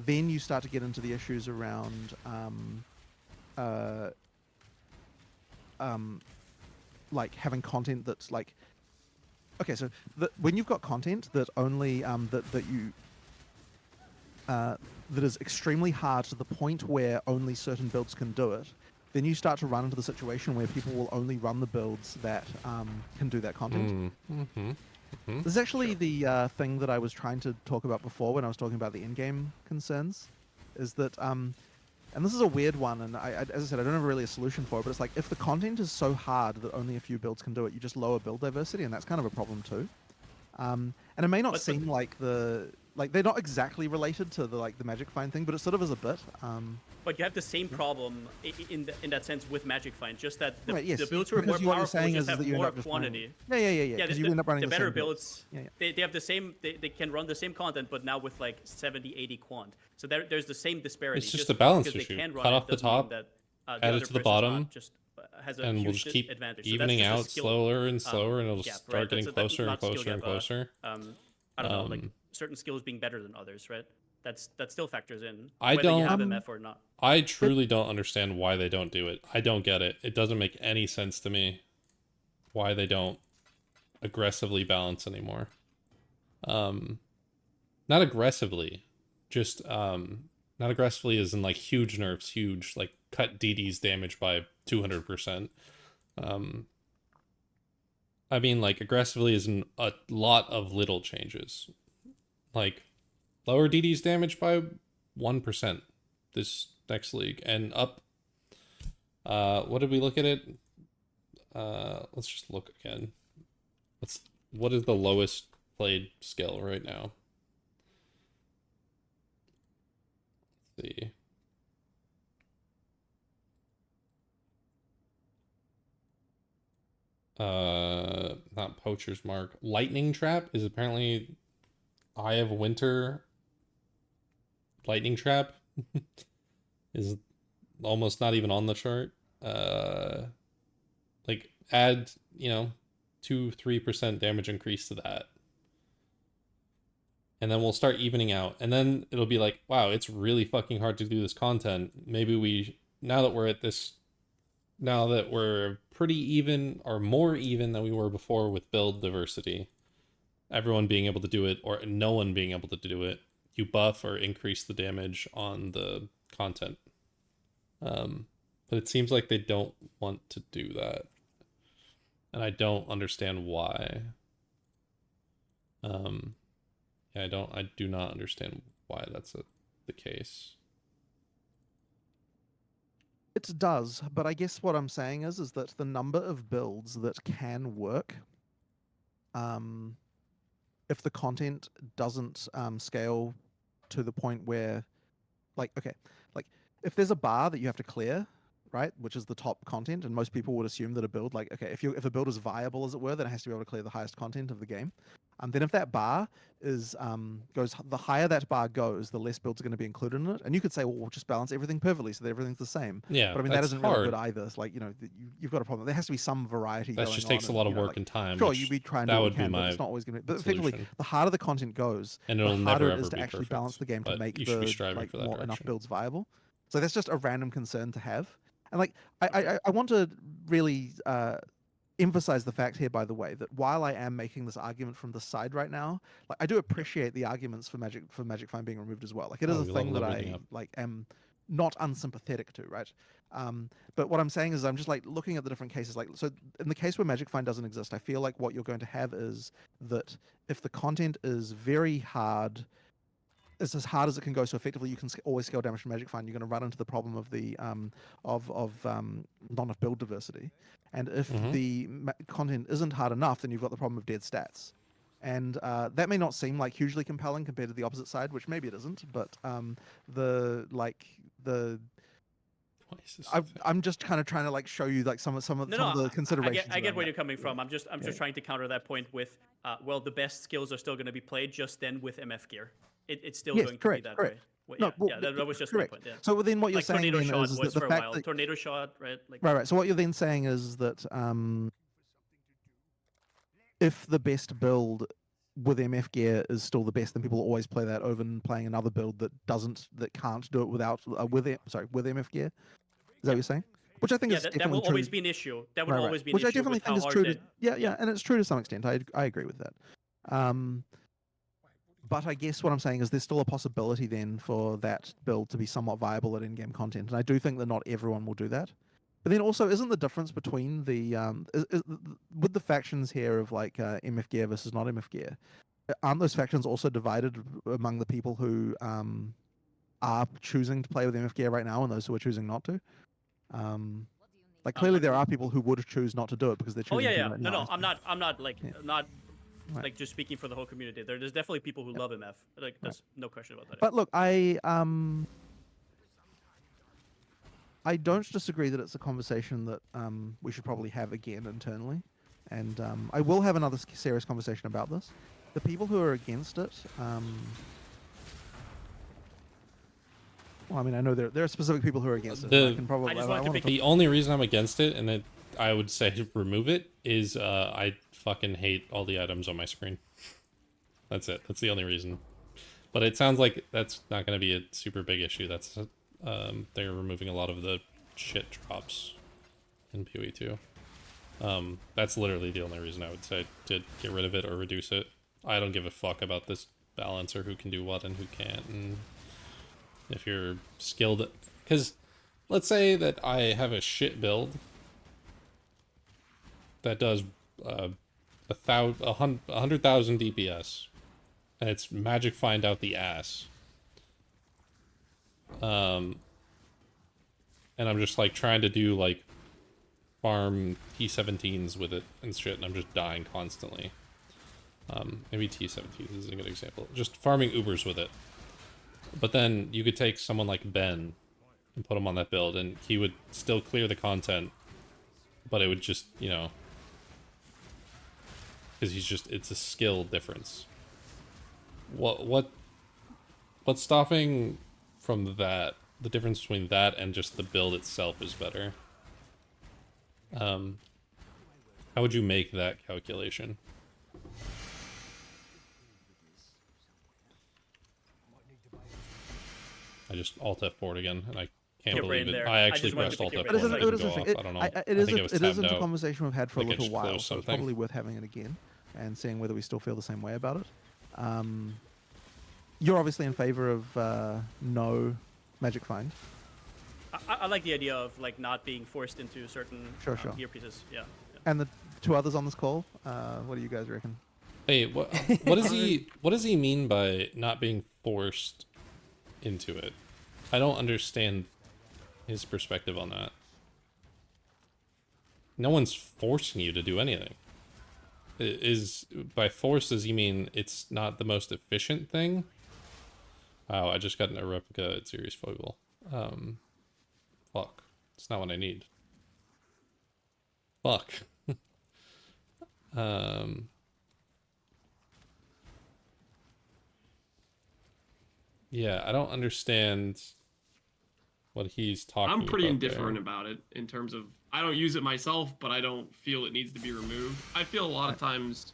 D: Then you start to get into the issues around like having content that's like, okay, so when you've got content that only that is extremely hard to the point where only certain builds can do it, then you start to run into the situation where people will only run the builds that can do that content. This is actually the thing that I was trying to talk about before when I was talking about the in-game concerns, is that and this is a weird one, and as I said, I don't have really a solution for it, but it's like if the content is so hard that only a few builds can do it, you just lower build diversity, and that's kind of a problem too. And it may not
F: But-
D: seem like they're not exactly related to the Magic Find thing, but it sort of is a bit.
F: But you have the same problem in that sense with Magic Find, just that the,
D: Right, yes,
F: the builds who are
D: because
F: more
D: what you're
F: powerful
D: saying
F: just
D: is
F: have
D: that you end
F: more
D: up just running-
F: quantity.
D: Yeah, because you end up running
F: the
D: the
F: better
D: same
F: builds,
D: Yeah, yeah.
F: They have the same, they can run the same content, but now with like 70, 80 quant. So there's the same disparity.
A: It's just a balance
F: because
A: issue.
F: They can run
A: Cut
F: it
A: off the
F: doesn't mean
A: top,
F: that,
A: add
F: the
A: it
F: other
A: to the
F: person's
A: bottom,
F: not just has a
A: and we'll
F: huge
A: just keep
F: advantage. So that's
A: evening
F: just a
A: out
F: skill,
A: slower and slower, and it'll
F: gap,
A: start
F: right?
A: getting
F: That's
A: closer and
F: not skill
A: closer and
F: gap,
A: closer.
F: I don't know, like
A: Um,
F: certain skills being better than others, right? That still factors in
A: I
F: whether you
A: don't-
F: have MF or not.
A: I truly don't understand why they don't do it. I don't get it. It doesn't make any sense to me why they don't aggressively balance anymore. Not aggressively, just not aggressively as in like huge nerfs, huge like cut DD's damage by 200%. I mean like aggressively is in a lot of little changes, like lower DD's damage by 1% this next league and up. What did we look at it? Let's just look again. What is the lowest played skill right now? Let's see. Not Poacher's Mark. Lightning Trap is apparently Eye of Winter. Lightning Trap is almost not even on the chart. Like add, 2-3% damage increase to that. And then we'll start evening out. And then it'll be like, wow, it's really fucking hard to do this content. Maybe now that we're pretty even or more even than we were before with build diversity, everyone being able to do it or no one being able to do it, you buff or increase the damage on the content. But it seems like they don't want to do that. And I don't understand why. I do not understand why that's the case.
D: It does, but I guess what I'm saying is that the number of builds that can work, if the content doesn't scale to the point where, if there's a bar that you have to clear, right, which is the top content, and most people would assume that a build, if a build is viable, as it were, then it has to be able to clear the highest content of the game. Then if that bar is the higher that bar goes, the less builds are going to be included in it. And you could say, well, we'll just balance everything perfectly so that everything's the same.
A: Yeah,
D: but I mean that
A: that's
D: isn't
A: hard.
D: really good either. It's like you've got a problem. There has to be some variety.
A: That
D: going
A: just
D: on
A: takes a
D: and,
A: lot of work and time.
D: Sure,
A: which
D: we try and
A: that
D: do what
A: would
D: we can,
A: be
D: but
A: my
D: it's not always going to be. But
A: solution.
D: effectively, the harder the content goes,
A: And
D: the
A: it'll
D: harder
A: never
D: it is
A: ever
D: to
A: be
D: actually
A: perfect,
D: balance the game to
A: but
D: make
A: you should be striving for that
D: enough
A: direction.
D: builds viable. So that's just a random concern to have. And I want to really emphasize the fact here, by the way, that while I am making this argument from the side right now, I do appreciate the arguments for Magic Find being removed as well. It is a
A: we love
D: thing that
A: leveling
D: I
A: up.
D: am not unsympathetic to, right? But what I'm saying is I'm just looking at the different cases. So in the case where Magic Find doesn't exist, I feel like what you're going to have is that if the content is very hard, it's as hard as it can go. So effectively, you can always scale damage from Magic Find. You're going to run into the problem of the not enough build diversity. And if the content isn't hard enough, then you've got the problem of dead stats. And that may not seem like hugely compelling compared to the opposite side, which maybe it isn't. But I'm just kind of trying to show you some of the considerations.
F: I get
D: around
F: where
D: that.
F: you're coming from. I'm just trying to counter that point with the best skills are still going to be played just then with MF gear. It's still
D: Yes,
F: going
D: correct,
F: to be that
D: correct.
F: way. Well,
D: No,
F: yeah,
D: well,
F: yeah, that was just
D: correct.
F: my point. Yeah.
D: So then what you're
F: Like
D: saying
F: tornado
D: then
F: shot
D: is
F: was
D: that
F: for
D: the
F: a
D: fact
F: while.
D: that
F: Tornado shot, right?
D: right. So what you're then saying is that if the best build with MF gear is still the best, then people always play that over playing another build that can't do it without with MF gear. Is that what you're saying? Which I think is
F: that
D: definitely
F: will
D: true.
F: always be an issue. That would
D: Right,
F: always be an
D: Which
F: issue.
D: I definitely
F: with
D: think
F: how
D: is
F: hard
D: true.
F: that-
D: Yeah, and it's true to some extent. I agree with that. But I guess what I'm saying is there's still a possibility then for that build to be somewhat viable at in-game content, and I do think that not everyone will do that. But then also, isn't the difference between the with the factions here of MF gear versus not MF gear, aren't those factions also divided among the people who are choosing to play with MF gear right now and those who are choosing not to. Like clearly there are people who would choose not to do it because they're
F: Oh
D: choosing
F: yeah,
D: to
F: yeah.
D: right
F: No,
D: now.
F: no, I'm not like
D: Yeah.
F: not
D: Right.
F: like just speaking for the whole community. There's definitely people who love MF. Like there's no question about that.
D: But look, I don't disagree that it's a conversation that we should probably have again internally, and I will have another serious conversation about this. The people who are against it, well, I mean, I know there are specific people who are against it. And I can probably.
F: I just wanted to pick-
A: The only reason I'm against it, and that I would say remove it, is I fucking hate all the items on my screen. That's it. That's the only reason. But it sounds like that's not going to be a super big issue. That's they're removing a lot of the shit drops in PoE 2. That's literally the only reason I would say to get rid of it or reduce it. I don't give a fuck about this balance or who can do what and who can't. And if you're skilled, because let's say that I have a shit build that does 100,000 DPS, and it's magic find out the ass. And I'm just like trying to do like farm T17s with it and shit, and I'm just dying constantly. Maybe T17s is a good example. Just farming Ubers with it. But then you could take someone like Ben and put him on that build, and he would still clear the content, but it would just, you know, because it's a skill difference. What's stopping from that? The difference between that and just the build itself is better. How would you make that calculation? I just Alt F4'd again, and I can't
F: Your
A: believe
F: brain
A: it.
F: there.
A: I
F: I
A: actually
F: just wanted
A: pressed
F: to
A: Alt
F: pick
A: F4
F: your
A: and
F: brain.
A: it
F: It
A: didn't
F: is
A: go off. I don't know.
D: It isn't a conversation we've had for a
A: Like it
D: little
A: just
D: while,
A: closed
D: so it's
A: something.
D: probably worth having it again and seeing whether we still feel the same way about it. You're obviously in favor of no magic find.
F: I like the idea of like not being forced into certain
D: Sure.
F: gear pieces. Yeah.
D: And the two others on this call, what do you guys reckon?
A: Hey, what does he mean by not being forced into it? I don't understand his perspective on that. No one's forcing you to do anything. Is by force, does he mean it's not the most efficient thing? Wow, I just got a replica at Series Foible. Fuck. It's not what I need. Fuck. Yeah, I don't understand what he's talking about.
E: I'm pretty
A: there.
E: indifferent about it in terms of I don't use it myself, but I don't feel it needs to be removed. I feel a lot of times,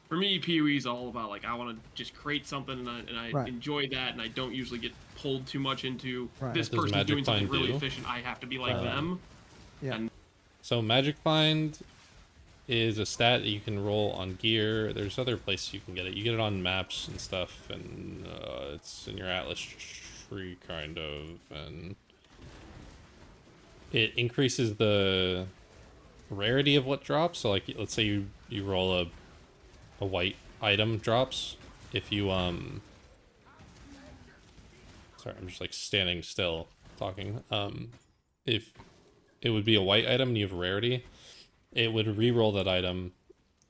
E: for me, PoE is all about like I want to just create something and I
D: Right.
E: enjoy that, and I don't usually get pulled too much into
D: Right.
E: this
A: What does
E: person's
A: Magic
E: doing something
A: Find
E: really
A: do?
E: efficient. I have to be like them.
D: Yeah.
E: And
A: So Magic Find is a stat that you can roll on gear. There's other places you can get it. You get it on maps and stuff, and it's in your Atlas tree, kind of, and it increases the rarity of what drops. So, like, let's say you roll a white item drops. If you sorry, I'm just like standing still talking. If it would be a white item and you have rarity, it would re-roll that item,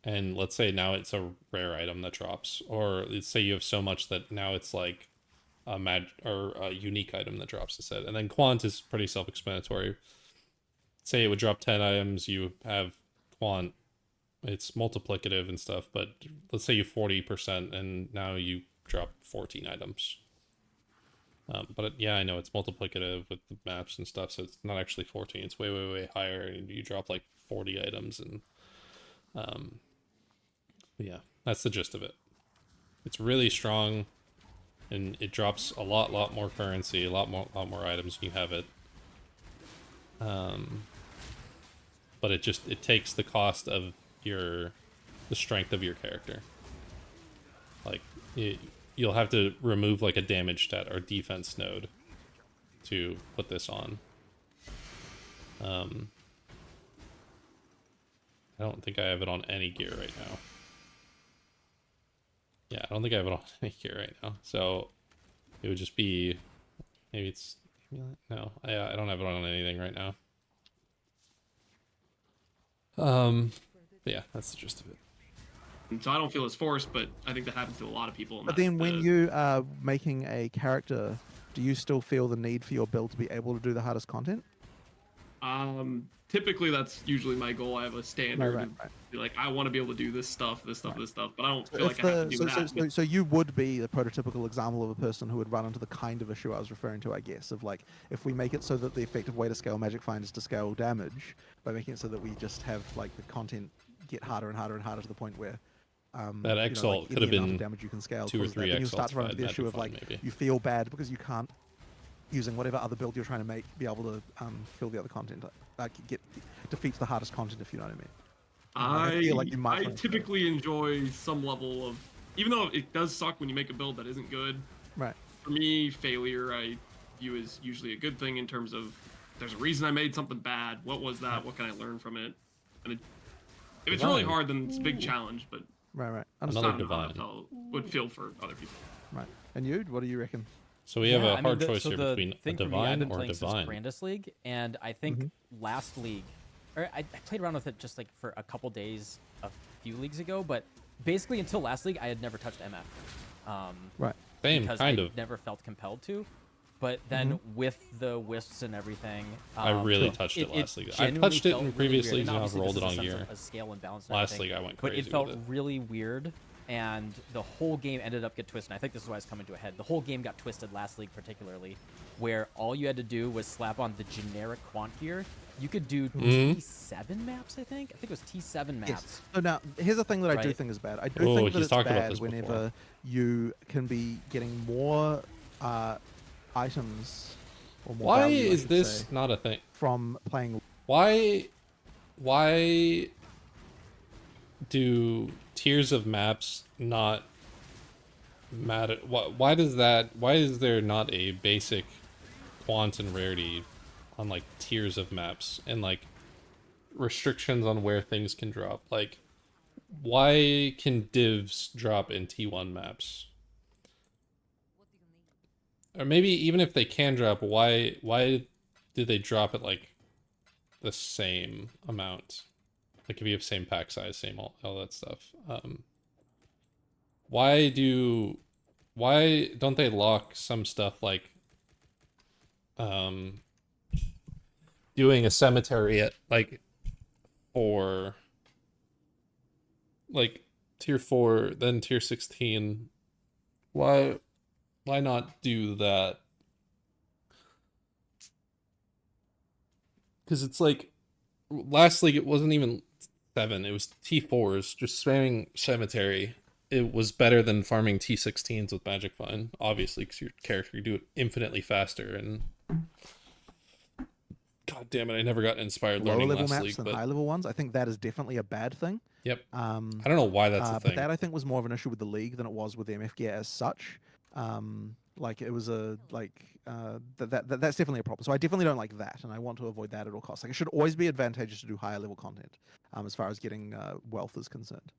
A: and let's say now it's a rare item that drops, or let's say you have so much that now it's like a unique item that drops instead. And then quant is pretty self-explanatory. Say it would drop 10 items, you have quant, it's multiplicative and stuff, but let's say you 40% and now you drop 14 items. But yeah, I know it's multiplicative with the maps and stuff, so it's not actually 14. It's way, way, way higher, and you drop like 40 items, and yeah, that's the gist of it. It's really strong, and it drops a lot more currency, a lot more items when you have it. But it takes the cost of the strength of your character. Like you'll have to remove like a damage stat or defense node to put this on. I don't think I have it on any gear right now. Yeah, I don't think I have it on any gear right now. So It would just be, maybe it's, no, I don't have it on anything right now. But yeah, that's the gist of it.
E: And so I don't feel it's forced, but I think that happens to a lot of people. And
D: But
E: that's
D: then when
E: the-
D: you are making a character, do you still feel the need for your build to be able to do the hardest content?
E: Typically that's usually my goal. I have a standard.
D: Right.
E: Be like, I want to be able to do this stuff, this stuff,
D: Right.
E: this stuff, but I don't
D: So
E: feel
D: if
E: like I have
D: the-
E: to do that.
D: so you would be the prototypical example of a person who would run into the kind of issue I was referring to, I guess, of like, if we make it so that the effective way to scale Magic Find is to scale damage, by making it so that we just have like the content get harder and harder and harder to the point where
A: That
D: you know,
A: exalt
D: like,
A: could
D: any
A: have
D: amount of
A: been
D: damage you can scale
A: 2 or
D: causes that.
A: 3
D: Then you'll start to run into the
A: exalts
D: issue of
A: Magic
D: like
A: Find, maybe.
D: you feel bad because you can't, using whatever other build you're trying to make, be able to kill the other content, like defeats the hardest content, if you know what I mean. I feel like you might
E: I
D: run into that.
E: typically enjoy some level of, even though it does suck when you make a build that isn't good.
D: Right.
E: For me, failure I view as usually a good thing in terms of there's a reason I made something bad. What was that? What can I learn from it? And if it's really
A: Divine.
E: hard, then it's a big challenge. But
D: Right.
E: it's
A: Another
E: not enough how I
A: divine.
E: would feel for other people.
D: Right. And you, what do you reckon?
A: So we have
B: Yeah,
A: a
B: I mean,
A: hard
B: the-
A: choice
B: so
A: here
B: the
A: between a
B: thing for me, I've
A: divine
B: been
A: or
B: playing
A: divine.
B: since Brandis League, and I think last league, or I played around with it just like for a couple days a few leagues ago, but basically until last league, I had never touched MF.
D: Right.
A: Same,
B: because
A: kind
B: I
A: of.
B: never felt compelled to. But then with the wisps and everything,
A: I really
D: Sure.
A: touched it last league. I
B: genuinely
A: touched it
B: felt
A: in
B: really
A: previous
B: weird.
A: leagues and I've
B: obviously
A: rolled
B: this
A: it
B: is
A: on
B: a sense
A: gear.
B: of a scale and balance. And
A: Last
B: everything,
A: league I went
B: but
A: crazy
B: it felt
A: with it.
B: really weird, and the whole game ended up get twisted. And I think this is why it's coming to a head. The whole game got twisted last league, particularly, where all you had to do was slap on the generic quant gear. You could do T7 maps, I think. I think it was T7 maps.
D: Yes. So now, here's the thing that I do
B: Right.
D: think is bad. I do
A: Oh,
D: think that
A: he's
D: it's
A: talked about
D: bad
A: this
D: whenever
A: before.
D: you can be getting more items or more
A: Why
D: value, I
A: is
D: should
A: this
D: say,
A: not a thing?
D: from playing.
A: Why do tiers of maps not matter? Why does that? Why is there not a basic quant and rarity on like tiers of maps and like restrictions on where things can drop? Like, why can divs drop in T1 maps? Or maybe even if they can drop, why do they drop it like the same amount? Like if you have same pack size, same all that stuff. Why don't they lock some stuff like doing a cemetery at like or like tier 4, then tier 16? Why not do that? Because it's like last league it wasn't even 7, it was T4s, just spamming cemetery. It was better than farming T16s with Magic Find, obviously, because your character could do it infinitely faster. And god damn it, I never got inspired
D: Lower
A: learning
D: level
A: last
D: maps
A: league.
D: than
A: But
D: high level ones. I think that is definitely a bad thing.
A: yep, I
D: Um,
A: don't know why that's a
D: but
A: thing.
D: that I think was more of an issue with the league than it was with the MF gear as such. Like it was a that's definitely a problem. So I definitely don't like that, and I want to avoid that at all costs. Like it should always be advantageous to do higher level content, as far as getting wealth is concerned.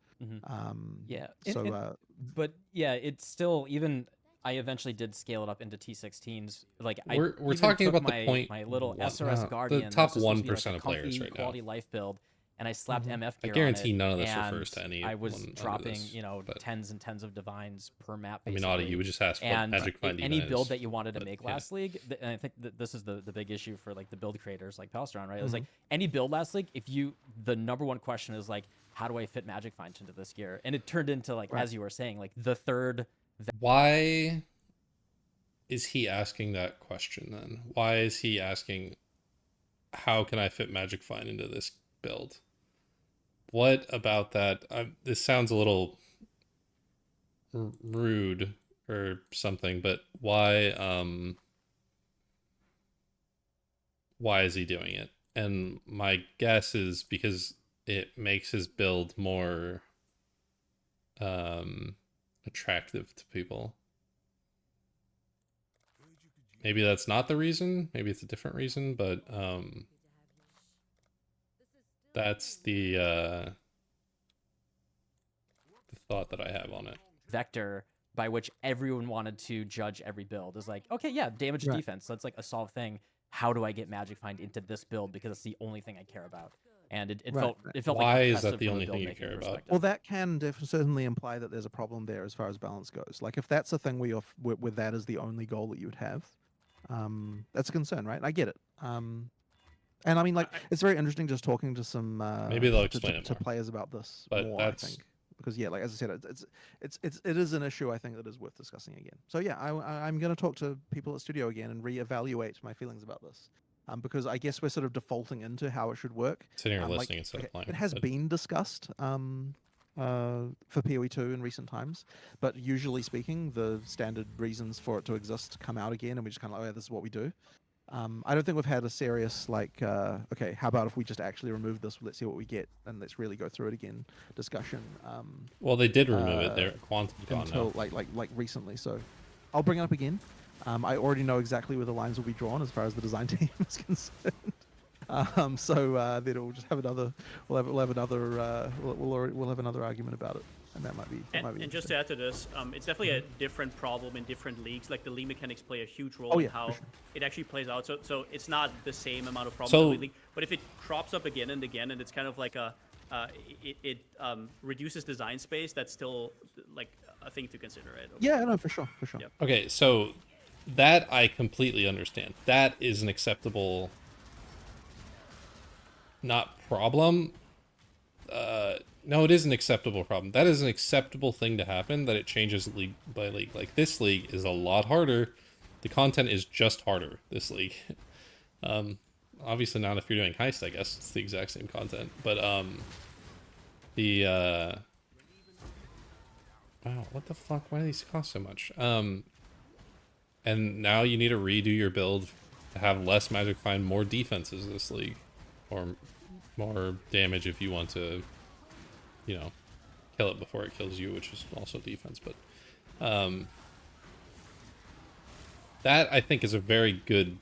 B: Yeah.
D: So
B: But yeah, it's still even. I eventually did scale it up into T16s. Like
A: We're
B: even
A: talking
B: took
A: about the point
B: my little
A: one-
B: SRS
A: no,
B: Guardian.
A: the
B: that
A: top
B: was supposed to be,
A: 1%
B: like, a
A: of players
B: comfy,
A: right now.
B: quality life build, and I slapped MF
A: I
B: gear
A: guarantee
B: on it,
A: none of this
B: and
A: refers to any
B: I was
A: one under
B: dropping,
A: this, but-
B: tens and tens of divines per map.
A: I mean,
B: Basically.
A: Audie, you would just ask what
B: And
A: Magic Find
B: any
A: even
B: build
A: is,
B: that you wanted to
A: but
B: make
A: yeah.
B: last league, and I think that this is the big issue for like the build creators like Palstron, right? It was
A: Mm-hmm.
B: like any build last league, the number one question is like, how do I fit Magic Find into this gear? And it turned into like,
D: Right.
B: as you were saying, like the third.
A: Why is he asking that question then? Why is he asking, how can I fit Magic Find into this build? What about that? This sounds a little rude or something, but why is he doing it? And my guess is because it makes his build more attractive to people. Maybe that's not the reason. Maybe it's a different reason, but that's the thought that I have on it.
B: Vector by which everyone wanted to judge every build. Is like, okay, yeah, damage and
D: Right.
B: defense. That's like a solved thing. How do I get Magic Find into this build because it's the only thing I care about? And it
D: Right,
B: felt
D: right.
B: it felt
A: Why
B: like
A: is that
B: oppressive
A: the
B: from a
A: only thing you
B: build-making
A: care about?
B: perspective.
D: Well, that can certainly imply that there's a problem there as far as balance goes. Like if that's a thing where that is the only goal that you would have, that's a concern, right? I get it. And I mean, like, it's very interesting just talking to some
A: Maybe they'll explain it
D: to
A: more.
D: players about this
A: But
D: more.
A: that's-
D: I think because yeah, like as I said, it is an issue I think that is worth discussing again. So yeah, I'm going to talk to people at studio again and reevaluate my feelings about this. Because I guess we're sort of defaulting into how it should work.
A: Sitting here
D: Like,
A: listening instead of playing.
D: it has
A: but-
D: been discussed for PoE2 in recent times, but usually speaking, the standard reasons for it to exist come out again, and we just kind of like, oh, yeah, this is what we do. I don't think we've had a serious like, okay, how about if we just actually remove this? Let's see what we get, and let's really go through it again. Discussion.
A: Well, they did remove it. Their quantum's gone
D: Until
A: now.
D: like recently. So I'll bring it up again. I already know exactly where the lines will be drawn as far as the design team is concerned. So then we'll just have another. We'll have another. We'll have another argument about it, and that might be.
F: And just to add to this, it's definitely a different problem in different leagues. Like the league mechanics play a huge role
D: Oh,
F: in
D: yeah, for
F: how
D: sure.
F: it actually plays out. So it's not the same amount of problems
A: So-
F: in the league. But if it crops up again and again, and it's kind of like it reduces design space, that's still like a thing to consider, right?
D: Yeah, no, for sure.
F: Yeah.
A: Okay, so that I completely understand. That is an acceptable, not problem. No, it is an acceptable problem. That is an acceptable thing to happen, that it changes league by league. Like, this league is a lot harder. The content is just harder, this league. Obviously not if you're doing Heist, I guess. It's the exact same content. But, wow, what the fuck? Why do these cost so much? And now you need to redo your build to have less Magic Find, more defenses this league. Or more damage if you want to, you know, kill it before it kills you, which is also defense. But that, I think, is a very good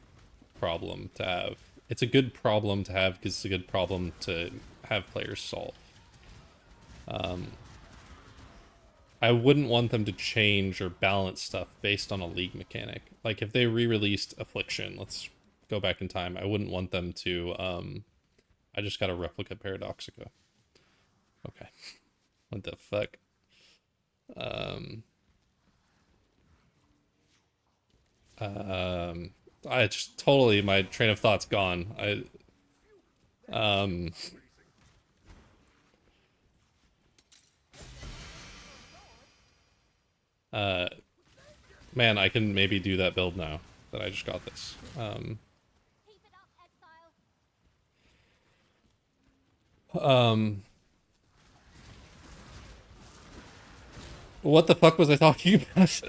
A: problem to have. It's a good problem to have because it's a good problem to have players solve. I wouldn't want them to change or balance stuff based on a league mechanic. Like, if they re-released Affliction, let's go back in time, I wouldn't want them to, I just got a replica Paradoxica. Okay. What the fuck? I just totally, my train of thought's gone. Man, I can maybe do that build now that I just got this. What the fuck was I talking about?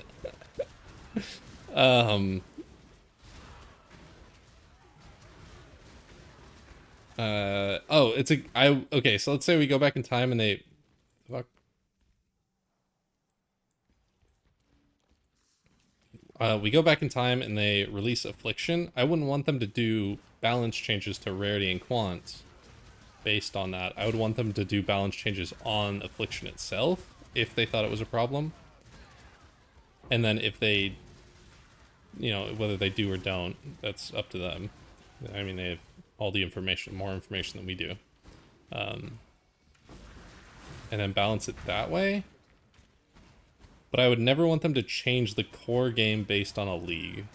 A: Oh, okay, so let's say we go back in time and they, fuck. We go back in time and they release Affliction. I wouldn't want them to do balance changes to Rarity and Quant based on that. I would want them to do balance changes on Affliction itself if they thought it was a problem. And then if they, you know, whether they do or don't, that's up to them. I mean, they have all the information, more information than we do. And then balance it that way. But I would never want them to change the core game based on a league,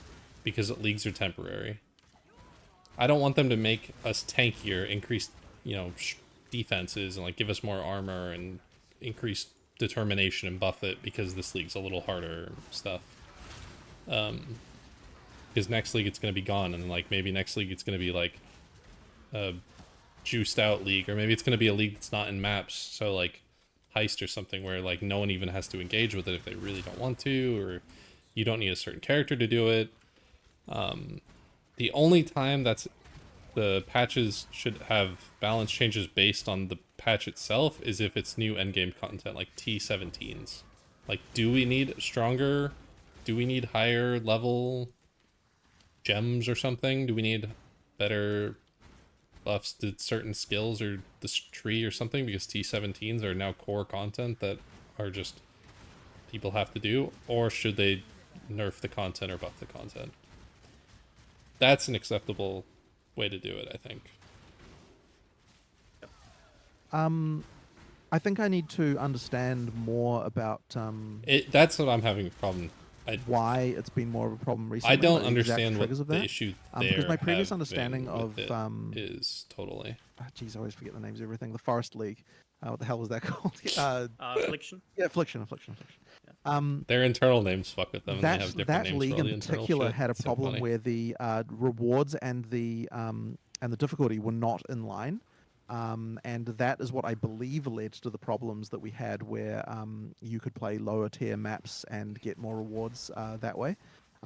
A: because leagues are temporary. I don't want them to make us tankier, increase, you know, defenses, and like give us more armor and increase determination and buff it because this league's a little harder stuff. Because next league it's gonna be gone, and then like maybe next league it's gonna be like a juiced out league, or maybe it's gonna be a league that's not in maps, so like Heist or something where like no one even has to engage with it if they really don't want to, or you don't need a certain character to do it. The only time that's the patches should have balance changes based on the patch itself is if it's new endgame content, like T17s. Like, do we need stronger? Do we need higher level gems or something? Do we need better buffs to certain skills or this tree or something? Because T17s are now core content that are just people have to do, or should they nerf the content or buff the content? That's an acceptable way to do it, I think.
D: I think I need to understand more about
A: That's what I'm having a problem.
D: why it's been more of a problem recently.
A: I don't
D: like the exact
A: understand what
D: triggers of
A: the
D: that.
A: issue
D: Because
A: there
D: my previous
A: have
D: understanding
A: been
D: of
A: with it is totally.
D: geez, I always forget the names of everything. The Forest League. What the hell was that called?
F: Affliction.
D: Yeah, Affliction.
A: Their internal names fuck with them, and they
D: That
A: have different
D: that
A: names for
D: league
A: all
D: in
A: the internal
D: particular
A: shit.
D: had a
A: It's so
D: problem
A: funny.
D: where the rewards and the difficulty were not in line. And that is what I believe led to the problems that we had where you could play lower tier maps and get more rewards that way.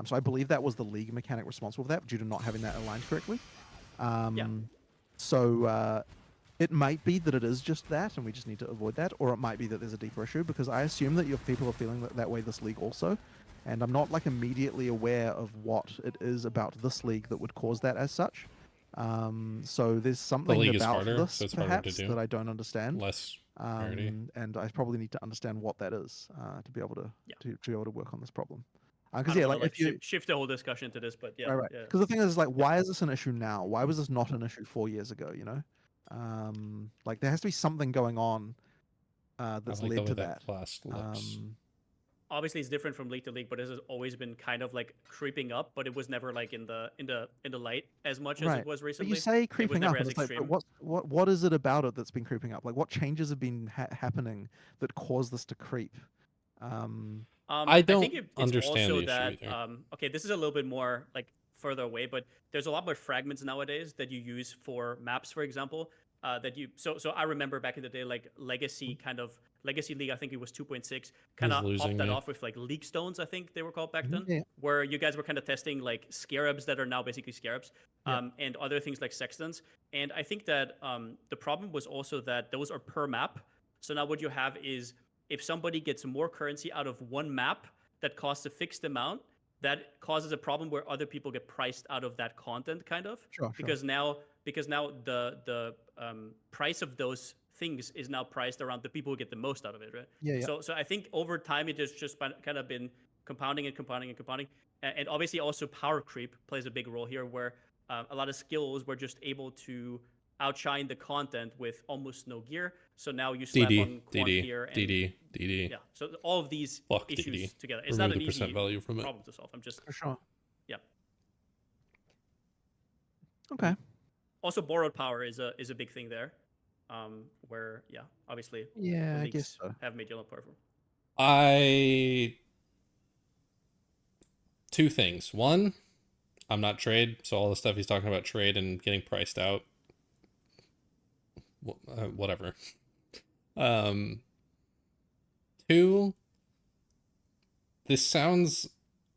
D: So I believe that was the league mechanic responsible for that due to not having that aligned correctly. So it might be that it is just that and we just need to avoid that, or it might be that there's a deeper issue because I assume that your people are feeling that way this league also. And I'm not like immediately aware of what it is about this league that would cause that as such. So there's something
A: league is
D: about
A: harder,
D: this
A: so it's harder to
D: perhaps
A: do.
D: that I don't understand.
A: Less priority.
D: And I probably need to understand what that is to be able to, to be able to work on this problem.
F: I
D: Because
F: don't
D: yeah,
F: wanna,
D: like if you
F: shift the whole discussion to this, but yeah,
D: right.
F: yeah.
D: Because the thing is like, why is this an issue now? Why was this not an issue 4 years ago? You know, like there has to be something going on that's
A: I like
D: led
A: the
D: to
A: way
D: that.
A: class looks.
F: Obviously, it's different from league to league, but this has always been kind of like creeping up, but it was never like in the light as much as
D: Right.
F: it was
D: But
F: recently.
D: you say
F: It was
D: creeping
F: never
D: up, and
F: as
D: it's like, but
F: extreme.
D: what is it about it that's been creeping up? Like, what changes have been happening that caused this to creep?
A: I don't
F: think it's
A: understand
F: also
A: the issue
F: that
A: either.
F: okay, this is a little bit more like further away, but there's a lot more fragments nowadays that you use for maps, for example. That you so I remember back in the day, like Legacy League, I think it was 2.6, kind
A: He's
F: of
A: losing
F: popped that
A: me.
F: off with like League Stones, I think they were called back then,
D: Yeah.
F: where you guys were kind of testing like scarabs that are now basically scarabs, and other things like sextants. And I think that the problem was also that those are per map. So now what you have is if somebody gets more currency out of one map that costs a fixed amount, that causes a problem where other people get priced out of that content, kind of.
D: Sure.
F: Because now the price of those things is now priced around the people who get the most out of it, right?
D: Yeah.
F: So I think over time it has just kind of been compounding, and obviously also power creep plays a big role here, where a lot of skills were just able to outshine the content with almost no gear. So now you slap on quant gear and
A: DD.
F: yeah. So all of these
A: Fuck
F: issues
A: DD.
F: together. It's
A: Remove
F: not an
A: the percent
F: easy
A: value from it.
F: problem to solve. I'm just
D: For sure.
F: yeah.
D: Okay.
F: Also, borrowed power is a big thing there, where yeah, obviously
D: Yeah,
F: the
D: I
F: leagues
D: guess so.
F: have made you a lot powerful.
A: Two things. One, I'm not trade, so all the stuff he's talking about trade and getting priced out, whatever. Two, this sounds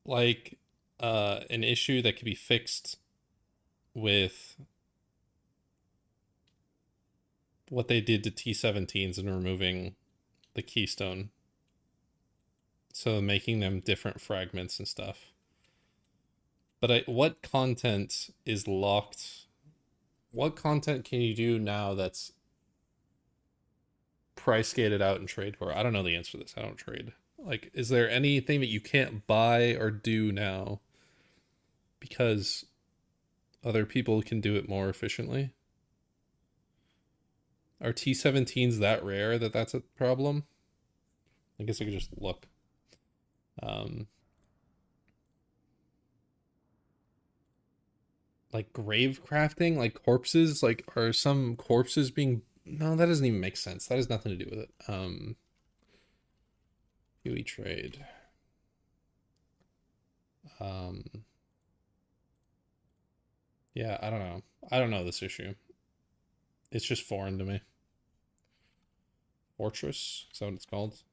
A: like an issue that could be fixed with what they did to T17s and removing the keystone. So making them different fragments and stuff. But what content is locked? What content can you do now that's price gated out in trade core? I don't know the answer to this. I don't trade. Like, is there anything that you can't buy or do now because other people can do it more efficiently? Are T17s that rare that that's a problem? I guess I could just look. Like grave crafting, like corpses, like are some corpses being... No, that doesn't even make sense. That has nothing to do with it. UE trade. Yeah, I don't know. I don't know this issue. It's just foreign to me. Fortress, is that what it's called?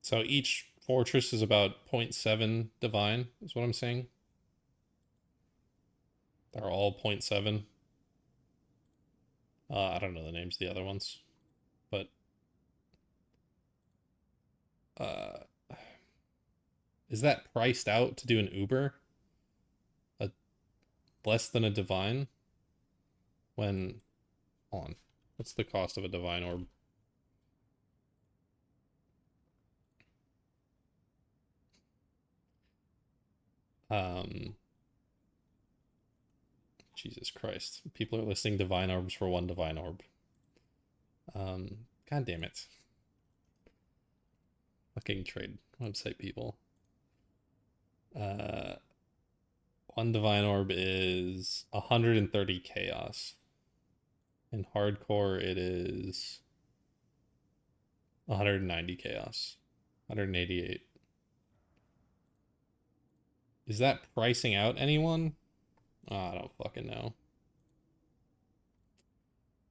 A: So each fortress is about 0.7 divine, is what I'm saying. They're all 0.7. I don't know the names of the other ones, but is that priced out to do an Uber? Less than a divine? When Hold on. What's the cost of a divine orb? Jesus Christ. People are listing divine orbs for one divine orb. God damn it. Fucking trade website people. One divine orb is 130 chaos. In hardcore, it is 190 chaos. 188. Is that pricing out anyone? Oh, I don't fucking know.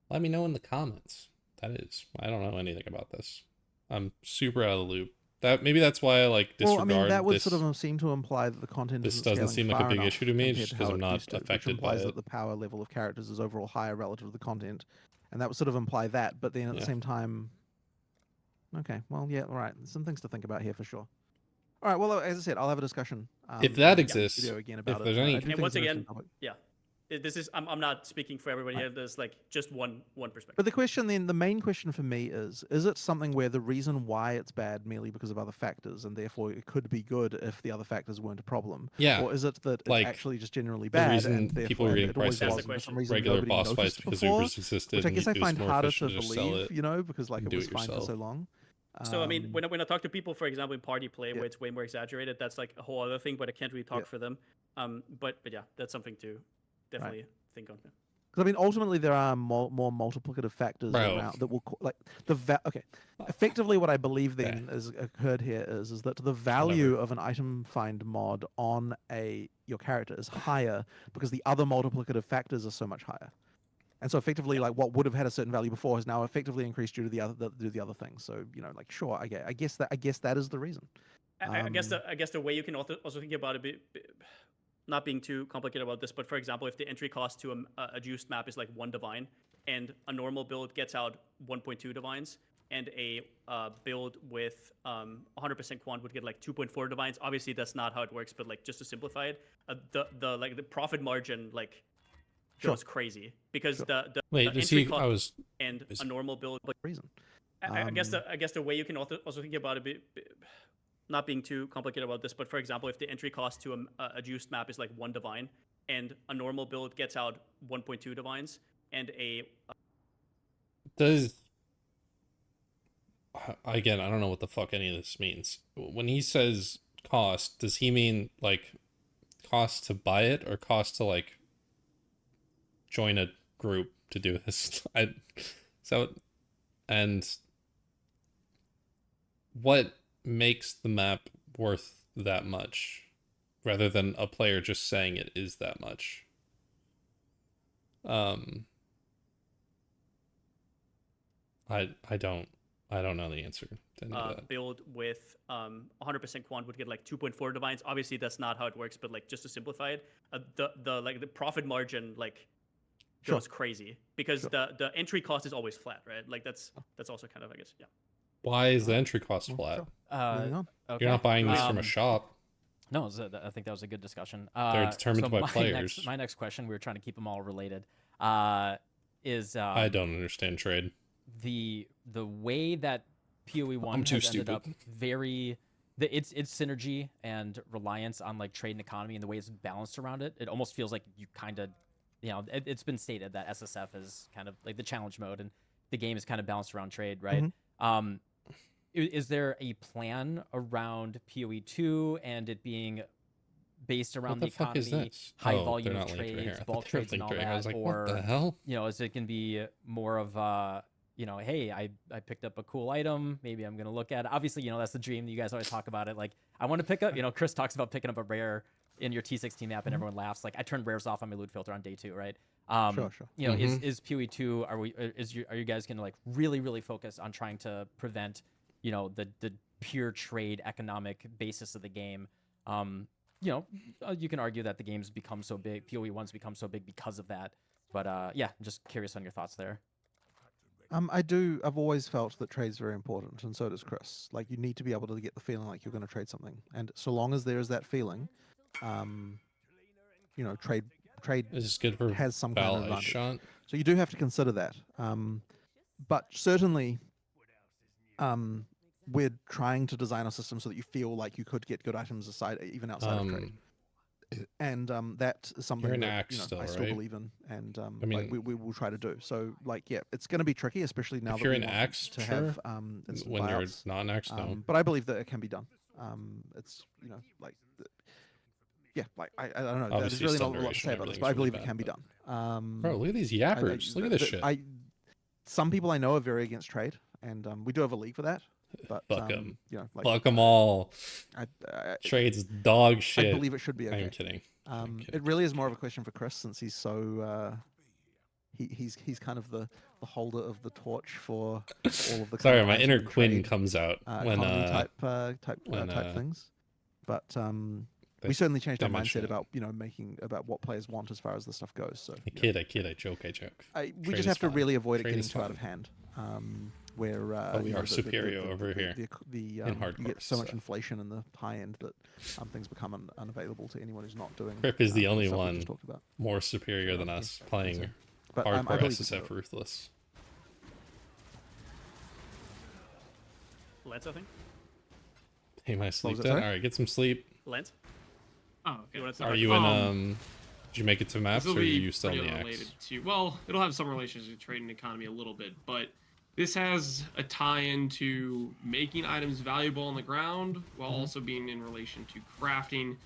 A: Let me know in the comments. That is, I don't know anything about this. I'm super out of the loop. Maybe that's why I like disregard
D: well, I mean, that would
A: this.
D: sort of seem to imply that the content
A: This
D: isn't
A: doesn't
D: scaling
A: seem like a
D: far
A: big
D: enough
A: issue to me,
D: compared
A: just
D: to
A: 'cause
D: how
A: I'm
D: it
A: not
D: used to, which
A: affected by
D: implies
A: it.
D: that the power level of characters is overall higher relative to the content, and that would sort of imply that. But then at the
A: Yeah.
D: same time, okay, well, yeah, all right, some things to think about here for sure. All right, well, as I said, I'll have a discussion.
A: If that
D: in the
A: exists,
D: video again about
A: if
D: it.
A: there's
D: I
A: any,
D: do think
F: And once
D: it's an interesting
F: again,
D: topic.
F: yeah, this is I'm not speaking for everybody
D: Right.
F: here. There's like just one perspective.
D: But the question then, the main question for me is it something where the reason why it's bad merely because of other factors and therefore it could be good if the other factors weren't a problem?
A: yeah,
D: Or is it that it's
A: like,
D: actually just generally
A: the
D: bad
A: reason
D: and
A: people
D: therefore
A: were
D: and
A: getting
D: it always
A: priced
F: out
D: was
F: of
D: and for some reason
A: regular
D: nobody
A: boss fights
D: noticed
A: because
D: before?
A: Ubers existed,
D: Which I
A: and
D: guess I
A: it was
D: find
A: more
D: harder
A: efficient
D: to
A: to just sell
D: believe,
A: it.
D: you know, because like
A: and
D: it
A: do
D: was
A: it
D: fine for
A: yourself.
D: so long.
F: So I mean, when I talk to people, for example, in party play,
D: yeah.
F: where it's way more exaggerated, that's like a whole other thing. But I can't really talk
D: Yeah.
F: for them. But yeah, that's something to definitely think on. Yeah.
D: Because I mean, ultimately, there are more multiplicative factors
A: Bro.
D: around that will like okay. Effectively, what I believe then is occurred here is that the value of an item find mod on your character is higher because the other multiplicative factors are so much higher, and so effectively, like what would have had a certain value before has now effectively increased due to the other things. So like sure, I guess that is the reason.
F: I guess the way you can also think about it, not being too complicated about this, but for example, if the entry cost to a juiced map is like 1 divine, and a normal build gets out 1.2 divines, and a build with 100% quant would get like 2.4 divines. Obviously, that's not how it works, but like just to simplify it, the profit margin like goes crazy because the
A: Wait,
F: entry
A: is he?
F: cost and a normal build
D: Reason.
F: I guess the way you can also think about it, not being too complicated about this, but for example, if the entry cost to a juiced map is like 1 divine, and a normal build gets out 1.2 divines, and a
A: Again, I don't know what the fuck any of this means. When he says cost, does he mean like cost to buy it or cost to like join a group to do this? And what makes the map worth that much rather than a player just saying it is that much? I don't know the answer to any of that.
F: build with 100% quant would get like 2.4 divines. Obviously, that's not how it works, but like just to simplify it, the profit margin like goes crazy because the entry cost is always flat, right? Like that's also kind of, I guess, yeah.
A: Why is the entry cost flat?
D: Moving on.
B: Okay.
A: You're not buying these from a shop.
B: No, I think that was a good discussion.
A: They're determined by
B: my
A: players.
B: My next question, we were trying to keep them all related, is
A: I don't understand trade.
B: the way that PoE one
A: I'm too
B: has ended
A: stupid.
B: up its synergy and reliance on like trade and economy and the way it's balanced around it. It almost feels like you kind of, it's been stated that SSF is kind of like the challenge mode and the game is kind of balanced around trade, right?
D: Mhm.
B: Is there a plan around PoE 2 and it being based around
A: What the fuck is
B: economy,
A: this?
B: high
A: Oh,
B: volume
A: they're
B: of
A: not linked right here.
B: trades,
A: I thought
B: bulk
A: they were
B: trades, and all
A: linked right here. I
B: that,
A: was like,
B: or
A: what the hell?
B: is it can be more of hey, I picked up a cool item, maybe I'm gonna look at it. Obviously, that's the dream. You guys always talk about it. Like, I want to pick up. Chris talks about picking up a rare in your T16 map, and everyone laughs. Like, I turned rares off on my loot filter on day 2, right?
D: Sure.
B: Is PoE 2? Are you guys gonna like really focus on trying to prevent the pure trade economic basis of the game? You can argue that the game's become so big, PoE 1's become so big because of that. But yeah, I'm just curious on your thoughts there.
D: I've always felt that trade's very important, and so does Chris. Like, you need to be able to get the feeling like you're going to trade something, and so long as there is that feeling, trade trade
A: Is this good for
D: has some kind
A: Val
D: of
A: Ice
D: advantage.
A: Shot?
D: So you do have to consider that. But certainly, we're trying to design a system so that you feel like you could get good items aside, even outside of trade. And that is something
A: an
D: that
A: axe still,
D: I still
A: right?
D: believe in, and
A: I
D: like
A: mean-
D: we will try to do. So like yeah, it's going to be tricky, especially now
A: If
D: that
A: you're
D: we
A: an
D: want
A: axe,
D: to
A: sure.
D: have instant
A: When you're
D: buyouts.
A: not an axe, no.
D: But I believe that it can be done. It's like yeah, like I don't know. There's
A: Obviously,
D: really not
A: stun
D: a lot to say
A: duration,
D: about this, but I
A: everything's
D: believe
A: really
D: it can be
A: bad,
D: done.
A: Bro, look at these yappers. Look at this shit.
D: Some people I know are very against trade, and we do have a league for that. But
A: Fuck 'em.
D: you know, like
A: Fuck them all.
D: I
A: Trade's dog shit.
D: believe it should be okay.
A: I'm kidding. I'm kidding.
D: It really is more of a question for Chris, since he's so he's kind of the holder of the torch for all of the
A: Sorry,
D: kind of
A: my
D: item
A: inner
D: and
A: Quinn
D: trade,
A: comes out when
D: economy type things. But we certainly changed our mindset
A: dimension.
D: about making about what players want as far as this stuff goes. So
A: I kid, I joke.
D: we
A: Trade
D: just
A: is
D: have to
A: fun.
D: really avoid it
A: Trade
D: getting
A: is
D: too out
A: fun.
D: of hand. Where
A: We are superior over here
D: you
A: hardcore,
D: get so much
A: so.
D: inflation in the high end that things become unavailable to anyone who's not doing.
A: Crip is the only
D: stuff we
A: one
D: just talked about.
A: more superior than us playing
D: But I
A: hardcore
D: believe
A: SSF Ruthless.
F: Lance, I think.
A: Hey, my sleep
D: was it,
A: dead?
D: sorry?
A: Alright, get some sleep.
F: Lance.
E: Oh, okay.
F: You wanna
E: Sorry.
A: Are you in, did you make it to maps,
E: This
A: or
E: will
A: are
E: be
A: you still in
E: pretty
A: the
E: unrelated
A: axe?
E: to. Well, it'll have some relations to trade and economy a little bit, but this has a tie-in to making items valuable on the ground while also being in relation to crafting.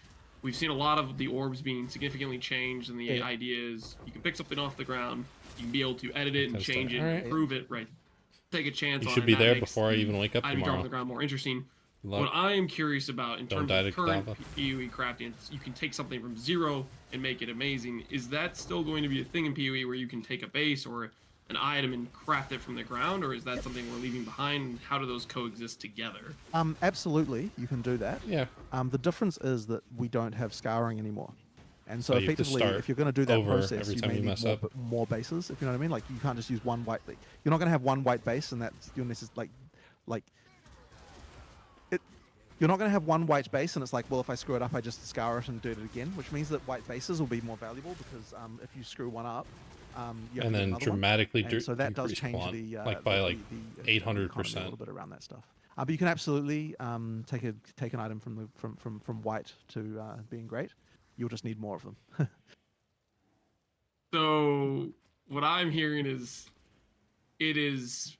E: We've seen a lot of the orbs being significantly changed, and the
D: Yeah.
E: idea is you can pick something off the ground, you can be able to edit it and
A: Tends to-
E: change it,
A: alright.
E: improve it, right? Take a chance
A: You
E: on
A: should
E: it.
A: be
E: and that
A: there
E: makes
A: before I
E: the
A: even wake up
E: item you drop on
A: tomorrow.
E: the ground more interesting.
A: Good luck.
E: What I am curious about in
A: Don't
E: terms
A: die
E: of
A: to
E: current
A: Java.
E: PoE crafting, you can take something from 0 and make it amazing. Is that still going to be a thing in PoE where you can take a base or an item and craft it from the ground, or is that something we're leaving behind? How do those coexist together?
D: Absolutely, you can do that.
A: Yeah.
D: The difference is that we don't have scouring anymore. And so
A: So you have to
D: effectively,
A: start
D: if you're going to do that
A: over
D: process,
A: every
D: you
A: time
D: may
A: you
D: need
A: mess
D: more,
A: up.
D: more bases, if you know what I mean. Like, you can't just use one white. You're not going to have one white base, and that's you're you're not going to have one white base, and it's like, well, if I screw it up, I just scour it and do it again, which means that white bases will be more valuable because if you screw one up, you have
A: And
D: to get
A: then
D: another
A: dramatically
D: one. And so that does
A: decrease
D: change
A: quant,
D: the
A: like by like
D: the economy
A: 800%.
D: a little bit around that stuff. But you can absolutely take an item from white to being great. You'll just need more of them.
E: So what I'm hearing is it is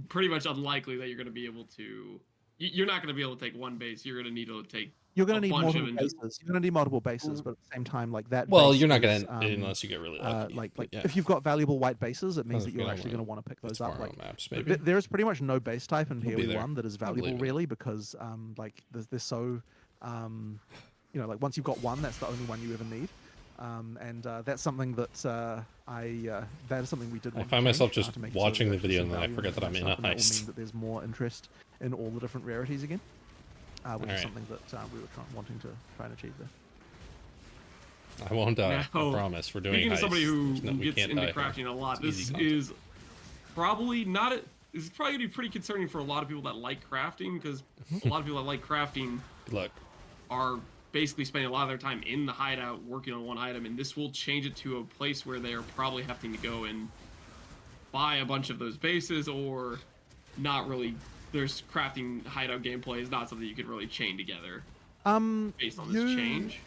E: pretty much unlikely that you're going to be able to. You're not going to be able to take one base. You're going to need to take.
D: You're going
E: a
D: to need
E: bunch of
D: multiple
E: them just-
D: bases. You're going to need multiple bases, but at the same time, like that.
A: Well,
D: base
A: you're not
D: is,
A: gonna unless you get really lucky.
D: like
A: yeah.
D: if you've got valuable white bases, it means
A: Sounds
D: that you're
A: good.
D: actually going to want to pick those
A: It's
D: up.
A: more
D: Like
A: on maps, maybe.
D: there is pretty much no base type in
A: We'll be
D: PoE
A: there.
D: 1 that is
A: I believe
D: valuable
A: in it.
D: really because like they're so like once you've got one, that's the only one you ever need. And that's something that that is something we did.
A: I
D: want to
A: find myself
D: change,
A: just
D: to make it so
A: watching
D: there's
A: the
D: actually
A: video
D: some
A: and then I
D: value
A: forget that I'm in
D: stuff, and that will
A: heist.
D: mean that there's more interest in all the different rarities again, which is
A: Alright.
D: something that we were wanting to try and achieve there.
A: I won't die.
E: Now,
A: I promise. We're doing
E: Speaking of
A: heists.
E: somebody who
A: We
E: gets
A: can't
E: into
A: die here.
E: crafting a lot,
A: It's
E: this
A: easy content.
E: is probably not. This is probably gonna be pretty concerning for a lot of people that like crafting, because a lot of people that like crafting
A: Good luck.
E: are basically spending a lot of their time in the hideout working on one item, and this will change it to a place where they are probably having to go and buy a bunch of those bases, or not really. There's crafting hideout gameplay is not something you could really chain together based on this change.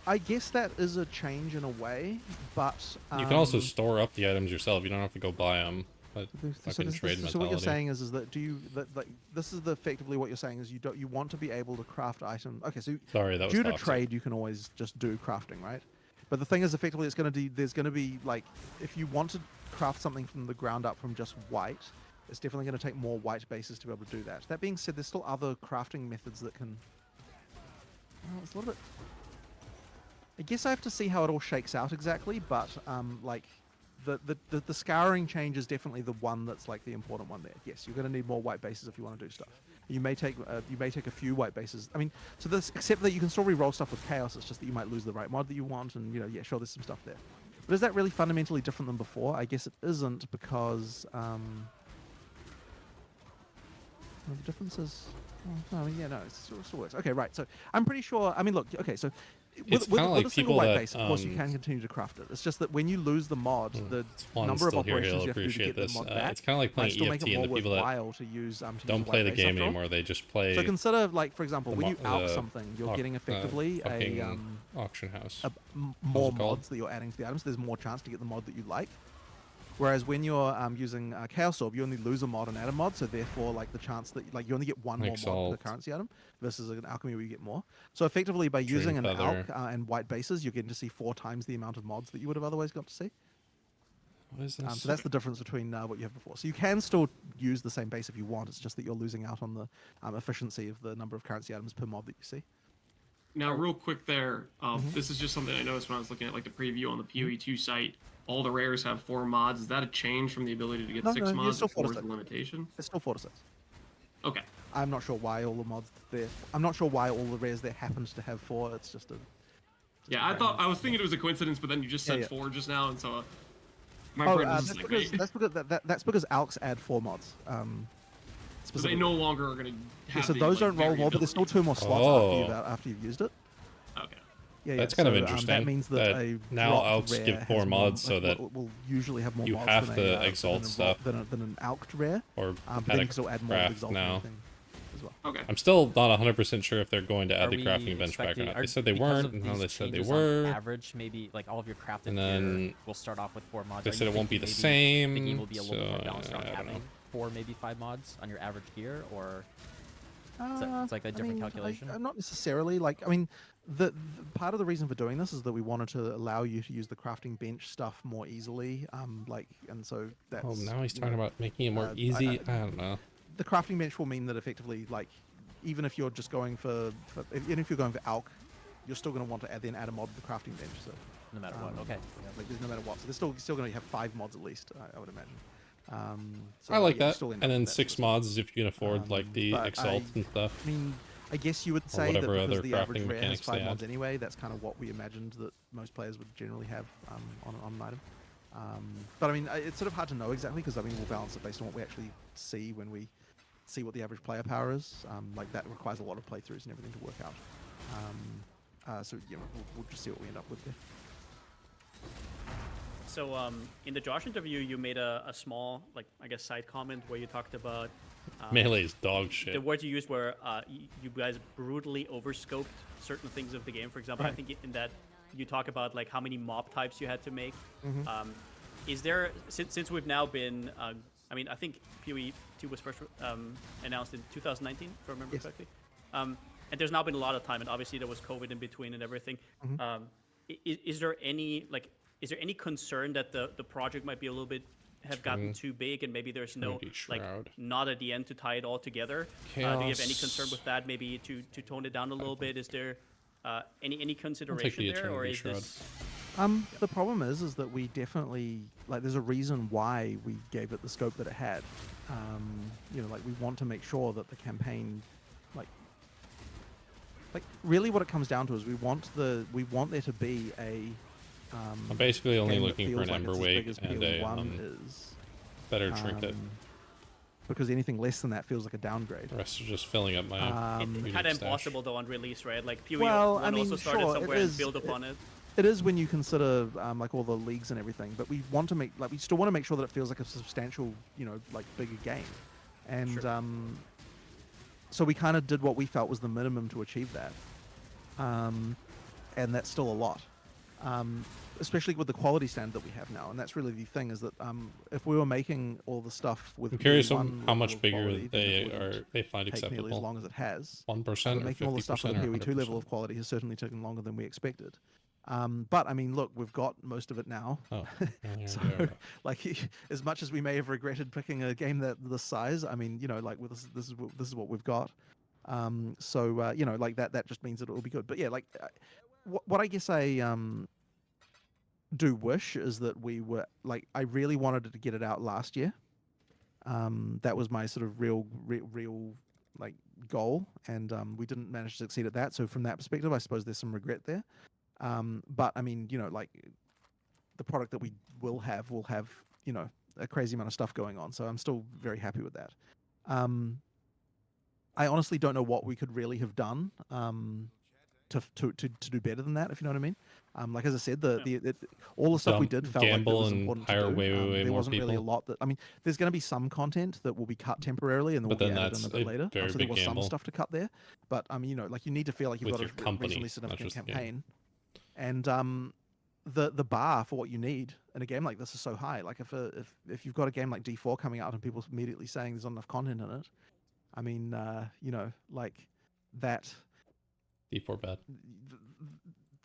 D: I guess that is a change in a way, but
A: You can also store up the items yourself. You don't have to go buy them. But
D: so,
A: fucking trade
D: so what you're
A: mentality.
D: saying is that like this is effectively what you're saying is you want to be able to craft items. Okay, so
A: Sorry, that was
D: due to
A: toxic.
D: trade, you can always just do crafting, right? But the thing is, effectively, there's going to be like if you want to craft something from the ground up from just white, it's definitely going to take more white bases to be able to do that. That being said, there's still other crafting methods that can. Well, it's a little bit. I guess I have to see how it all shakes out exactly, but like the scouring change is definitely the one that's like the important one there. Yes, you're going to need more white bases if you want to do stuff. You may take a few white bases. I mean, so this except that you can still re-roll stuff with chaos. It's just that you might lose the right mod that you want, and yeah, sure, there's some stuff there. But is that really fundamentally different than before? I guess it isn't because well, the difference is. Oh, I mean, yeah, no, it still works. Okay, right. So I'm pretty sure. I mean, look. Okay, so
A: It's kind of
D: with
A: like
D: a single
A: people
D: white
A: that
D: base, of course, you can continue to craft it. It's just that when you lose the mod, the
A: Juan
D: number of
A: still here,
D: operations
A: he'll
D: you have to do to
A: appreciate
D: get the
A: this.
D: mod back
A: It's kind of like
D: might
A: playing
D: still make
A: EFT
D: it more
A: and the people that
D: worthwhile to use to use a
A: don't
D: white
A: play the
D: base
A: game
D: after all.
A: anymore. They just play
D: So consider, like, for example,
A: the
D: when you alch
A: the
D: something, you're
A: au-
D: getting effectively
A: fucking auction house.
D: more
A: it called?
D: mods that you're adding to the items. There's more chance to get the mod that you like. Whereas when you're using Chaos Orb, you only lose a mod and add a mod, so therefore, like, the chance that, like, you only get one more mod
A: Exalt.
D: per currency item versus an Alchemy where you get more. So effectively, by
A: Dream
D: using an
A: Feather.
D: Alch and white bases, you're getting to see 4 times the amount of mods that you would have otherwise got to see.
A: What is this?
D: So that's the difference between what you have before. So you can still use the same base if you want. It's just that you're losing out on the efficiency of the number of currency items per mod that you see.
E: Now, real quick there,
D: Mm-hmm.
E: this is just something I noticed when I was looking at like the preview on the PoE2 site. All the rares have 4 mods. Is that a change from the ability to get
D: No,
E: 6
D: no, you're
E: mods?
D: still 4 to
E: Or is the
D: 6.
E: limitation?
D: It's still 4 to 6.
E: Okay.
D: I'm not sure why all the mods there. I'm not sure why all the rares there happens to have 4. It's just a.
E: Yeah, I was thinking it was a coincidence, but then you just said
D: Yeah.
E: 4 just now, and so my
D: Oh,
E: brain was
D: that's
E: just like,
D: because
E: wait.
D: that's because Alks add 4 mods.
E: So they
D: Specifically.
E: no longer are going to
D: Yeah,
E: have
D: so
E: the,
D: those
E: like,
D: don't roll more, but there's still 2 more slots
A: Oh.
D: after you've used it.
E: Okay.
D: Yeah,
A: That's
D: yeah.
A: kind of
D: So,
A: interesting,
D: that means that,
A: that
D: a
A: now
D: dropped
A: Alks
D: rare
A: give
D: has
A: 4
D: more,
A: mods so
D: like,
A: that
D: will usually have more
A: you
D: mods
A: have
D: than
A: to
D: a,
A: exalt stuff.
D: than an Alked rare.
A: or
D: But
A: add
D: then
A: a
D: you can still add more of the
A: craft
D: exalt
A: now.
D: and everything as well.
E: Okay.
A: I'm still not 100% sure if they're going to add
B: Are
A: the
B: we
A: crafting bench back or
B: expecting-
A: not.
B: are-
A: They said they
B: because
A: weren't,
B: of
A: and now
B: these
A: they said they
B: changes on
A: were.
B: average, maybe like all of your crafted
A: And
B: gear
A: then
B: will start off with 4 mods.
A: They
B: Are
A: said
B: you
A: it won't be
B: thinking
A: the
B: maybe
A: same.
B: the game will be a little bit more
A: so,
B: balanced around
A: I don't
B: having
A: know.
B: 4, maybe 5 mods on your average gear, or it's like a different calculation?
D: I'm not necessarily like. I mean, the part of the reason for doing this is that we wanted to allow you to use the crafting bench stuff more easily. And so that's.
A: Oh, now he's
D: you
A: talking
D: know,
A: about making it more
D: I-
A: easy. I don't know.
D: the crafting bench will mean that effectively, like, even if you're just going even if you're going for Alk, you're still going to want to add a mod to the crafting bench. So
B: No matter what. Okay.
D: yeah, like there's no matter what. So there's still going to have 5 mods at least. I would imagine. So,
A: I like
D: yeah, you
A: that.
D: still end
A: And
D: up
A: then
D: with that
A: 6
D: sort of
A: mods is if you can afford like the
D: but
A: exalt and stuff.
D: I mean, I guess you would say that
A: whatever
D: because
A: other
D: the average
A: crafting
D: rare has
A: mechanics they
D: 5 mods
A: add.
D: anyway, that's kind of what we imagined that most players would generally have on an item. But I mean, it's sort of hard to know exactly because I mean, we'll balance it based on what we actually see when we see what the average player power is. Like that requires a lot of playthroughs and everything to work out. So you know, we'll just see what we end up with there.
F: So in the Josh interview, you made a small, like, I guess, side comment where you talked about
A: Melee is dog shit.
F: the words you used were you guys brutally overscoped certain things of the game. For example, I
D: Right.
F: think in that you talk about like how many mob types you had to make.
D: Mm-hmm.
F: Is there since we've now been I mean, I think PoE 2 was first announced in 2019, if I remember
D: Yes.
F: correctly. And there's now been a lot of time, and obviously there was COVID in between and everything.
D: Mm-hmm.
F: Is there any concern that the project might be a little bit have gotten too big and maybe there's no
A: Trinity
F: like
A: Shroud.
F: not at the end to tie it all together? Do you have any concern
A: Chaos.
F: with that? Maybe to tone it down a little bit? Is there any consideration
A: the
F: there, or
A: Eternity
F: is
A: Shroud.
F: this?
D: The problem is that we definitely like. There's a reason why we gave it the scope that it had. You know, like we want to make sure that the campaign, like really, what it comes down to is we want there to be a.
A: I'm basically only
D: game that
A: looking for
D: feels
A: an
D: like
A: Ember
D: it's as big
A: Wake
D: as
A: and
D: PoE
A: a
D: 1 is.
A: better trinket.
D: Because anything less than that feels like a downgrade.
A: The rest is just filling up my
F: It's
A: unique
F: kind of
A: stash.
F: impossible though on release, right? Like PoE
D: Well,
F: 1
D: I mean,
F: also started
D: sure, it
F: somewhere and
D: is-
F: build upon it.
D: It is when you consider like all the leagues and everything, but we want to make we still want to make sure that it feels like a substantial, you know, like bigger game, and
F: Sure.
D: So we kind of did what we felt was the minimum to achieve that, and that's still a lot, especially with the quality standard that we have now, and that's really the thing is that if we were making all the stuff with
A: I'm curious
D: one
A: on how
D: level
A: much
D: of
A: bigger
D: quality, then it
A: they
D: wouldn't
A: they find
D: take nearly as
A: acceptable.
D: long as it has.
A: 1% or
D: Making all the stuff
A: 50%
D: with the
A: or
D: PoE 2 level
A: 100%.
D: of quality has certainly taken longer than we expected. But I mean, look, we've got most of it now.
A: Oh, yeah,
D: So,
A: yeah.
D: like, as much as we may have regretted picking a game that this size, I mean, you know, like with this is what we've got. You know, like that just means that it will be good. But yeah, like, what I guess I do wish is that we were like, I really wanted to get it out last year. That was my sort of real like goal, and we didn't manage to succeed at that. So from that perspective, I suppose there's some regret there. But I mean, you know, like the product that we will have, you know, a crazy amount of stuff going on. So I'm still very happy with that. I honestly don't know what we could really have done to do better than that, if you know what I mean. Like as I said, all the stuff we did felt like it
A: gamble
D: was
A: and
D: important
A: hire
D: to do.
A: way
D: There
A: more
D: wasn't really a
A: people.
D: lot that, I mean, there's going to be some content that will be cut temporarily and then
A: But
D: will be
A: then
D: added in
A: that's
D: a bit
A: a
D: later.
A: very
D: So there
A: big
D: was some
A: gamble.
D: stuff to cut there, but you know, like you need to feel like you've
A: With
D: got
A: your
D: a
A: company,
D: reasonably
A: not
D: significant
A: just the game.
D: campaign, and the bar for what you need in a game like this is so high. Like if you've got a game like D4 coming out and people immediately saying there's not enough content in it, I mean, you know, like that.
A: D4 bad.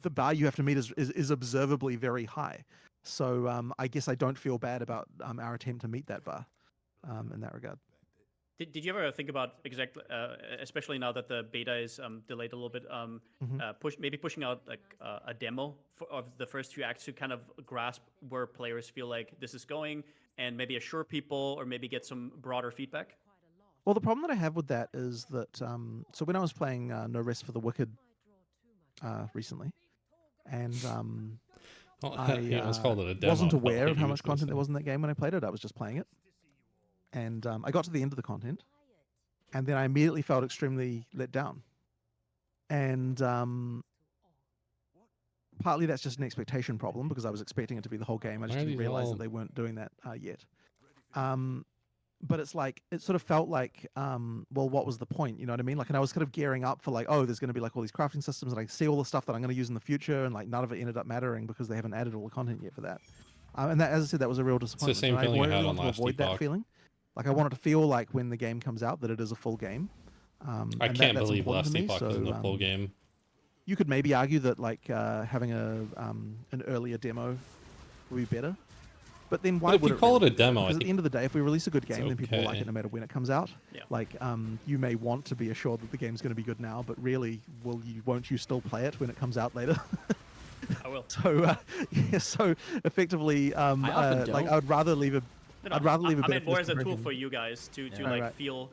D: The bar you have to meet is observably very high. So I guess I don't feel bad about our attempt to meet that bar in that regard.
F: Did you ever think about exactly, especially now that the beta is delayed a little bit, maybe pushing out like a demo of the first few acts to kind of grasp where players feel like this is going, and maybe assure people or maybe get some broader feedback?
D: Well, the problem that I have with that is that so when I was playing No Rest for the Wicked recently, and
A: Yeah, let's call it a demo.
D: wasn't
A: but
D: aware
A: like
D: of how
A: you
D: much
A: was gonna
D: content there
A: say.
D: was in that game when I played it. I was just playing it, and I got to the end of the content, and then I immediately felt extremely let down. And partly that's just an expectation problem because I was expecting it to be the whole game. I just
A: Why are
D: didn't
A: these
D: realize
A: all-
D: that they weren't doing that yet. But it's like it sort of felt like, well, what was the point? You know what I mean? Like, and I was kind of gearing up for like, oh, there's going to be like all these crafting systems, and I see all the stuff that I'm going to use in the future, and like none of it ended up mattering because they haven't added all the content yet for that. And that, as I said, that was a real disappointment.
A: same
D: and
A: feeling
D: I
A: I had
D: really
A: on
D: want to
A: last
D: avoid that
A: Epoch.
D: feeling. Like, I want it to feel like when the game comes out that it is a full game.
A: I
D: and
A: can't
D: that's
A: believe
D: important
A: last
D: to me,
A: Epoch
D: so,
A: isn't a full game.
D: You could maybe argue that like having an earlier demo would be better. But then why
A: But if
D: would
A: you
D: it
A: call
D: really
A: it a
D: be better?
A: demo, I
D: Because at
A: think
D: the end of the day, if we release a good game,
A: it's
D: then people will like
A: okay.
D: it no matter when it comes out.
F: Yeah.
D: Like, you may want to be assured that the game's going to be good now, but really, won't you still play it when it comes out later?
F: I will.
D: So, yeah, so effectively,
B: often
D: like
B: don't.
D: I would rather leave a,
F: No,
D: I'd rather leave a
F: I
D: bit
F: meant
D: of
F: more
D: first
F: as a tool
D: impression.
F: for you guys to
B: Yeah.
F: like
D: Right.
F: feel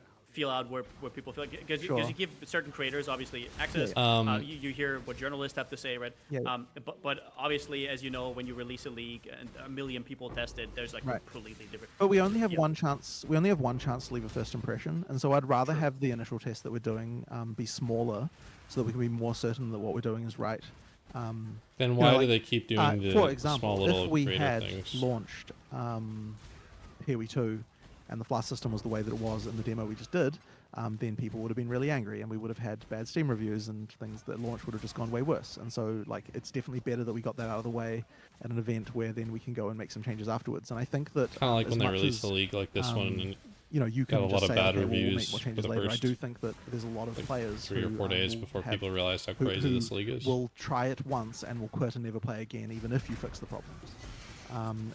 F: out where people feel like, because
D: Sure.
F: you give certain creators obviously access.
A: yeah.
F: You hear what journalists have to say, right?
D: Yeah.
F: But obviously, as you know, when you release a league and a million people test it, there's like
D: Right.
F: completely different.
D: But we only have
F: Yeah.
D: one chance. We only have one chance to leave a first impression, and so I'd rather have the initial test that we're doing be smaller, so that we can be more certain that what we're doing is right.
A: Then
D: you
A: why
D: know,
A: do
D: like,
A: they keep doing the
D: for example,
A: small little
D: if we
A: creative
D: had
A: things?
D: launched Here We 2 and the Flask system was the way that it was in the demo we just did, then people would have been really angry and we would have had bad Steam reviews and things that launch would have just gone way worse. And so, like, it's definitely better that we got that out of the way at an event where then we can go and make some changes afterwards. And I think that
A: Kind of like
D: as
A: when they
D: much
A: released
D: as,
A: a league like this one, and
D: you know, you
A: got
D: can
A: a lot
D: just
A: of
D: say,
A: bad
D: okay, well, we'll make
A: reviews
D: more
A: for
D: changes
A: the
D: later. I
A: first
D: do think that there's a lot of players
A: 3 or
D: who,
A: 4 days
D: will
A: before
D: have-
A: people realize how
D: who-
A: crazy
D: who
A: this league is.
D: will try it once and will quit and never play again, even if you fix the problems.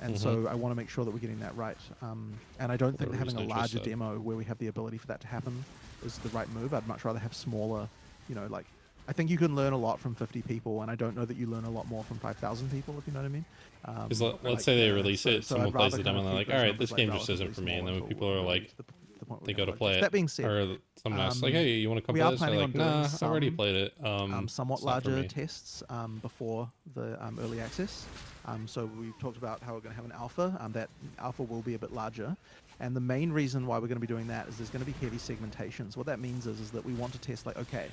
D: And so I want to make sure that we're getting that right. And I don't think that having a
A: reason I just
D: larger
A: said.
D: demo where we have the ability for that to happen is the right move. I'd much rather have smaller, you know, like, I think you can learn a lot from 50 people, and I don't know that you learn a lot more from 5,000 people, if you know what I mean.
A: Because let's
D: like,
A: say they release
D: so-
A: it,
D: so
A: someone
D: I'd
A: plays
D: rather
A: the
D: kind
A: demo,
D: of
A: and they're
D: keep
A: like,
D: those
A: all right,
D: numbers,
A: this
D: like,
A: game just
D: relatively
A: isn't for me. And
D: small
A: then when
D: until
A: people are
D: we
A: like,
D: reach the point where
A: they
D: we
A: go to
D: have
A: play
D: focus.
A: it,
D: That being said,
A: or someone asks like,
D: um,
A: hey, you want to come
D: we
A: play
D: are
A: this? They're
D: planning
A: like,
D: on doing
A: nah, I've already
D: some,
A: played it.
D: somewhat
A: it's not for
D: larger
A: me.
D: tests before the early access. So we talked about how we're going to have an alpha. That alpha will be a bit larger. And the main reason why we're going to be doing that is there's going to be heavy segmentation. So what that means is that we want to test, like, okay,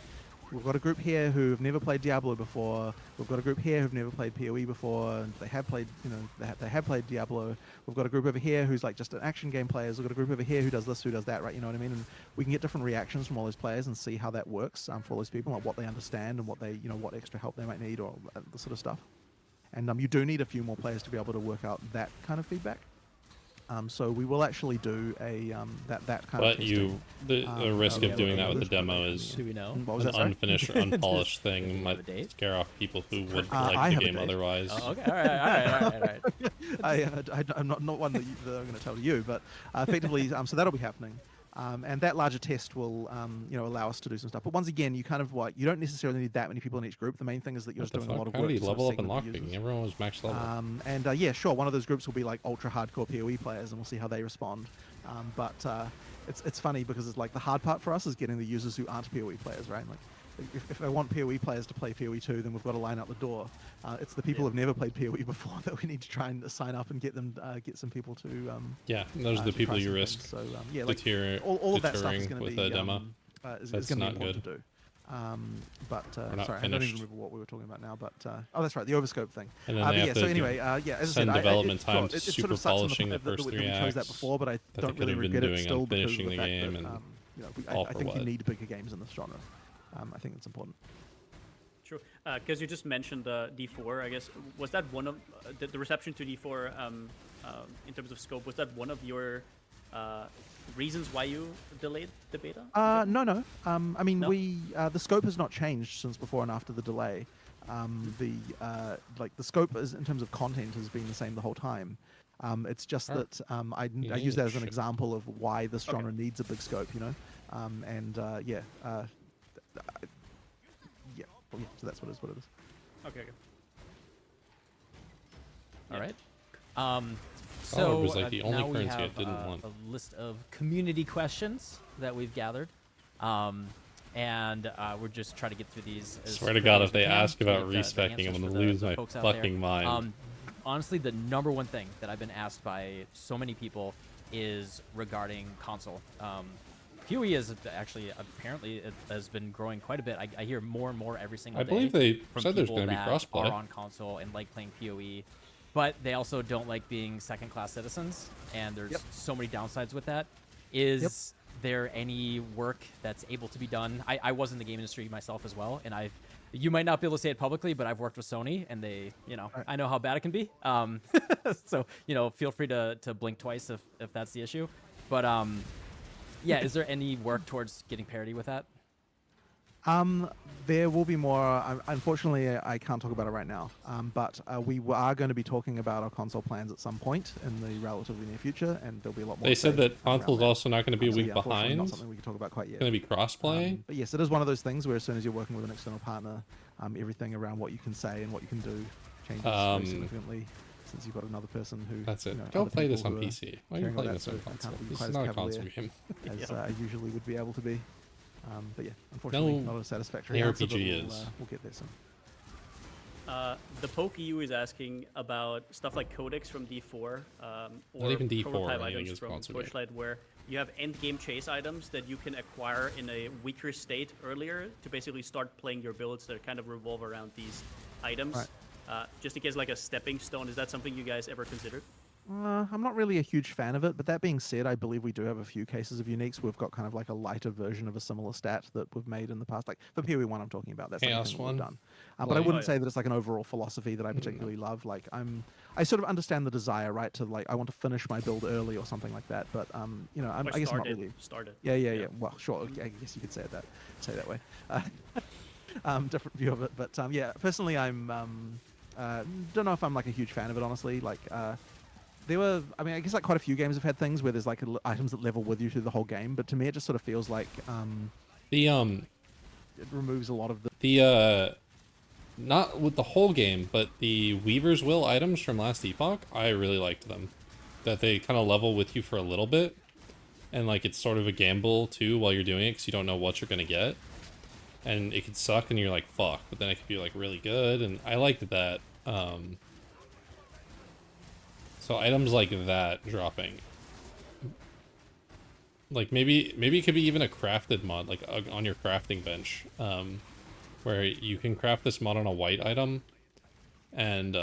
D: we've got a group here who've never played Diablo before. We've got a group here who've never played PoE before. And they have played, you know, they have played Diablo. We've got a group over here who's like just an action game players. We've got a group over here who does this, who does that, right? You know what I mean? And we can get different reactions from all those players and see how that works for all those people, like what they understand and what they, you know, what extra help they might need or the sort of stuff. And you do need a few more players to be able to work out that kind of feedback. So we will actually do a that kind of
A: But
D: testing.
A: the risk
D: yeah,
A: of doing
D: yeah,
A: that with the
D: this one,
A: demo
D: yeah.
A: is
B: Do we know?
D: What was
A: an
D: that, sorry?
A: unfinished or unpolished
B: Do
A: thing
B: we have
A: might
B: a date?
A: scare off people who would
D: I
A: like
D: have
A: the
D: a
A: game
D: date.
A: otherwise.
B: Oh, okay. All right.
D: I'm not one that I'm going to tell you, but effectively, so that'll be happening. And that larger test will, you know, allow us to do some stuff. But once again, you kind of like, you don't necessarily need that many people in each group. The main thing is that you're
A: What
D: just
A: the
D: doing a lot
A: fuck?
D: of
A: How
D: work.
A: did he
D: to sort of
A: level up in
D: segment the
A: lockpicking?
D: users.
A: Everyone was max level.
D: Yeah, sure. One of those groups will be like ultra hardcore PoE players, and we'll see how they respond. But it's funny because it's like the hard part for us is getting the users who aren't PoE players, right? Like, if I want PoE players to play PoE 2, then we've got to line out the door. It's the people who've never played PoE before that we need to try and sign up and get them, get some people to.
A: Yeah, those are the
D: to
A: people
D: try
A: you
D: some
A: risk
D: things. So yeah, like
A: deterring
D: all of that stuff is going to
A: with
D: be
A: a demo.
D: is
A: That's
D: going to be
A: not
D: important
A: good.
D: to do. But
A: not
D: sorry, I don't even
A: finished.
D: remember what we were talking about now. But oh, that's right, the overscope thing.
A: And then
D: But
A: they
D: yeah,
A: have
D: so
A: to
D: anyway, yeah, as I
A: send
D: said,
A: development time
D: sure,
A: to
D: it sort
A: super
D: of sucks
A: polishing the
D: that
A: first
D: we
A: 3
D: chose that
A: acts
D: before, but I
A: that they
D: don't
A: could
D: really
A: have been
D: regret it
A: doing
D: still
A: on
D: because of
A: finishing
D: the
A: the
D: fact
A: game
D: that
A: and
D: you know,
A: all
D: I
A: for
D: think you
A: what?
D: need bigger games in this genre. I think it's important.
F: True. Because you just mentioned D4, I guess. Was that one of the reception to D4 in terms of scope? Was that one of your reasons why you delayed the beta?
D: No. I mean,
F: No?
D: the scope has not changed since before and after the delay. The scope is, in terms of content, has been the same the whole time. It's just
A: Oh.
D: that I
A: Yeah,
D: use that as an
A: shit.
D: example of why this
F: Okay.
D: genre needs a big scope, you know. Yeah. Yeah. Well, yeah. So that's what it is.
F: Okay.
B: All
F: Yeah.
B: right.
A: Orb
B: So
A: was, like, the only
B: now we
A: currency I
B: have
A: didn't want.
B: a list of community questions that we've gathered, and we're just trying to get through these. As
A: Swear to
B: quickly
A: God,
B: as
A: if
B: we
A: they
B: can
A: ask
B: to
A: about
B: get the
A: respecing, I'm
B: answers
A: gonna
B: for
A: lose
B: the
A: my
B: folks out there.
A: fucking mind.
B: Honestly, the number one thing that I've been asked by so many people is regarding console. PoE is actually apparently it has been growing quite a bit. I hear more and more every single
A: I
B: day.
A: believe they
B: from
A: said there's
B: people
A: going to be
B: that
A: crossplay.
B: are on console and like playing PoE, but they also don't like being second-class citizens, and there's
D: Yep.
B: so many downsides with that. Is there any work that's able to be done? I was in the game industry myself as well, and you might not be able to say it publicly, but I've worked with Sony, and they,
D: Right.
B: I know how bad it can be. So feel free to blink twice if that's the issue. But yeah, is there any work towards getting parity with that?
D: There will be more. Unfortunately, I can't talk about it right now. But we are going to be talking about our console plans at some point in the relatively near future, and there'll be a lot more.
A: They
D: to
A: said
D: say
A: that
D: around
A: console's
D: that.
A: also not going to be a
D: So
A: week
D: yeah, unfortunately, not
A: behind.
D: something we can talk about quite
A: It's
D: yet.
A: going to be crossplay.
D: But yes, it is one of those things where as soon as you're working with an external partner, everything around what you can say and what you can do changes very significantly. Since you've got another person who.
A: That's it.
D: You know,
A: Go
D: other
A: play this
D: people
A: on
D: who are
A: PC. Why are you
D: caring about
A: playing
D: that,
A: this on
D: so you
A: console?
D: can't be
A: This
D: quite
A: is
D: as
A: not a
D: cavalier
A: console game.
D: as I usually would be able to be. But yeah, unfortunately,
A: No,
D: not a satisfactory
A: the
D: answer. But
A: RPG
D: we'll,
A: is.
D: we'll get there soon.
F: The Poke EU is asking about stuff like codex from D4, or
A: even D4,
F: prototype
A: I think
F: items
A: is
F: from
A: console game.
F: Torchlight, where you have end game chase items that you can acquire in a weaker state earlier to basically start playing your builds that kind of revolve around these items.
D: Right.
F: Just in case, like a stepping stone. Is that something you guys ever considered?
D: I'm not really a huge fan of it, but that being said, I believe we do have a few cases of uniques. We've got kind of like a lighter version of a similar stat that we've made in the past. Like for PoE 1 I'm talking about. That's like a
A: Chaos
D: thing that
A: one?
D: we've done. But I
A: Like-
D: wouldn't
F: Oh,
D: say that it's like an overall philosophy that I particularly love. Like I sort of understand the desire, right, to like I want to finish my build early or something like that. But I guess I'm not really.
F: Started.
D: Yeah. Well, sure. I guess you could say that way. Different view of it, but yeah. Personally, I'm don't know if I'm like a huge fan of it. Honestly, like I guess like quite a few games have had things where there's like items that level with you through the whole game. But to me, it just sort of feels like
A: The
D: it removes a lot of the.
A: not with the whole game, but the Weaver's Will items from last Epoch, I really liked them. That they kind of level with you for a little bit, and like it's sort of a gamble too while you're doing it because you don't know what you're gonna get, and it could suck and you're like fuck, but then it could be like really good, and I liked that. So items like that dropping, like maybe it could be even a crafted mod, like on your crafting bench, where you can craft this mod on a white item, and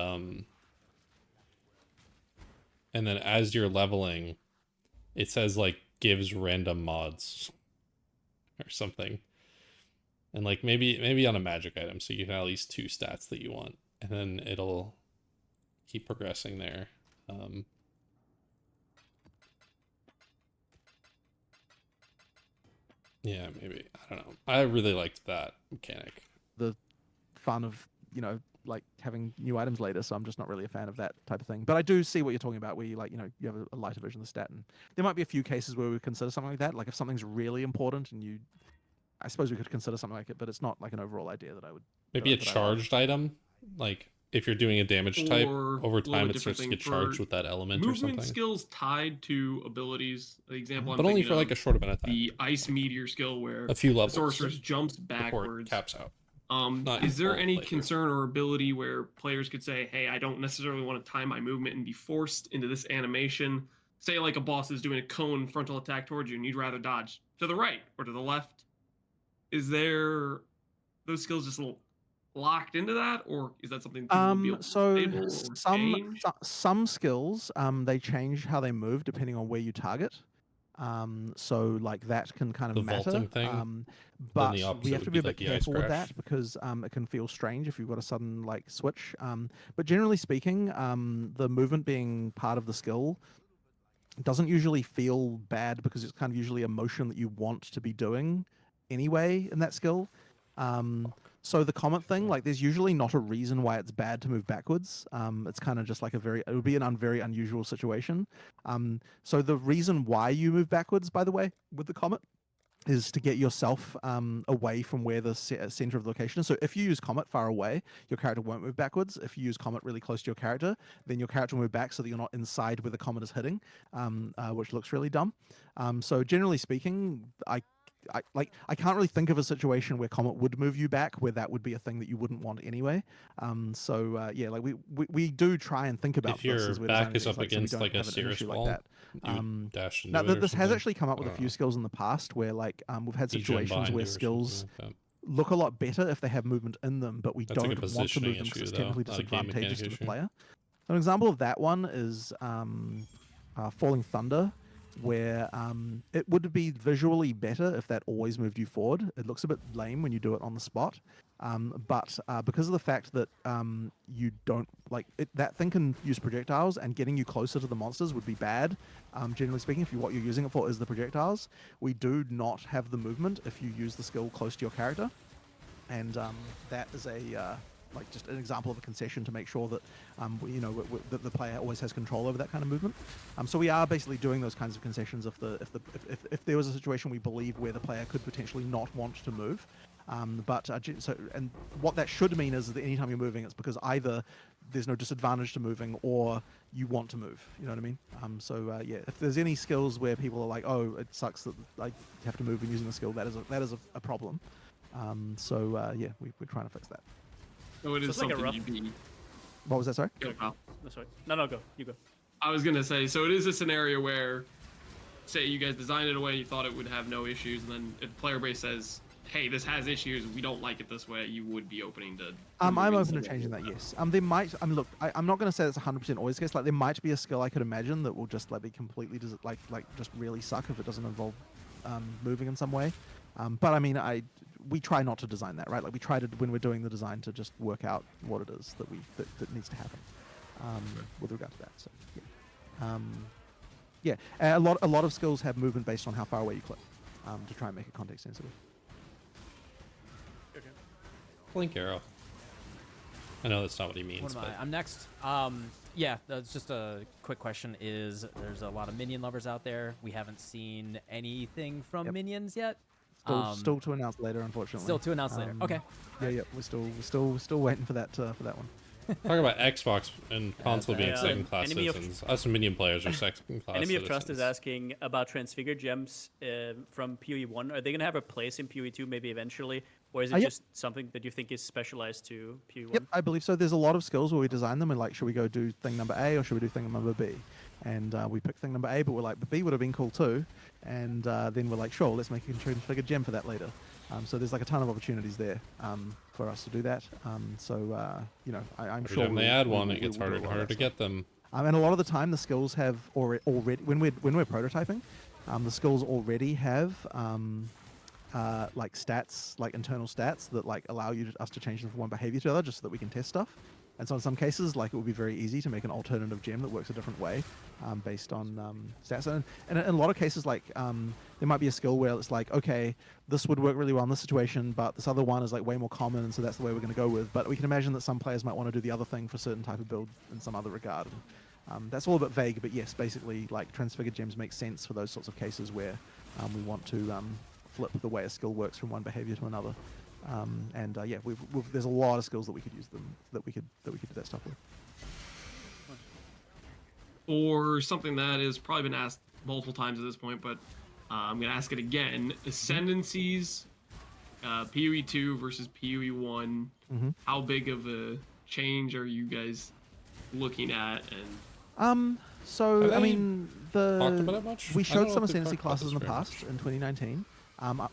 A: then as you're leveling, it says like gives random mods or something, and like maybe on a magic item, so you can have at least 2 stats that you want, and then it'll keep progressing there. Yeah, maybe. I don't know. I really liked that mechanic.
D: The fun of like having new items later, so I'm just not really a fan of that type of thing. But I do see what you're talking about, where you like you have a lighter version of the stat, and there might be a few cases where we would consider something like that. Like if something's really important, and I suppose we could consider something like it, but it's not like an overall idea that I would.
A: Maybe a
D: that I love.
A: charged item, like if you're doing a damage type,
E: Or
A: over
E: a little
A: time
E: bit
A: it starts to
E: different
A: get
E: thing
A: charged
E: for
A: with that element or
E: movement
A: something.
E: skills tied to abilities. The example I'm
A: But only
E: thinking
A: for like
E: of,
A: a short amount of time.
E: the ice meteor skill where
A: A few
E: the
A: levels
E: sorceress jumps
A: before it
E: backwards.
A: caps out.
E: Is there
A: all
E: any
A: playthrough.
E: concern or ability where players could say, hey, I don't necessarily want to time my movement and be forced into this animation? Say like a boss is doing a cone frontal attack towards you and you'd rather dodge to the right or to the left. Is there those skills just locked into that, or is that something people will be able to
D: So
E: disable or change?
D: some skills they change how they move depending on where you target. So like that can kind of
A: The
D: matter.
A: vaulting thing?
D: But
A: the
D: we
A: opposite
D: have
A: would
D: to
A: be
D: be a bit
A: like the ice
D: careful with
A: crash.
D: that because it can feel strange if you've got a sudden like switch. But generally speaking, the movement being part of the skill doesn't usually feel bad because it's kind of usually a motion that you want to be doing anyway in that skill. So the comet thing, like, there's usually not a reason why it's bad to move backwards. It's kind of just like it would be an very unusual situation. So the reason why you move backwards, by the way, with the comet, is to get yourself away from where the center of the location is. So if you use Comet far away, your character won't move backwards. If you use Comet really close to your character, then your character will move back so that you're not inside where the comet is hitting, which looks really dumb. So generally speaking, I can't really think of a situation where Comet would move you back where that would be a thing that you wouldn't want anyway. Yeah, like we do try and think about
A: If
D: this
A: your
D: as we're
A: back
D: designing
A: is
D: things,
A: up
D: like, so we
A: against
D: don't
A: like a
D: have an
A: Cirrus
D: issue
A: ball,
D: like that.
A: you would dash into
D: Now,
A: it or
D: this has
A: something?
D: actually come up with
A: I
D: a
A: don't
D: few
A: know.
D: skills in the past where like we've had
A: Regen
D: situations
A: behind you
D: where
A: or something
D: skills
A: like that.
D: look a lot better if they have movement in them, but we
A: That's like a
D: don't want to
A: positioning
D: move them because
A: issue,
D: it's
A: though,
D: technically
A: not a game
D: disadvantageous
A: mechanic
D: to the
A: issue.
D: player. An example of that one is Falling Thunder, where it would be visually better if that always moved you forward. It looks a bit lame when you do it on the spot, but because of the fact that you don't like it, that thing can use projectiles, and getting you closer to the monsters would be bad. Generally speaking, if what you're using it for is the projectiles, we do not have the movement if you use the skill close to your character, and that is a like just an example of a concession to make sure that that the player always has control over that kind of movement. So we are basically doing those kinds of concessions if there was a situation we believe where the player could potentially not want to move. And what that should mean is that anytime you're moving, it's because either there's no disadvantage to moving or you want to move. You know what I mean? Yeah, if there's any skills where people are like, oh, it sucks that I have to move when using the skill, that is a problem. Yeah, we're trying to fix that.
E: So it
F: So
E: is
F: it's like a
E: something
F: rough-
E: you'd be.
D: What was that? Sorry.
E: Go, Kyle.
F: No, sorry. No, go. You go.
E: I was gonna say, so it is a scenario where, say, you guys designed it away, you thought it would have no issues, and then if the player base says, "Hey, this has issues. We don't like it this way," you would be opening to.
D: I'm
E: removing
D: open
E: some
D: to
E: of it.
D: changing that. Yes. There might. Look, I'm not going to say that's 100% always the case. Like, there might be a skill I could imagine that will just like be completely like just really suck if it doesn't involve moving in some way. But I mean, we try not to design that, right? Like, we try to, when we're doing the design, to just work out what it is that needs to happen with regard to that. So yeah, a lot of skills have movement based on how far away you click to try and make it context sensitive.
F: Okay.
A: Blink arrow. I know that's not what he means,
B: What am
A: but
B: I? I'm next. Yeah, that's just a quick question. There's a lot of minion lovers out there. We haven't seen anything from
D: Yep.
B: minions yet.
D: Still to announce later, unfortunately.
B: Still to announce later. Okay.
D: Yeah, we're still waiting for that one.
A: talk about Xbox and console being
B: Yeah.
A: second-class
F: Enemy of-
A: citizens. Us Minion players are second-class
F: Enemy of
A: citizens.
F: Trust is asking about Transfigured Gems from PoE 1. Are they going to have a place in PoE 2 maybe eventually? Or is it
D: Yep.
F: just something that you think is specialized to PoE 1?
D: Yep, I believe so. There's a lot of skills where we design them and like, should we go do thing number A or should we do thing number B? And we picked thing number A, but we're like, but B would have been cool too. And then we're like, sure, let's make a transfigured gem for that later. So there's like a ton of opportunities there for us to do that. I'm
A: Every
D: sure
A: time they add one, it gets
D: we'll do
A: harder
D: a
A: and
D: lot of
A: harder
D: that
A: to
D: stuff.
A: get them.
D: And a lot of the time, the skills have already when we're prototyping, the skills already have like stats, like internal stats that like allow us to change them from one behavior to the other, just so that we can test stuff. And so in some cases, like, it would be very easy to make an alternative gem that works a different way based on stats. And in a lot of cases, like, there might be a skill where it's like, okay, this would work really well in this situation, but this other one is like way more common, and so that's the way we're going to go with. But we can imagine that some players might want to do the other thing for a certain type of build in some other regard. And, that's all a bit vague, but yes, basically, like, transfigured gems make sense for those sorts of cases where we want to flip the way a skill works from one behavior to another. Yeah, there's a lot of skills that we could use that we could do that stuff with.
E: Or something that has probably been asked multiple times at this point, but I'm gonna ask it again. Ascendancies, PoE 2 versus PoE 1.
D: Mhm.
E: How big of a change are you guys looking at? And
D: So
A: Have
D: I
A: they
D: mean,
A: talked about it much?
D: we
A: I don't
D: showed
A: know
D: some
A: if they've
D: ascendancy
A: talked about
D: classes
A: this
D: in the
A: very
D: past
A: much.
D: in 2019.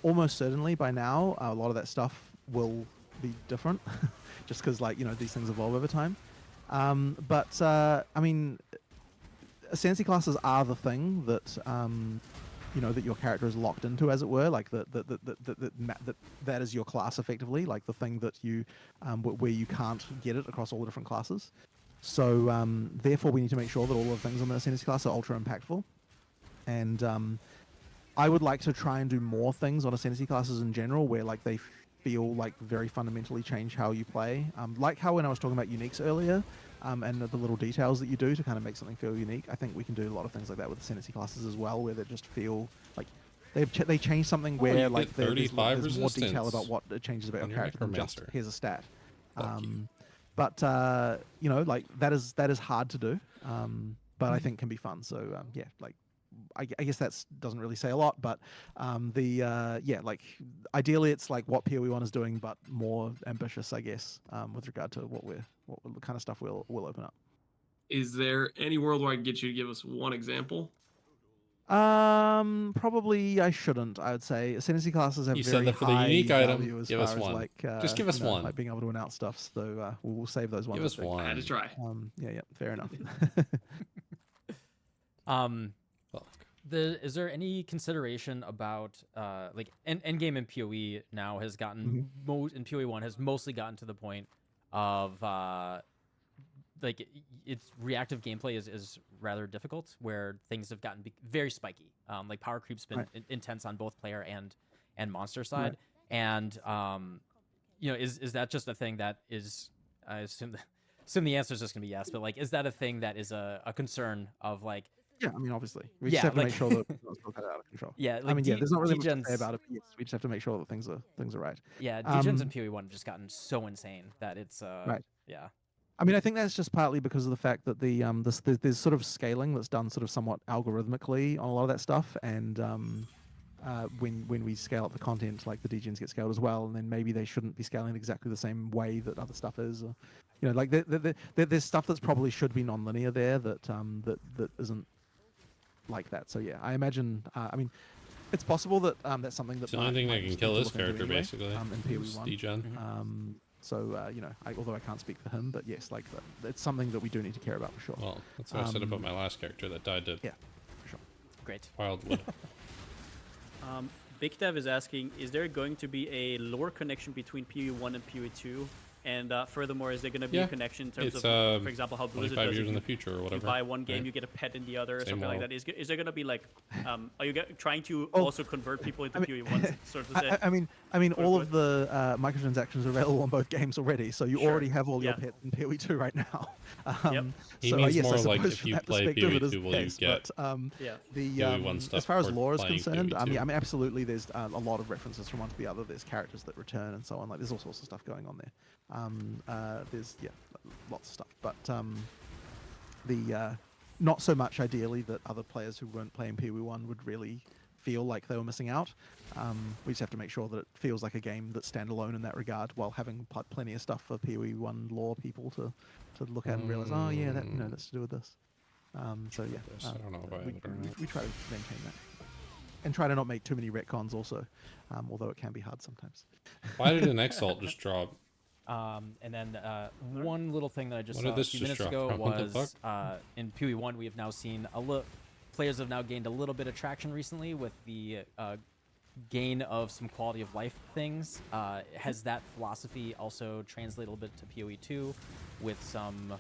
D: Almost certainly by now, a lot of that stuff will be different, just because like these things evolve over time. But I mean, ascendancy classes are the thing that that your character is locked into, as it were, like that is your class effectively, like the thing that you where you can't get it across all the different classes. So therefore, we need to make sure that all of the things on the ascendancy class are ultra impactful. And I would like to try and do more things on ascendancy classes in general, where like they feel like very fundamentally change how you play. Like how when I was talking about uniques earlier, and the little details that you do to kind of make something feel unique. I think we can do a lot of things like that with ascendancy classes as well, where they just feel like they change something where
A: you
D: like
A: get
D: there's
A: 35
D: more detail
A: resistance
D: about what it changes about
A: on
D: your
A: your
D: character than just
A: Necromancer.
D: here's a stat.
A: Fuck you.
D: But like that is hard to do, but I think can be fun. So yeah, like I guess that doesn't really say a lot, but like ideally it's like what PoE1 is doing, but more ambitious, I guess, with regard to what the kind of stuff we'll open up.
E: Is there any world where I can get you to give us one example?
D: Probably I shouldn't. I would say ascendancy classes have
A: You said
D: very
A: that for the
D: high
A: unique item.
D: value as
A: Give
D: far
A: us
D: as
A: one.
D: like
A: Just give us one.
D: like being able to announce stuff. So we'll save those ones.
A: Give
D: I
A: us
D: think.
A: one.
E: I had to try.
D: Yeah, fair enough.
A: Fuck.
B: Is there any consideration about like endgame in PoE now has gotten in PoE1 has mostly gotten to the point of like its reactive gameplay is rather difficult, where things have gotten very spiky. Like power creep's been intense on both player and monster side, and is that just a thing that is, I assume the answer is just gonna be yes, but like is that a thing that is a concern of like?
D: Yeah, I mean, obviously, we just have to make sure that it's not out of control.
B: Yeah, like
D: I mean, there's not really much to
B: degens,
D: say about it. But yes, we just have to make sure that things are right.
B: Yeah, degens in PoE1 have just gotten so insane that it's yeah.
D: I mean, I think that's just partly because of the fact that there's sort of scaling that's done sort of somewhat algorithmically on a lot of that stuff, and when we scale up the content, like the degens get scaled as well, and then maybe they shouldn't be scaling exactly the same way that other stuff is. Or, like there's stuff that's probably should be non-linear there that that isn't like that. So yeah, I imagine. I mean, it's possible that that's something that
A: It's the only thing that can kill this character, basically.
D: In PoE1.
A: Degen.
D: So although I can't speak for him, but yes, like it's something that we do need to care about for sure.
A: Well, that's what I said about my last character that died to
D: Yeah, for sure.
B: Great.
A: Wildwood.
F: Big Dev is asking, is there going to be a lore connection between PoE1 and PoE2? And further, is there going to be a connection in terms
A: It's,
F: of, for example, how Blizzard
A: 25
F: does
A: years
F: it?
A: in the future or whatever.
F: You buy one game,
A: right?
F: you get a pet in the other, or
A: Same
F: something like
A: world.
F: that. Is there going to be like, are you trying to also convert people into PoE1? Sort of say?
D: I mean, all of the microtransactions are available on both games already, so you already have all your pets in PoE2 right now.
A: He
D: so
A: means
D: yes,
A: more
D: I
A: like
D: suppose
A: if
D: from
A: you
D: that
A: play
D: perspective, it is
A: PoE2,
D: the
A: will
D: case,
A: you get
D: the
A: PoE1 stuff
D: as far as
A: for
D: lore is
A: playing
D: concerned, I
A: PoE2?
D: mean, absolutely, there's a lot of references from one to the other. There's characters that return and so on. Like, there's all sorts of stuff going on there. There's lots of stuff, but not so much ideally that other players who weren't playing PoE1 would really feel like they were missing out. We just have to make sure that it feels like a game that's standalone in that regard, while having plenty of stuff for PoE1 lore people to look at and realize, oh yeah, that that's to do with this. So yeah,
A: I don't know if I have it or not.
D: we try to maintain that, and try to not make too many retcons also, although it can be hard sometimes.
A: Why did an Exalt just drop?
B: And then one little thing that I just
A: What
B: saw
A: did
B: a
A: this
B: few
A: just
B: minutes
A: drop
B: ago
A: from? What the
B: was in PoE1 we have now seen players have now gained a little bit of traction recently with the gain of some quality of life things. Has that philosophy also translated a little bit to PoE2 with some,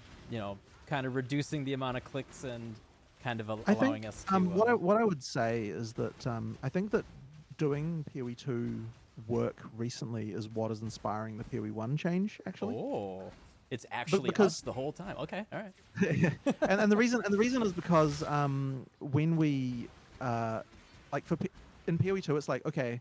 B: kind of reducing the amount of clicks and kind of allowing us to...
D: what I would say is that I think that doing PoE2 work recently is what is inspiring the PoE1 change, actually.
B: Oh, it's actually
D: because
B: us the whole time. Okay, all right.
D: and the reason is because when we in PoE2 it's like, okay,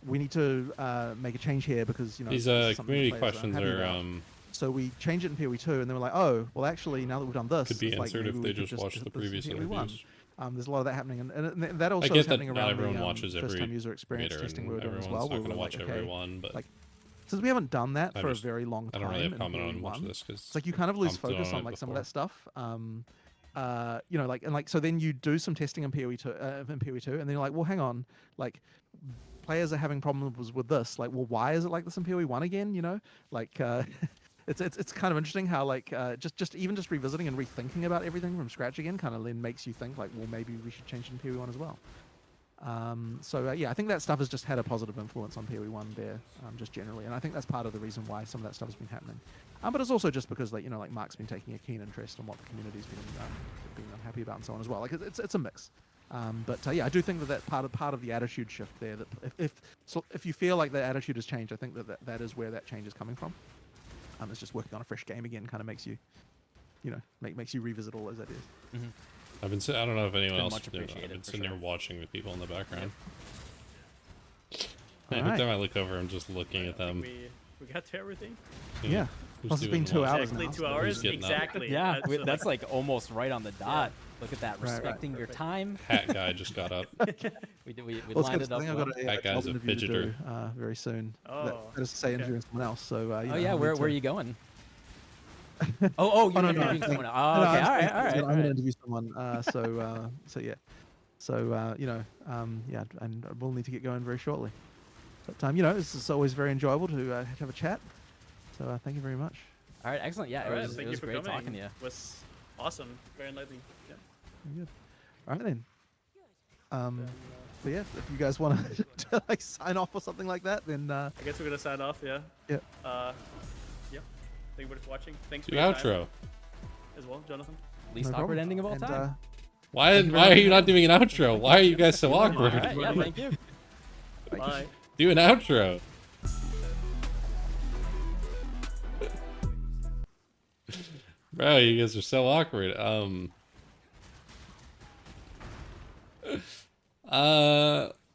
D: we need to make a change here because
A: These
D: this is something
A: community
D: the players
A: questions
D: happy
A: are
D: about. So we change it in PoE2, and then we're like, oh, well, actually, now that we've done this,
A: could be
D: it's like,
A: answered
D: maybe
A: if
D: we
A: they
D: could
A: just watched the
D: put this in
A: previous
D: PoE1.
A: interviews.
D: There's a lot of that happening, and that also
A: I get
D: is
A: that
D: happening
A: not
D: around
A: everyone
D: the
A: watches every
D: first-time user experience
A: creator,
D: testing
A: and
D: we were doing as
A: everyone's
D: well.
A: not
D: where
A: going to
D: we were
A: watch
D: like, okay,
A: everyone, but
D: like, since we haven't done that
A: I'm
D: for
A: just-
D: a very long
A: I
D: time,
A: don't really have
D: in
A: comment on much of
D: PoE1,
A: this because
D: it's like you kind of lose
A: commented
D: focus
A: on
D: on
A: it
D: like some of
A: before.
D: that stuff. So then you do some testing in PoE2, and then you're like, well, hang on, like players are having problems with this, like, well, why is it like this in PoE 1 again? You know, like it's kind of interesting how like just even just revisiting and rethinking about everything from scratch again kind of then makes you think like, well, maybe we should change it in PoE 1 as well. So yeah, I think that stuff has just had a positive influence on PoE 1 there, just generally, and I think that's part of the reason why some of that stuff has been happening. But it's also just because, like, you know, like Mark's been taking a keen interest in what the community's been unhappy about and so on as well. Like it's a mix. But yeah, I do think that part of the attitude shift there. That if you feel like the attitude has changed, I think that is where that change is coming from. It's just working on a fresh game again kind of makes you, you know, makes you revisit all those ideas.
B: Mm-hmm.
A: I don't know if anyone
B: been
A: else.
B: much
A: I've been
B: appreciated, for
A: sitting
B: sure.
A: there watching with people in the background.
D: All
A: Every
D: right.
A: time I look over, I'm just looking
F: I
A: at
F: think
A: them.
F: we got to everything.
D: Yeah.
A: Who's
D: Plus it's
A: doing
D: been 2
A: what?
D: hours
F: Exactly
D: now,
F: 2
D: so-
F: hours.
A: getting up?
F: Exactly.
B: Yeah,
F: So,
B: that's like almost right on the dot. Look at that,
D: Right, right.
B: respecting your
F: Perfect.
B: time.
A: Hat guy just got up.
B: We
D: Well, it's
B: lined
D: good.
B: it
D: I
B: up
D: think I've
B: well.
D: got a
A: That
D: job
A: guy's a
D: interview to
A: fidgeter.
D: do very soon.
F: Oh,
D: That is to say,
F: okay.
D: interviewing someone else. So you
B: Oh
D: know,
B: yeah,
D: I
B: where
D: need
B: are
D: to-
B: you going? Oh, you're
D: no,
B: interviewing
D: I'm
B: someone.
D: saying-
B: Oh,
D: no,
B: okay,
D: I'm
B: all right,
D: saying-
B: all right.
D: I'm
B: all
D: going to
B: right.
D: interview someone. So yeah. So you know, yeah, and we'll need to get going very shortly. But you know, it's always very enjoyable to have a chat. So thank you very much.
B: All right, excellent. Yeah,
F: All right,
B: it
F: thank you
B: was
F: for
B: great
F: coming.
B: talking to you.
F: It was awesome. Very enlightening. Yeah.
D: Very good. All right then.
F: Then,
D: But yeah, if you guys want to like sign off or something like that, then
F: I guess we're gonna sign off. Yeah.
D: yeah.
F: Yeah. Thank you for watching. Thanks
A: Do
F: for your time
A: outro.
F: as well, Jonathan.
B: Least
D: no
B: awkward
D: problem.
B: ending of all
D: And,
B: time.
A: Why
D: you very
A: are
D: much
A: you
D: for
A: not doing an outro? Why are you guys so
B: All
A: awkward?
B: right, yeah, thank you.
D: like,
F: Bye.
A: Do an outro. Bro, you guys are so awkward.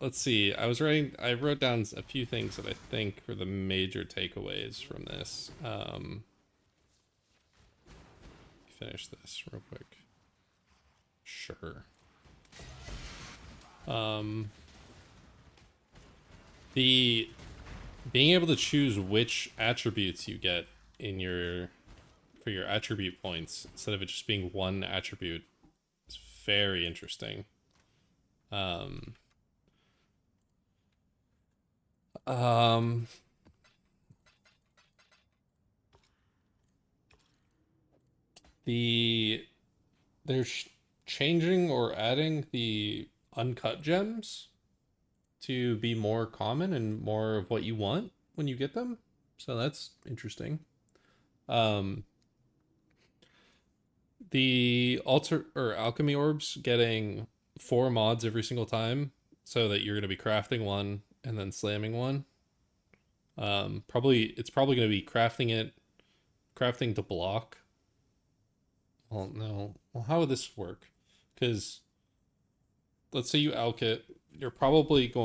A: Let's see. I wrote down a few things that I think were the major takeaways from this. Finish this real quick. Sure. The being able to choose which attributes you get in for your attribute points instead of it just being one attribute is very interesting. They're changing or adding the uncut gems to be more common and more of what you want when you get them. So that's interesting. The alchemy orbs getting 4 mods every single time so that you're going to be crafting one and then slamming one. It's probably going to be crafting to block. Well, no. Well, how would this work? Because let's say you alch it, you're probably not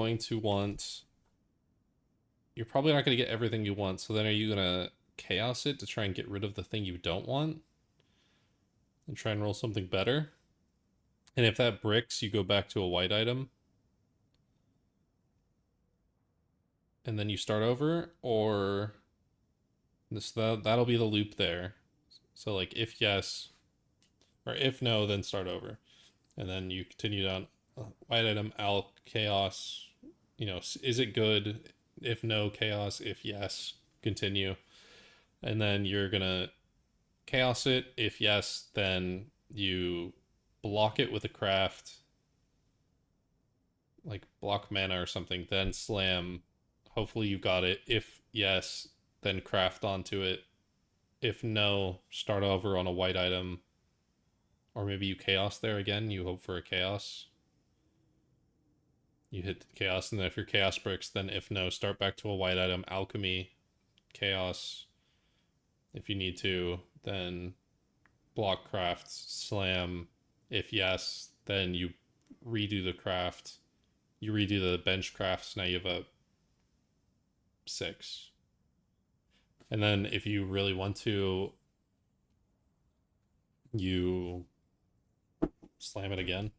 A: going to get everything you want. So then are you going to chaos it to try and get rid of the thing you don't want? And try and roll something better? And if that bricks, you go back to a white item? And then you start over? Or that'll be the loop there. So like if yes, or if no, then start over. And then you continue down white item, alch, chaos. You know, is it good? If no, chaos. If yes, continue. And then you're gonna chaos it. If yes, then you block it with a craft, like block mana or something, then slam. Hopefully you got it. If yes, then craft onto it. If no, start over on a white item. Or maybe you chaos there again. You hope for a chaos. You hit chaos, and then if your chaos bricks, then if no, start back to a white item. Alchemy, chaos. If you need to, then block craft, slam. If yes, then you redo the craft. You redo the bench crafts. Now you have a 6. And then if you really want to, you slam it again.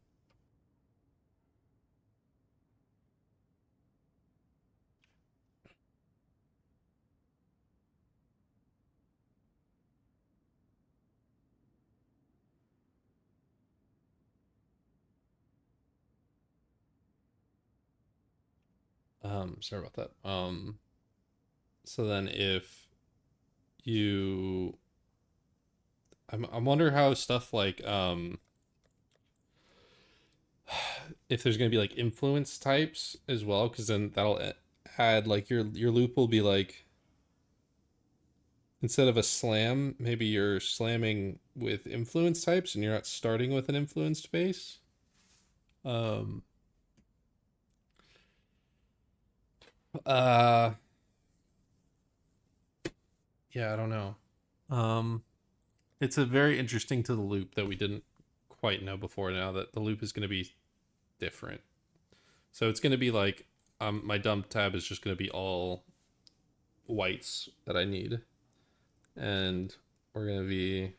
A: Sorry about that. So then if you, I wonder how stuff like if there's gonna be like influence types as well, because then that'll add like your loop will be like, instead of a slam, maybe you're slamming with influence types and you're not starting with an influenced base. Yeah, I don't know. It's a very interesting to the loop that we didn't quite know before, now that the loop is going to be different. So it's going to be like, my dump tab is just going to be all whites that I need. And we're going to be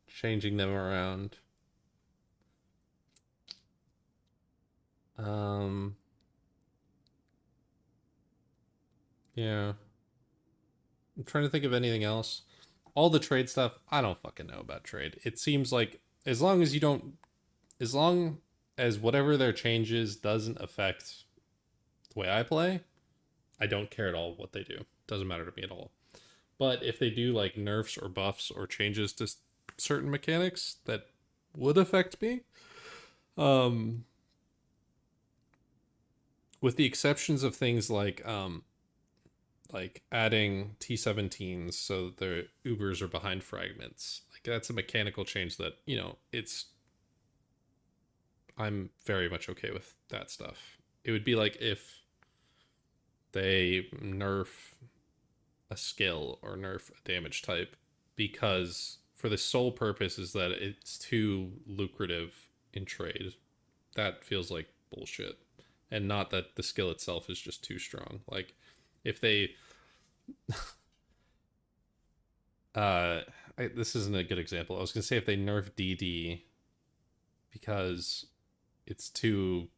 A: changing them around. Yeah. I'm trying to think of anything else. All the trade stuff, I don't fucking know about trade. It seems like as long as whatever their changes doesn't affect the way I play, I don't care at all what they do. Doesn't matter to me at all. But if they do like nerfs or buffs or changes to certain mechanics that would affect me, with the exceptions of things like adding T17s so the Ubers are behind fragments. Like that's a mechanical change that, you know, I'm very much okay with that stuff. It would be like if they nerf a skill or nerf a damage type because for the sole purpose is that it's too lucrative in trade. That feels like bullshit. And not that the skill itself is just too strong. Like if they this isn't a good example. I was gonna say if they nerf DD because it's too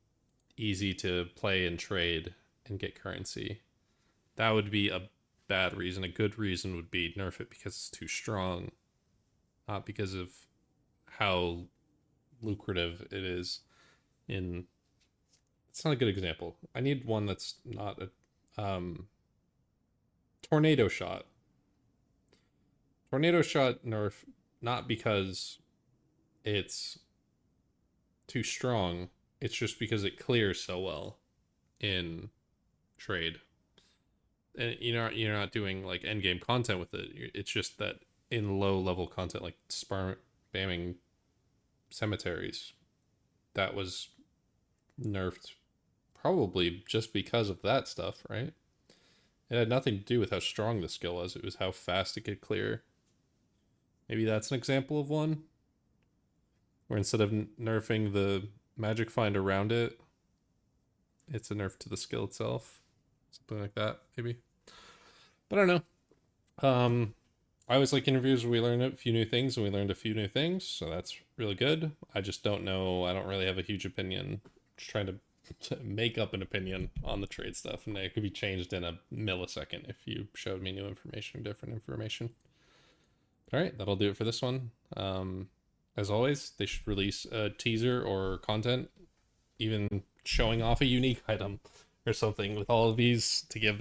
A: easy to play and trade and get currency, that would be a bad reason. A good reason would be nerf it because it's too strong, not because of how lucrative it is. It's not a good example. I need one that's not a tornado shot. Tornado shot nerf not because it's too strong, it's just because it clears so well in trade. And you're not doing like end game content with it. It's just that in low level content like spamming cemeteries, that was nerfed probably just because of that stuff, right? It had nothing to do with how strong the skill was. It was how fast it could clear. Maybe that's an example of one where instead of nerfing the magic find around it, it's a nerf to the skill itself. Something like that, maybe. But I don't know. I always like interviews where we learn a few new things, and we learned a few new things, so that's really good. I just don't know. I don't really have a huge opinion. Just trying to make up an opinion on the trade stuff, and it could be changed in a millisecond if you showed me new information or different information. All right, that'll do it for this one. As always, they should release a teaser or content, even showing off a unique item or something with all of these to give